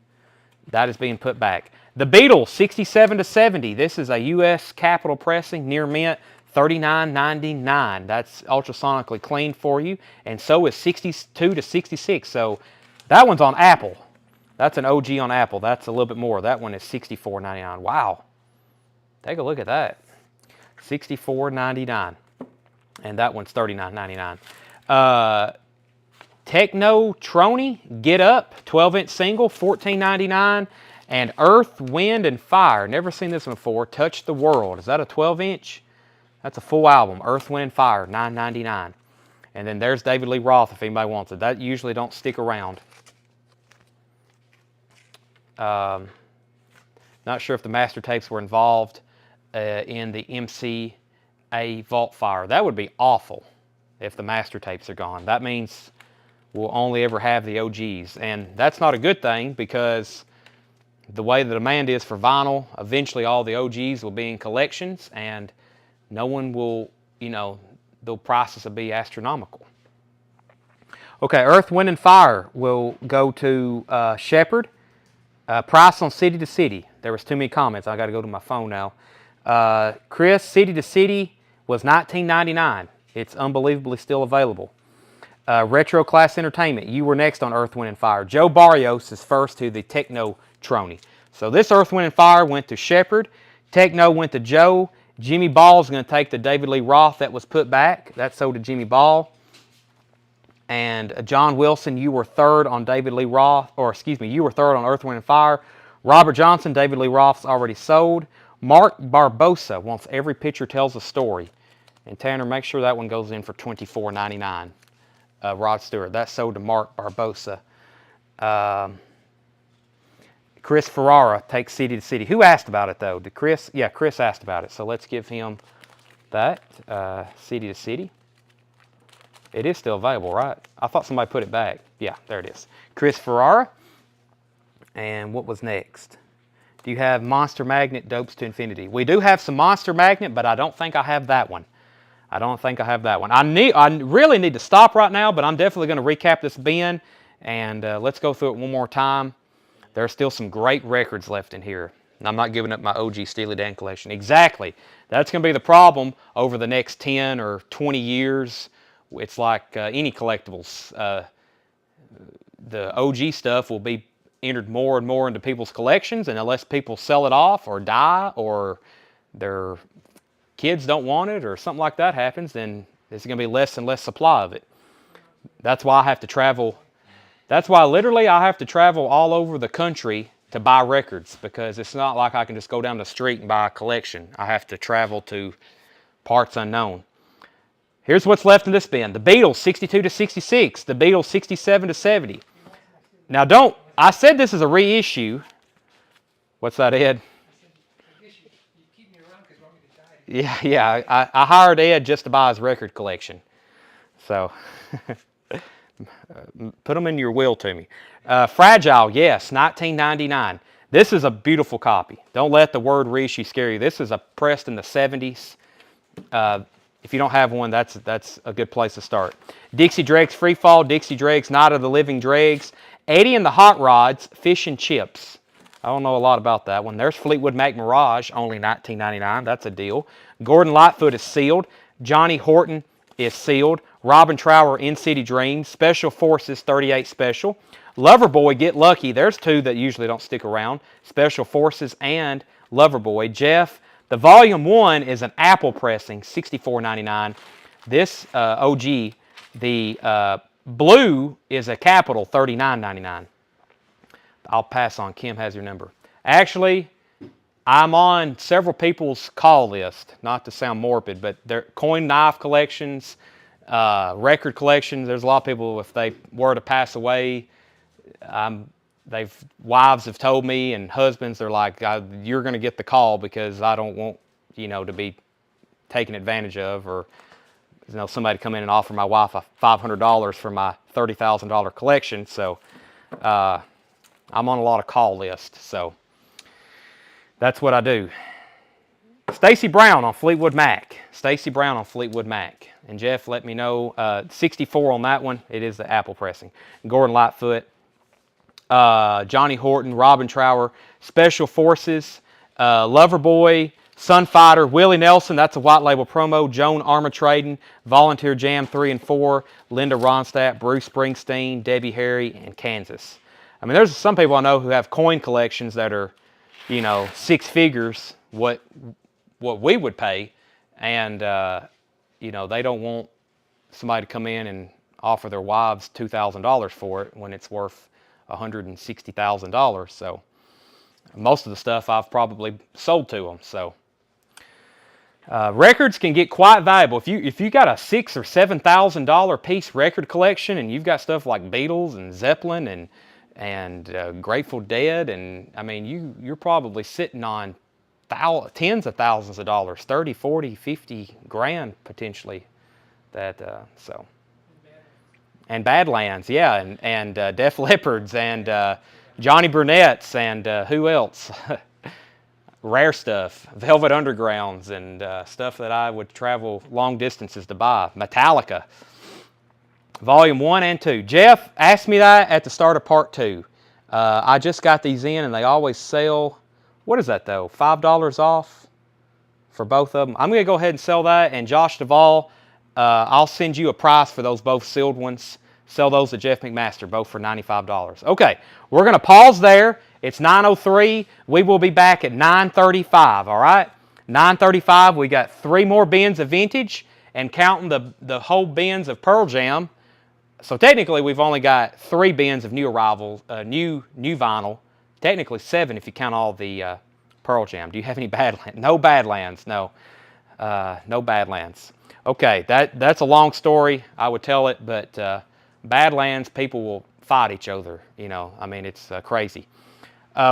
That is being put back. The Beatles, 67 to 70. This is a U.S. Capitol pressing, near mint, $39.99. That's ultrasonically clean for you. And so is 62 to 66. So that one's on Apple. That's an OG on Apple. That's a little bit more. That one is $64.99. Wow. Take a look at that. $64.99. And that one's $39.99. Techno Trony, Get Up, 12-inch single, $14.99. And Earth, Wind, and Fire. Never seen this one before. Touch the World. Is that a 12-inch? That's a full album. Earth, Wind, and Fire, $9.99. And then there's David Lee Roth if anybody wants it. That usually don't stick around. Not sure if the master tapes were involved in the MCA Vault Fire. That would be awful if the master tapes are gone. That means we'll only ever have the OGs. And that's not a good thing, because the way the demand is for vinyl, eventually all the OGs will be in collections and no one will, the prices will be astronomical. Okay, Earth, Wind, and Fire will go to Shepard. Price on City to City. There was too many comments. I got to go to my phone now. Chris, City to City was $19.99. It's unbelievably still available. Retro Class Entertainment. You were next on Earth, Wind, and Fire. Joe Barrios is first to the Technotrony. So this Earth, Wind, and Fire went to Shepard. Techno went to Joe. Jimmy Ball is going to take the David Lee Roth that was put back. That's sold to Jimmy Ball. And John Wilson, you were third on David Lee Roth, or excuse me, you were third on Earth, Wind, and Fire. Robert Johnson, David Lee Roth's already sold. Mark Barbosa wants Every Picture Tells a Story. And Tanner, make sure that one goes in for $24.99. Rod Stewart, that's sold to Mark Barbosa. Chris Ferrara takes City to City. Who asked about it though? Did Chris? Yeah, Chris asked about it. So let's give him that. City to City. It is still available, right? I thought somebody put it back. Yeah, there it is. Chris Ferrara. And what was next? Do you have Monster Magnet Dopes to Infinity? We do have some Monster Magnet, but I don't think I have that one. I don't think I have that one. I really need to stop right now, but I'm definitely going to recap this bin, and let's go through it one more time. There are still some great records left in here. And I'm not giving up my OG Steely Dan collection. Exactly. That's going to be the problem over the next 10 or 20 years. It's like any collectibles. The OG stuff will be entered more and more into people's collections, and unless people sell it off or die or their kids don't want it or something like that happens, then there's going to be less and less supply of it. That's why I have to travel. That's why literally I have to travel all over the country to buy records, because it's not like I can just go down the street and buy a collection. I have to travel to parts unknown. Here's what's left in this bin. The Beatles 62 to 66. The Beatles 67 to 70. Now I said this is a reissue. What's that, Ed? Yeah. I hired Ed just to buy his record collection. So, put them in your will to me. Fragile, yes, $19.99. This is a beautiful copy. Don't let the word reissue scare you. This is a pressed in the 70s. If you don't have one, that's a good place to start. Dixie Dregs Freefall, Dixie Dregs Night of the Living Dregs, Eddie and the Hot Rods, Fish and Chips. I don't know a lot about that one. There's Fleetwood Mac Mirage, only $19.99. That's a deal. Gordon Lightfoot is sealed. Johnny Horton is sealed. Robin Trower, In City Dreams. Special Forces, 38 Special. Loverboy, Get Lucky. There's two that usually don't stick around. Special Forces and Loverboy. Jeff, the Volume 1 is an Apple pressing, $64.99. This OG, the blue is a Capital, $39.99. I'll pass on. Kim has your number. Actually, I'm on several people's call list, not to sound morbid, but they're coin knife collections, record collections. There's a lot of people, if they were to pass away, wives have told me, and husbands, they're like, you're going to get the call because I don't want, to be taken advantage of, or, somebody come in and offer my wife $500 for my $30,000 collection. So, I'm on a lot of call lists, so that's what I do. Stacy Brown on Fleetwood Mac. Stacy Brown on Fleetwood Mac. And Jeff, let me know. 64 on that one. It is the Apple pressing. Gordon Lightfoot. Johnny Horton. Robin Trower. Special Forces. Loverboy. Sunfighter. Willie Nelson. That's a white label promo. Joan Armatrading. Volunteer Jam 3 and 4. Linda Ronstadt. Bruce Springsteen. Debbie Harry. And Kansas. I mean, there's some people I know who have coin collections that are, six figures, what we would pay, and, they don't want somebody to come in and offer their wives $2,000 for it when it's worth $160,000. So most of the stuff I've probably sold to them. So records can get quite valuable. If you got a $6,000 or $7,000 piece record collection, and you've got stuff like Beatles and Zeppelin and Grateful Dead, and I mean, you're probably sitting on tens of thousands of dollars, 30, 40, 50 grand potentially. So. And Badlands, yeah, and Def Leppards, and Johnny Burnett's, and who else? Rare stuff, Velvet Undergrounds, and stuff that I would travel long distances to buy. Metallica. Volume 1 and 2. Jeff asked me that at the start of part 2. I just got these in, and they always sell. What is that though? $5 off for both of them. I'm going to go ahead and sell that. And Josh Duvall, I'll send you a price for those both sealed ones. Sell those to Jeff McMaster, both for $95. Okay, we're going to pause there. It's 9:03. We will be back at 9:35, all right? 9:35, we got 3 more bins of vintage, and counting the whole bins of Pearl Jam. So technically, we've only got 3 bins of new arrivals, new vinyl. Technically 7 if you count all the Pearl Jam. Do you have any Badlands? No Badlands, no. No Badlands. Okay, that's a long story. I would tell it, but Badlands, people will fight each other. You know, I mean, it's crazy.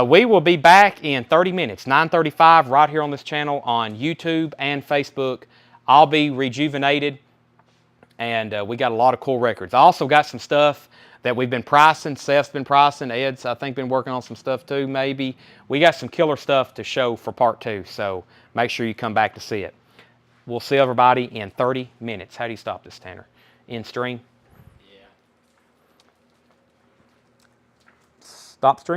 We will be back in 30 minutes, 9:35, right here on this channel on YouTube and Facebook. I'll be rejuvenated, and we got a lot of cool records. I also got some stuff that we've been pricing. Seth's been pricing. Ed's, I think, been working on some stuff too, maybe. We got some killer stuff to show for part 2, so make sure you come back to see it. We'll see everybody in 30 minutes. How do you stop this, Tanner? In stream? Yeah. Stop stream.